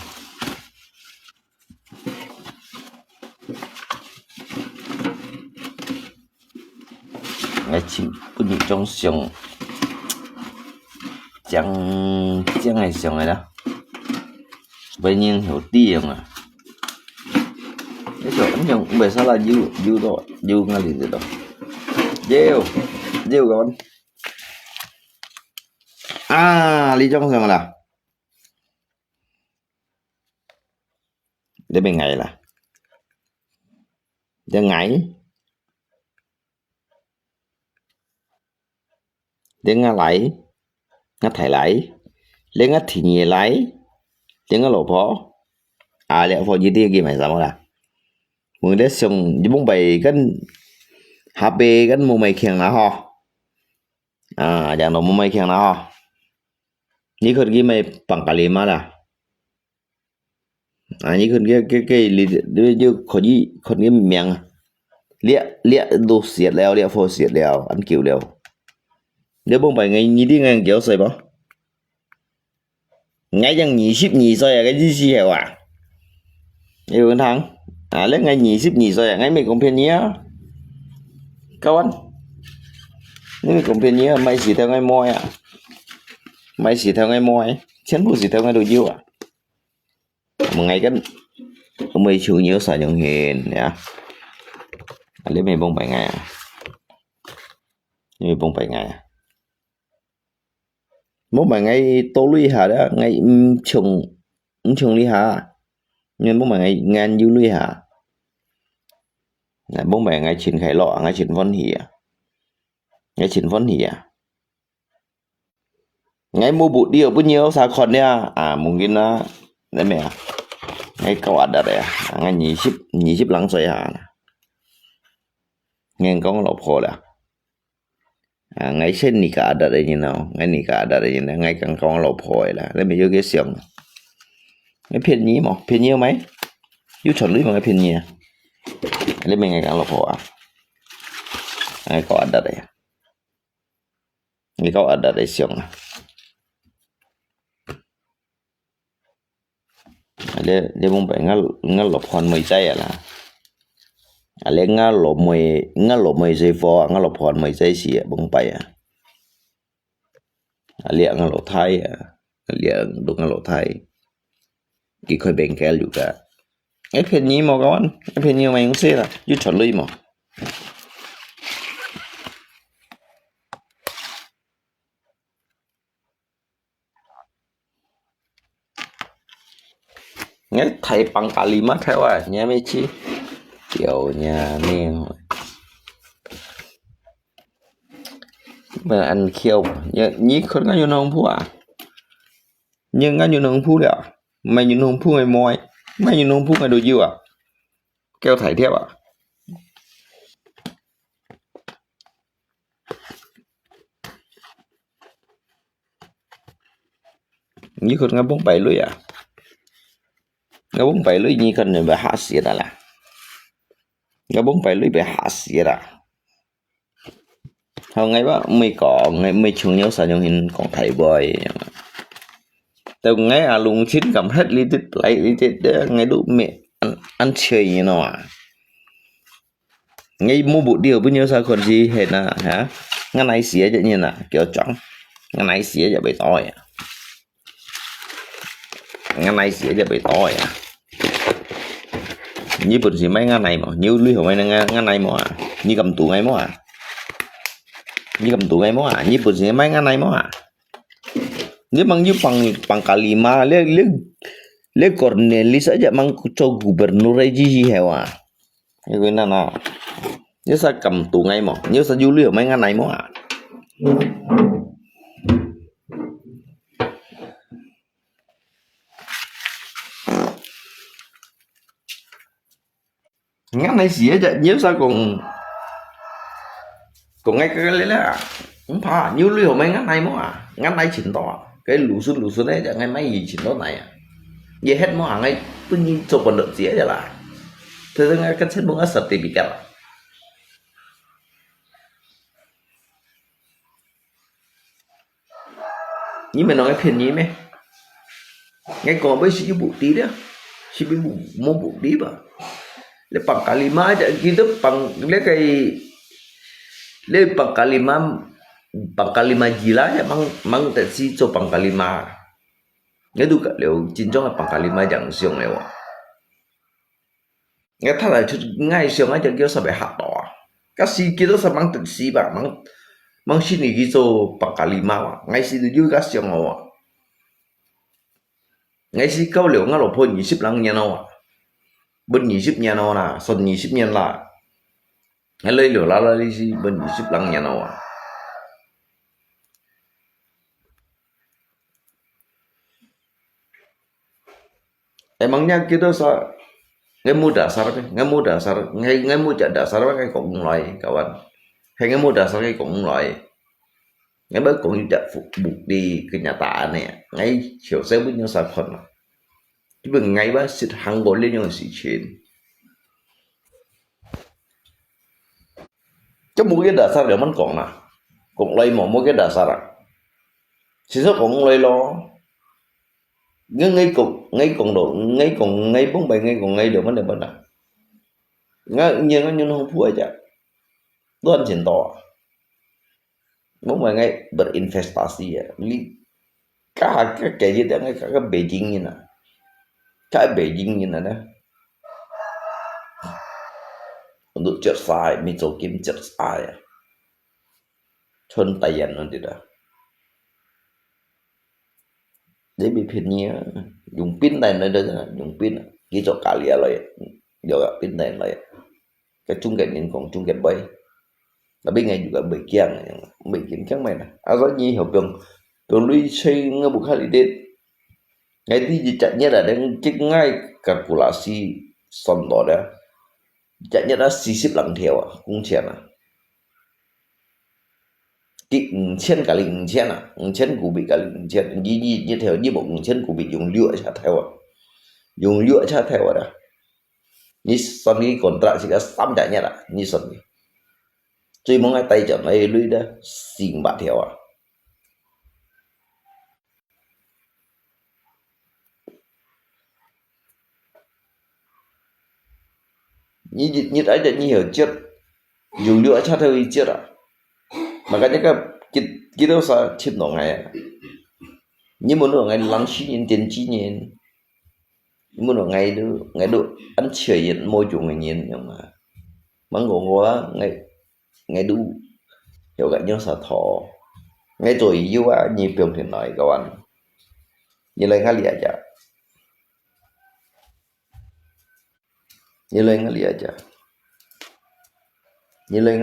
Speaker 1: ngày chim bún những trong xiềng chẳng ngày xiềng này đó bây nhiên hiểu tiền à cái chỗ anh dùng bởi sao là dư rồi dư ngay liền rồi dêu con à lý trong xiềng là để bên ngày là để ngày để ngã lại ngã thải lại lấy ngã thì nhẹ lại để ngã lộ phó à lẽ phó gì kia mày sao là muốn để xong như bóng bày cái HP cái mua mày khen là ho à dạng nó mua mày khen là ho như con kia mày bằng cả lima là à như con kia cái như con kia miệng lia đồ xiết leo lia phô xiết leo ăn kiểu leo nếu bông bày ngay như đi ngang kiểu xoay bỏ ngay chẳng nhị ship nhị xoay cái gì gì à yêu con thằng à lấy ngay nhị ship nhị xoay ngay mày cũng phiền nhé các anh nếu cũng phiền nhé mày chỉ theo ngay môi à mày chỉ theo ngay môi chén bù chỉ theo ngay đồ diêu à một ngày cái mày chủ nhớ xài nhung hiền nhá lấy mày bông bày ngày à mày bông bày ngày à bố mà ngay tô lui hà đó ngay trùng lui hà nhưng bố mà ngay ngan du lui hà bố mẹ ngay chuyện khai lọ ngay chuyện vân hỉ ngay chuyện vân hỉ ngay mua bộ điều bao nhiêu sao còn nha à mungkin là đấy mẹ ngay câu ada đấy ngay nhị ship lắng xoay hà nghe con lộc hồ là ngay sen nikah ada đấy như nào ngay nikah ada đấy như nào ngay càng con lộc hồ là lấy bây giờ cái xiềng ngay phiền nhí mà phiền nhiều mấy yêu chuẩn lý mà ngay phiền nhiều lấy mình ngày càng lộc hồ à ngay có ada đấy ngay có ada đấy xiềng lấy bông bể ngay lộc hòn mười giây à là lấy ngay lộc mười giây phò ngay lộc hòn mười giây xì bông bể lấy ngay lộc thay lấy đúng ngay lộc thay kỹ khơi bền kéo juga cái phiền nhí mà con cái phiền nhiều mày cũng xí là yêu chuẩn lý mà nghe thầy bằng cả lima theo à nhà mấy chi kiểu nhà neo mà ăn khiêu nhí con ngay như nông phu à nhưng ngay như nông phu đấy à mày như nông phu ngày mồi mày như nông phu ngày đồ diêu à kêu thầy thiếp à như con ngay bóng bảy lưỡi à ngay bóng bảy lưỡi như con này bị hạ xỉa đã là ngay bóng bảy lưỡi bị hạ xỉa đã hôm ngay bác mày chung nhớ sao hình còn thầy bồi từ ngay à lùng chín cầm hết lý tích lấy lý tích ngay đủ mẹ ăn chơi như nào à ngay mua bộ điều bao nhiêu sao còn gì hết nè hả ngăn này xía cho như nè kiểu chọn ngăn này xía cho bị tỏi à ngăn này xía cho bị tỏi à như bữa gì mấy ngăn này mà như lưới hồi mấy ngăn này mà như cầm tủ ngay mà như cầm tủ ngay mà như bữa gì mấy ngăn này mà nếu mang như bằng kalima le Cornelis aja mang cho gubernur aja hewa như thế nào như sao cầm tủ ngay mà như sao du lưới mấy ngăn này mà ngắn này xía chứ nhớ sao còn ngay cái lấy là không phải như lưu mấy ngắn này mà ngắn này chỉnh tỏ cái lũ xuống đấy ngay mấy gì chỉnh tỏ này à vậy hết mà ngay tự nhiên cho còn đợt xía vậy là thế nên ngay cái chết muốn sạch thì bị kẹt nhưng mà nó cái phiền nhí mấy ngay còn với sự vụ tí đó sự vụ mua vụ tí mà le bằng kalima aja gitu le kayak le bằng kalima gila ya mang si cho bằng kalima nghe du cả liệu chính trong là bằng kalima chẳng xiong này wa nghe thật là ngay xiong ấy chẳng kêu sao bị hạt đỏ các si kia đó sao mang si bà mang xin gì cho bằng kalima wa ngay si du các xiong wa ngay si câu liệu ngay lột phôi 20 lăng nha nào bên 20 nhà nào nè son 20 nhà là hay lấy lửa la đi si bên 20 lăng nhà nào à emangnya kita ngay mua dasar ngay mua chợ dasar cái cộng loại kawan hay ngay mua dasar cái cộng loại ngay bớt cũng chợ phục vụ đi cái nhà tạ này ngay chiều sẽ với nhau sản phẩm chứ đừng ngay bác xịt hàng bộ lên nhau xịt chuyện chứ mua cái dasar để mình còn nè cũng lấy một cái dasar à chỉ số cũng lấy lo ngay bốn bảy ngay còn ngay được vấn đề bên nào ngay như nó không phù aja itu kan cinta bốn bảy ngay berinvestasi ya beli kayak gitu ngay kayak Beijing như nào kayak Beijing như nào đó untuk jet sai Mitsubishi Kim jet sai ya contayan nanti dah để bị phiền nhé dùng pin này nơi đây dùng pin ghi cho cả lìa lại giờ pin này lại cái trung kết nhìn còn trung kết bay là bên ngày juga bị kiếm chắc mày nè có gì hợp đồng lui xây ngay một khai đến ngày thì gì chạy nhất là đang chết ngay kalkulasi son đó đó chạy nhất là 40 lần theo à cũng tiền à cái trên cả linh trên à trên của bị cả linh trên như theo như một trên của bị dùng lửa cha theo à dùng lửa cha theo à đó như son cái kontrak chỉ có 3 chạy nhất à như son cái tuy mong ai tay chọn này lui đó xin bạn theo à như ấy là như hiểu chết dùng lửa cha theo ý chết à makanya kan kita usah chip dong ya nhưng muốn được ngày lắng chi nhìn tiền chi nhìn muốn được ngày được ăn chơi hiện môi trường ngày nhìn nhưng mà mắng ngộ quá ngày đủ hiểu gạch nhau sợ thọ ngày rồi yêu á nhịp biểu hiện nói các bạn như lời ngắt lìa chả như lời ngắt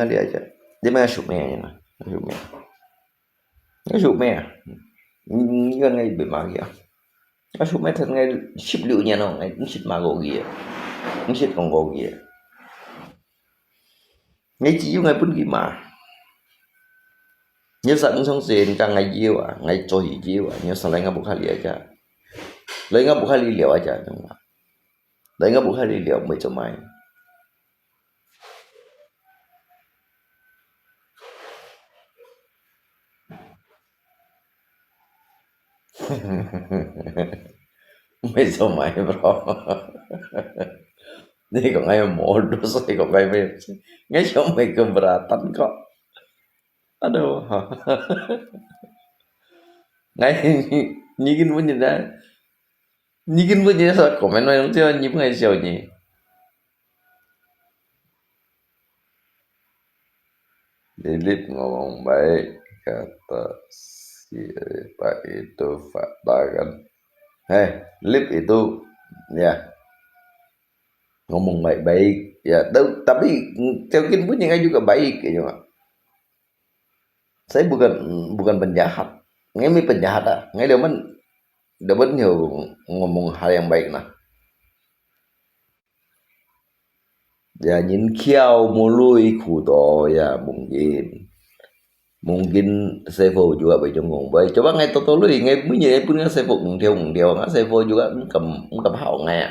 Speaker 1: lìa chả để mà sụp mẹ như này nó sụp mẹ như ngay bị mà kìa nó sụp mẹ thật ngay ship liệu nhà nó ngay cũng ship mà gỗ kìa cũng ship còn gỗ kìa ngay chỉ ngay bún kì mà nhớ sẵn xong tiền càng ngày yêu à ngày cho hỉ yêu à nhớ sẵn lấy ngay bục khai lìa chả lấy ngay bục khai lìa à chả lấy ngay bục khai lìa mới cho mày Mày sao mày bro Ini kok ngayo modus, kok ngayo ngayo may keberatan kok. Aduh. Ngay nhìn punya dah. Nhìn punya sa komen yang dia nhìn ngay siapa ni. Lilith ngomong baik, kata si Pak itu fakta kan. Lilith itu ya ngomong baik-baik ya, tapi mungkin punya juga baik ya. Saya bukan penjahat. Ngay penjahat ah. Ngay dapat nhiều ngomong hal yang baik nah. Ya nhìn kiau mului kudo ya mungkin Sevo juga baca ngomong baik. Coba ngay totolui ngay bunyi pun ngay Sevo ngđiều ngay Sevo juga cầm hảo ngay à.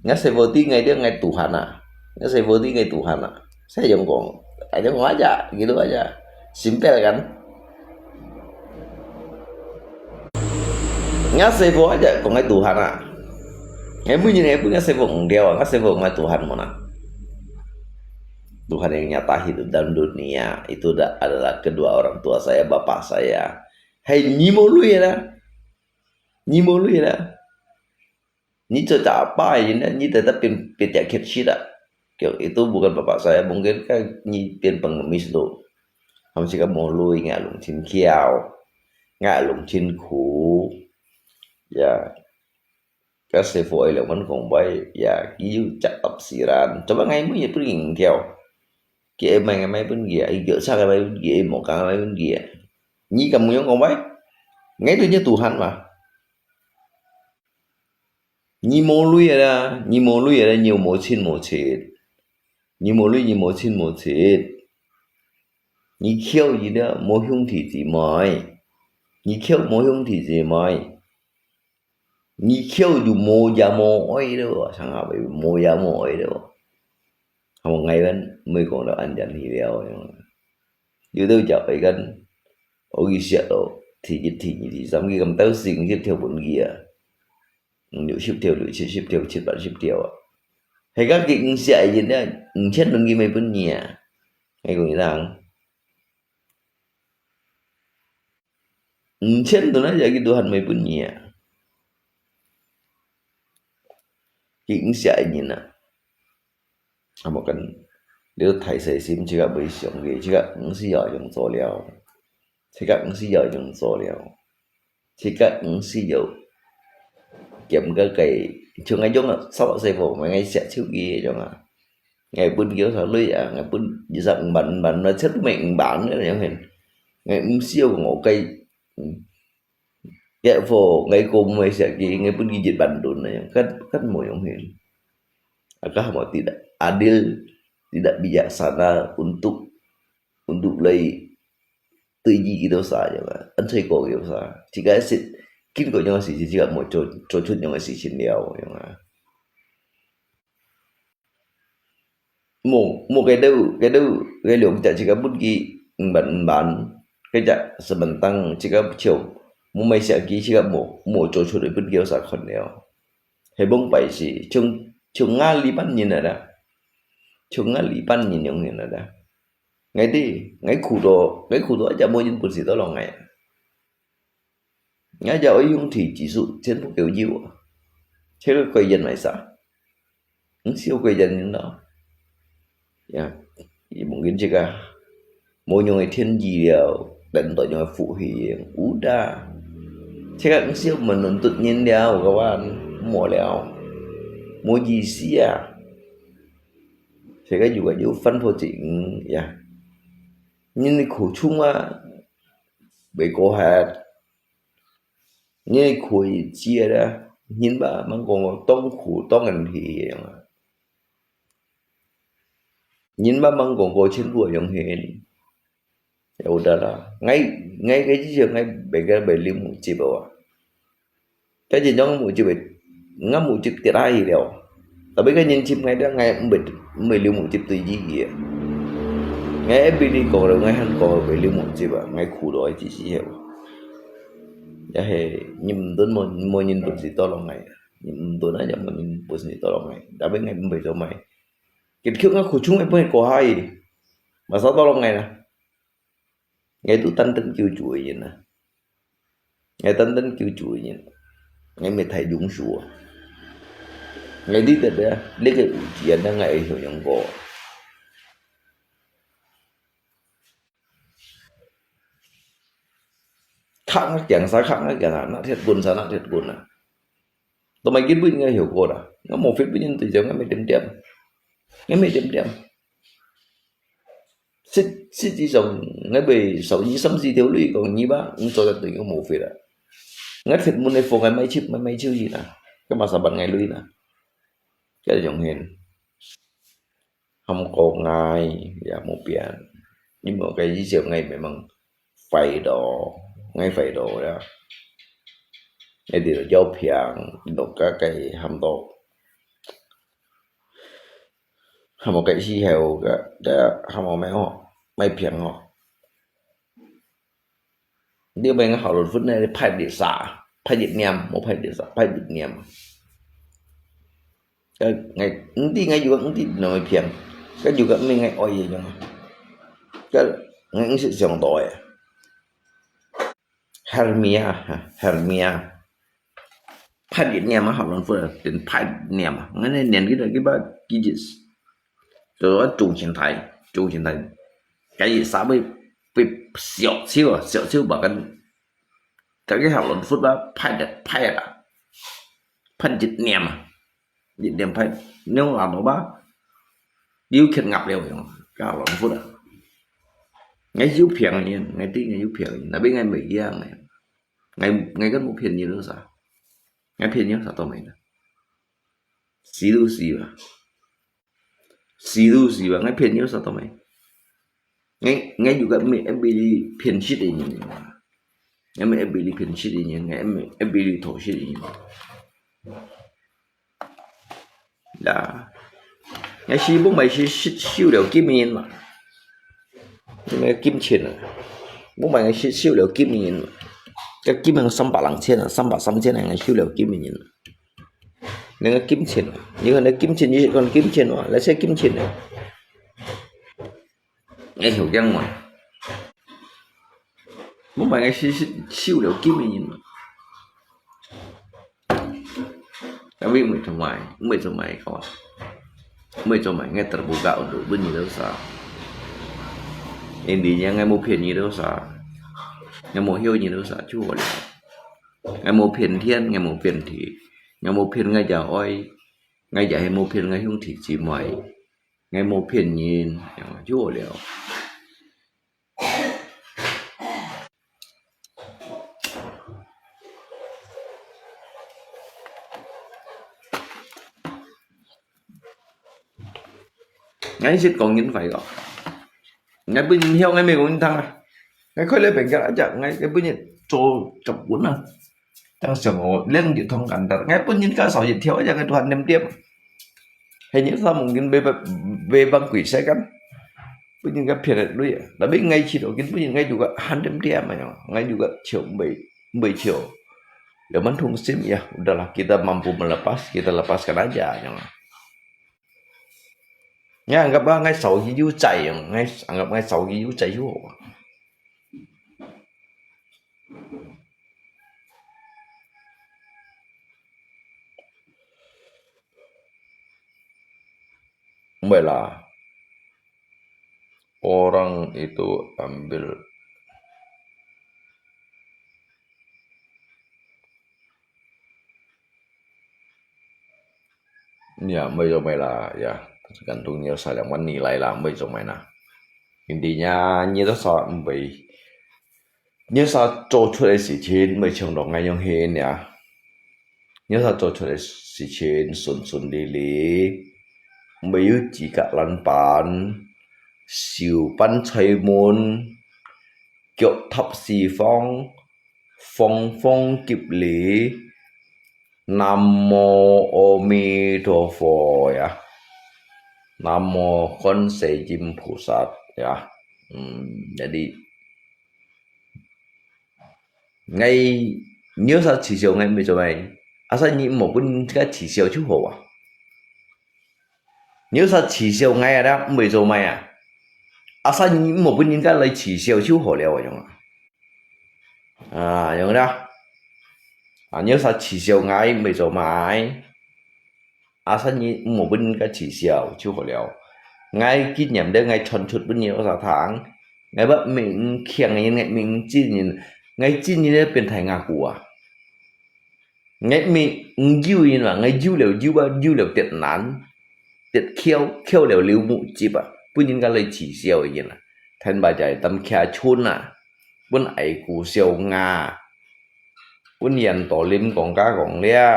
Speaker 1: Ngay Sevo tí ngay dia ngay Tuhan ah. Ngay Sevo tí ngay Tuhan ah. Saya jangan ngomong aja gitu aja. Simple kan? Ngay Sevo aja kok ngay Tuhan ah. Ngay bunyi ngay pun ngay Sevo ngđiều ngay Sevo ngay Tuhan mana. Tuhan yang nyata hidup dalam dunia itu adalah kedua orang tua saya, bapak saya. Hei, nyimo lu ya lah. Ni cerita apa ini? Ni tetap pihak kecil dah. Itu bukan bapak saya, mungkin kan ni pengemis tu. Kamu cakap mau lu ingat lung chin kiau, ingat lung chin ku, ya. Kasih voi là vẫn còn bay, ya kêu chặt tafsiran. Coba ngay mới pun ingin theo. Kia mai mai bên kia, giờ sao cái bên kia, một cái bên kia. Như cầm muốn con bay, ngay tôi như Tuhan mà. Như mồ lui là nhiều mồ chín. Như mồ lui mồ chín. Như kêu gì đó, mồ hung thì gì mày. Như kêu mồ hung thì gì mày. Như kêu dù mồ già mồ ấy đâu, sang nào bị mồ già mồ ấy đâu. Một ngày bên mới còn được anh dành hiểu như tôi chọn vậy gần ở ghi sợ thì giống như cầm tao xin tiếp theo bốn kia nếu ship theo bạn ship theo hay các cái sẽ gì đó chết đừng ghi mấy bên nhà hay còn rằng chết tôi nói vậy cái đồ hành mấy bên nhà cái sẽ gì nè một cái nếu thầy sẽ xem chỉ có bị sống gì chỉ có ứng sử dụng số liệu chỉ có ứng sử dụng số liệu chỉ có ứng sử dụng kiểm cái trường ngay giống là sau xây phủ mà ngay sẽ chịu ghi cho mà ngày bún kiểu thảo lưỡi à ngày bún dặn bẩn nó chất mình bán nữa là hình ngày ứng siêu của ngộ cây dạ phổ ngày cùng mới sẽ ghi ngày bún ghi dịch bẩn đồn này cắt mùi ông hình agama tidak adil, tidak bijaksana untuk lay tư duy dosa aja lah. Anh thấy có kiểu sao? Chỉ cái sự kinh của nhau sự chỉ là một chỗ chút nhau sự chín liao, nhưng mà một cái lượng chả chỉ có bút ghi bản cái chả sebentar chỉ có chiều một mấy sẽ ghi chỉ có một chỗ chút để bút ghi sao còn liao. Hay bông bảy gì chung nga liban nhìn là những người là ngay khu đó chả mua những bút gì đó là ngay giờ ấy dùng thì chỉ dụ trên một kiểu dịu thế cái quầy dân này sao siêu quầy dân như đó ya mungkin jika mau nyongai thiên gì điều dan untuk nyongai phụ hiền udah jika siêu menuntut nhìn điều các bạn mua liao mua gì xí à thì cái juga nhiều phân phối chuyện ya nhưng khổ chung á bị cô hạt như khổ chia ra nhìn bà mang còn tông khổ tông ngành thì nhìn bà mang còn có trên đùa giống hệt ya udah lah ngay cái gì ngay bị limu chỉ bảo cái gì trong mũi chỉ bị ngắm mũi chip tiệt ai đều tapi cái nhìn chip ngay đó ngay bị limu chip từ gì vậy ngay FPT còn rồi ngay hắn còn bị limu chip à ngay khu đó chỉ hiểu ya he nhìn đến một nhìn được gì to lòng này nhưng tôi nói rằng mình bớt ni tolong ngai đã biết ngai bây giờ mày cái khiếu ngai khutung ngai pun ko hai masa tolong ngai na ngai tu tan tan kêu chuối vậy nè ngai tan tan kêu chuối vậy ngai mới thấy đúng sủa ngai đi tới đây lấy cái chuyện đó ngai hiểu những cô khác nó chẳng sao khác nó chẳng nó thiệt buồn sao nó thiệt buồn à tụi mày kiến biết nghe hiểu cô đó nó một phép biết nhân từ giờ nghe mấy điểm điểm xích xích chỉ dùng nghe về sáu gì sắm gì thiếu lý còn như bá cũng cho ra từng cái một phép à ngắt phép muốn này phụ ngày mấy chiêu gì nè cái mà sao bạn ngày lui nè cái là dòng hiền không có ngày và một biển nhưng mà cái gì chiều ngày mày bằng phải đồ đó cái điều là giao phiền đồ các cái hầm đồ hầm một cái gì heo cái hầm một mấy phiền họ nếu bên họ luật phút này phải bị xả phải Việt Nam một phải bị xả phải Việt Nam cái ngày đi ngay juga đi nói phiền cái juga mình ngay oi gì nhưng cái ngay sự sống tội Hermia phải Việt Nam mà họ luật phút đến phải Việt Nam ngay này nền cái ba cái gì rồi chủ chiến thái cái gì xã với小siêu bảo cái học luận phút đó phải Việt Nam phải nếu làm nó bá điều khiển ngập đều cái học luận phút đó ngay giúp phiền như ngay tí ngay giúp phiền là biết ngay Mỹ ra này ngay cái một phiền như nữa sao ngay phiền như sao tao mày nè xí và ngay phiền như sao tao mày ngay juga em bị phiền shit ini em bị phiền shit ini em bị thổ shit ini là ngay khi bố mày siêu đều kim yên mà ngay kim tiền à bố mày ngay siêu đều kim yên mà cái kim hàng 300,000 à 300,000 này ngay siêu đều kim yên nên kim tiền như là kim tiền như còn kim tiền mà lấy xe kim tiền này nghe hiểu chăng mà bố mày ngay siêu đều kim yên mà ta biết mày cho mày kawan mày cho mày nghe terbuka untuk bunyi dosa intinya ngay mau phiền như dosa ngay mau hiu như dosa chua ngay mau phiền thiên ngay mau phiền thị ngay mau phiền ngay già oi ngay già hay mau phiền ngay hung thị chỉ mày ngay mau phiền nhìn chua liệu ngay xịt còn những phải gọi ngay bây giờ ngay mình cũng thằng này ngay khơi lên bệnh cái đã chậm ngay cái bây giờ trâu chọc cuốn à đang sửa ngộ lên điện thông cảnh ngay bây giờ cái sỏi điện thiếu cho cái đoàn ném tiếp hay những sao một cái về băng quỷ xe cắn bây giờ cái phiền là đuôi đã biết ngay chỉ độ kiến bây giờ ngay juga hắn ném tiếp mà ngay juga chiều 10 triệu để bắn thùng sim ya udahlah kita mampu melepas kita lepaskan aja nha anggap ngay 6 cái dấu chảy anggap ngay 6 cái dấu chảy vô vậy là orang itu ambil ya bây giờ mày là ya tergantung nyelesai yang mana nilai lah bây giờ mày nào intinya nyelesai mày nyelesai做出来事情咪從落ngay用錢呀nyelesai做出來事情順利利咪有自格爛板小班吹門腳踏四方風風劫里南無阿彌陀佛呀Nam mô Quan Thế Âm Bồ Tát ya jadi ngay nhớ sao chỉ chiều ngay mới cho mày asa ni mo bun ga chỉ xiao chu ho à nếu sao chỉ xiao ngay đó mấy giờ mày à asa ni mo bun ga lấy chỉ xiao chu ho liao à giống đó nếu sao chỉ xiao ngay mấy giờ mày asa ni mo bun ga chỉ xiao chu ho liao ngay kỷ niệm đấy ngay chọn chút bao nhiêu sao tháng ngay bắt mình khiêng ngay mình chỉ nhìn ngay chỉ nhìn đấy biến thành ngà cũ à ngay mình yêu như là ngay yêu liệu tiệt nán tiệt khiêu liệu liu mũ chỉ bà bún những cái lời chỉ xiao như là thành bà chạy tâm kia chôn à bún ấy cũ xiao ngà bún yên tổ lim còn cá còn lia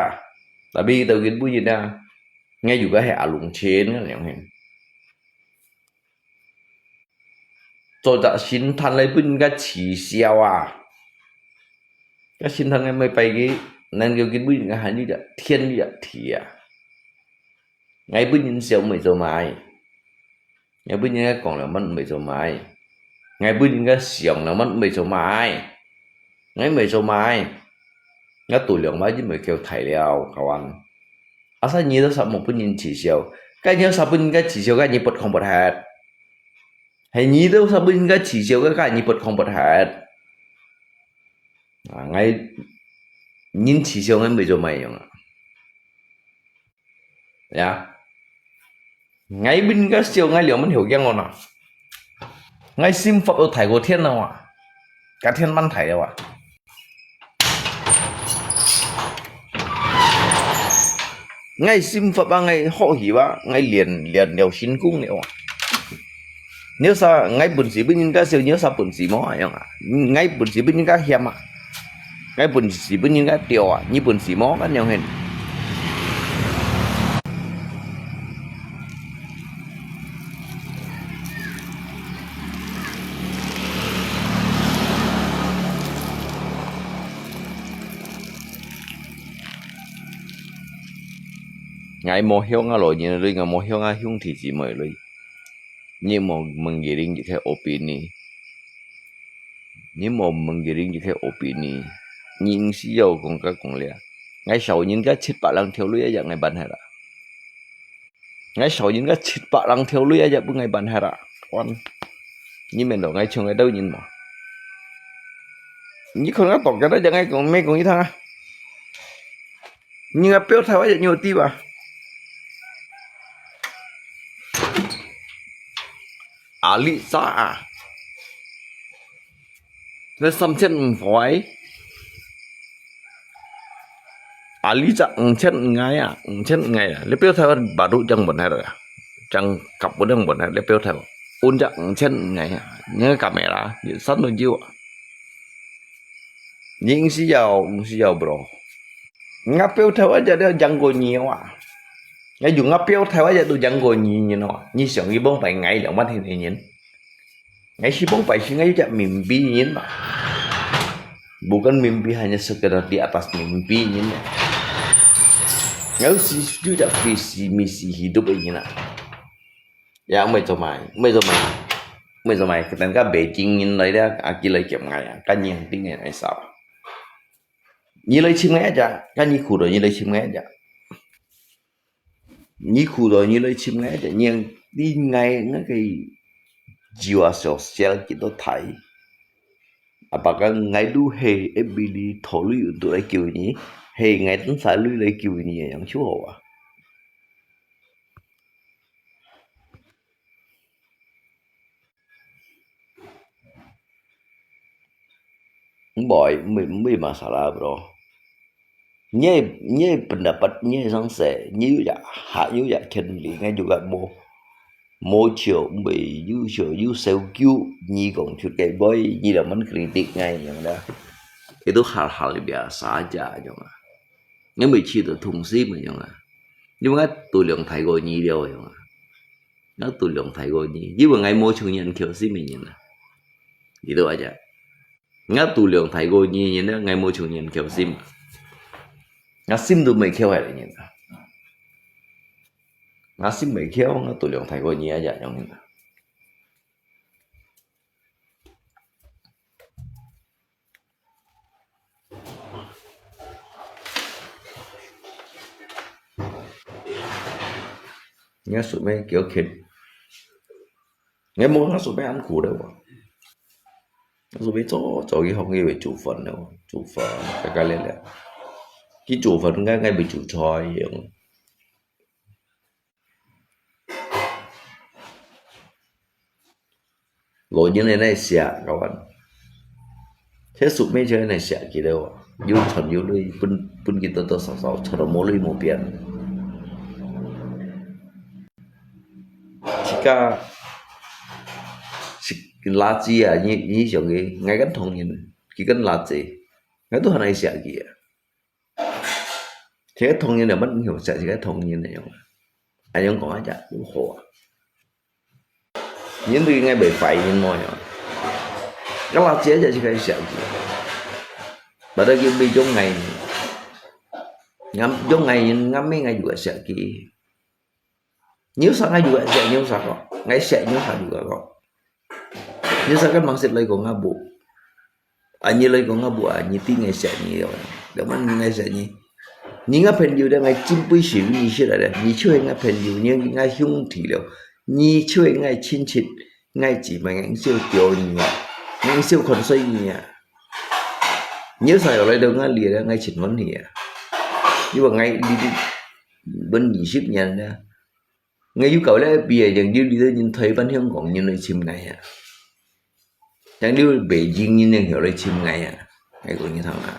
Speaker 1: tại vì từ cái bún gì đó ngay dù cái hệ lùng trên cái này không做得心疼你本個恥笑啊！個心疼你咪俾佢，能夠佢本個係呢隻天呢隻地啊！ngay本人笑咪做埋，ngay本人講兩蚊咪做埋，ngay本人個想兩蚊咪做埋，ngay咪做埋，ngay tuổi兩蚊chứ咪kêu thầy了，kawan。阿生你都十冇本人恥笑，cái nhớ sao本個恥笑cái nhị bật không bật hết。hay nhí đâu sao bên cái chỉ chiều cái nhị bật không bật hết ngay nhìn chỉ chiều ngay bây giờ mày không ạ ngay bên cái chiều ngay liệu mình hiểu cái ngon nào ngay sim phật ở thải của thiên nào à cả thiên văn thải đâu à ngay sim phật ba ngay họ hiểu ba ngay liền đều xin cung liệu à nếu sao ngay bún xí bên cái siêu nhớ sao bún xí mó à ngay bún xí bên cái hiểm à ngay bún xí bên cái tiêu à như bún xí mó cái nhau hình ngay mò hiếu ngà lội như đây ngay mò hiếu ngà hiung thì chỉ mời lui nhưng mà menggiring jika opini nhưng mà menggiring jika opini nhưng siêu cũng các cũng lẽ ngay sau những cái chết bạc lăng theo lưới aja ngay ban hera ngay sau những cái chết bạc lăng theo lưới aja bưng ngay ban hera quan nhưng mình đâu ngay chung ngay đâu nhìn mà như không có bọc cái đó ngay còn mấy còn như thằng nhưng mà béo thay vậy nhiều tí à lý ra à nó xăm chân phỏi lý ra chân ngay à lấy béo theo bà đủ chân bẩn hay rồi chân cặp bẩn đang bẩn hay lấy béo theo ôn chắc chân ngay à nhớ camera sẵn nó chiếu nhưng xí giàu bro ngáp béo theo aja dia jangan go nhiều à ngay dùng ngáp béo theo aja tu jangan go nhiều nó như sẵn cái bông phải ngay là mắt thì nhìn ngay si bông phải si ngay chắc mimpi nhìn mà bukan mimpi hanya sekedar di atas mimpi nhìn ngay si juga visi misi hidup ini nak ya mấy giờ mày cái cái Beijing nhìn lấy đó aki lấy kiểm ngày cái nhìn tiếng ngày này sao như lấy chim nghe aja cái như khu rồi như lấy chim nghe aja như khu rồi như lấy chim nghe aja nhưng đi ngay nó cái jiwa sosial kita thai apakah ngay du he ebili tholi untuk lấy kiểu ini he ngay tính sai lui lấy kiểu ini yang chú hồ à boy mới masalah bro nye pendapat nye sangse như ya hạ như ya chân lý ngay juga môi trường bị dư seo cứu nyi còn chút cái boy nyi là mình kritik ngay yang đó itu hal-hal biasa aja jangan nếu mình chỉ được thùng sim mà jangan nhưng mà tôi lượng thầy gọi nyi điều jangan nó tôi lượng thầy gọi nyi nhưng mà ngay môi trường nhận kiểu sim mình nhìn itu aja ngã tù lượng thầy gọi nyi nhìn đó ngay môi trường nhận kiểu sim ngã sim tụi mình kêu hay là nhìn ngã sim mình kêu ngã tù lượng thầy gọi nyi aja jangan nghe sụp mấy kiểu khít nghe muốn nó sụp mấy ăn củ đâu sụp mấy cho cái học nghề về chủ phần đâu chủ phần cái lên là cái chủ phần ngay bị chủ trò vậy lỗi như này xả các bạn thế sụp mấy chơi này xả gì đâu yêu thần yêu lui bún kita to sao cho nó mỗi lui một biển chỉ cả垃圾啊你像个挨緊同人佢跟垃圾我都係嚟食嘅其實同人又乜唔用食自己同人嚟用anh em講一隻好好啊những người ngay bị phải như mọi rồi cái垃圾就係佢食嘅bà đây bị trong ngày ngắm trong ngày ngắm mấy ngày juga sẽ kỹ nếu sao ngay juga sẽ nếu sao kok ngay sẽ nếu sao juga kok misalkan maksud lagi kau ngabu anyi lagi kau ngabu anyi tinggal seni rồi dengan ngay seni ni ngapain juga ngay cimpui sih ni sih ada ni cuy ngapain juga ni ngay hiung thì đâu ni cuy ngay chín chít ngay chỉ mà ngay siêu tiểu ni ngay siêu con xoay ni nhớ sao ở đây đâu ngay lìa ngay chỉnh vấn thì nhưng mà ngay đi bên gì ship nhà ra ngay yêu cầu đấy bây giờ dần như đi tới nhìn thấy văn hiông còn như nơi chim này chẳng điều bể riêng như hiểu lấy chim ngày ngày của như thằng nào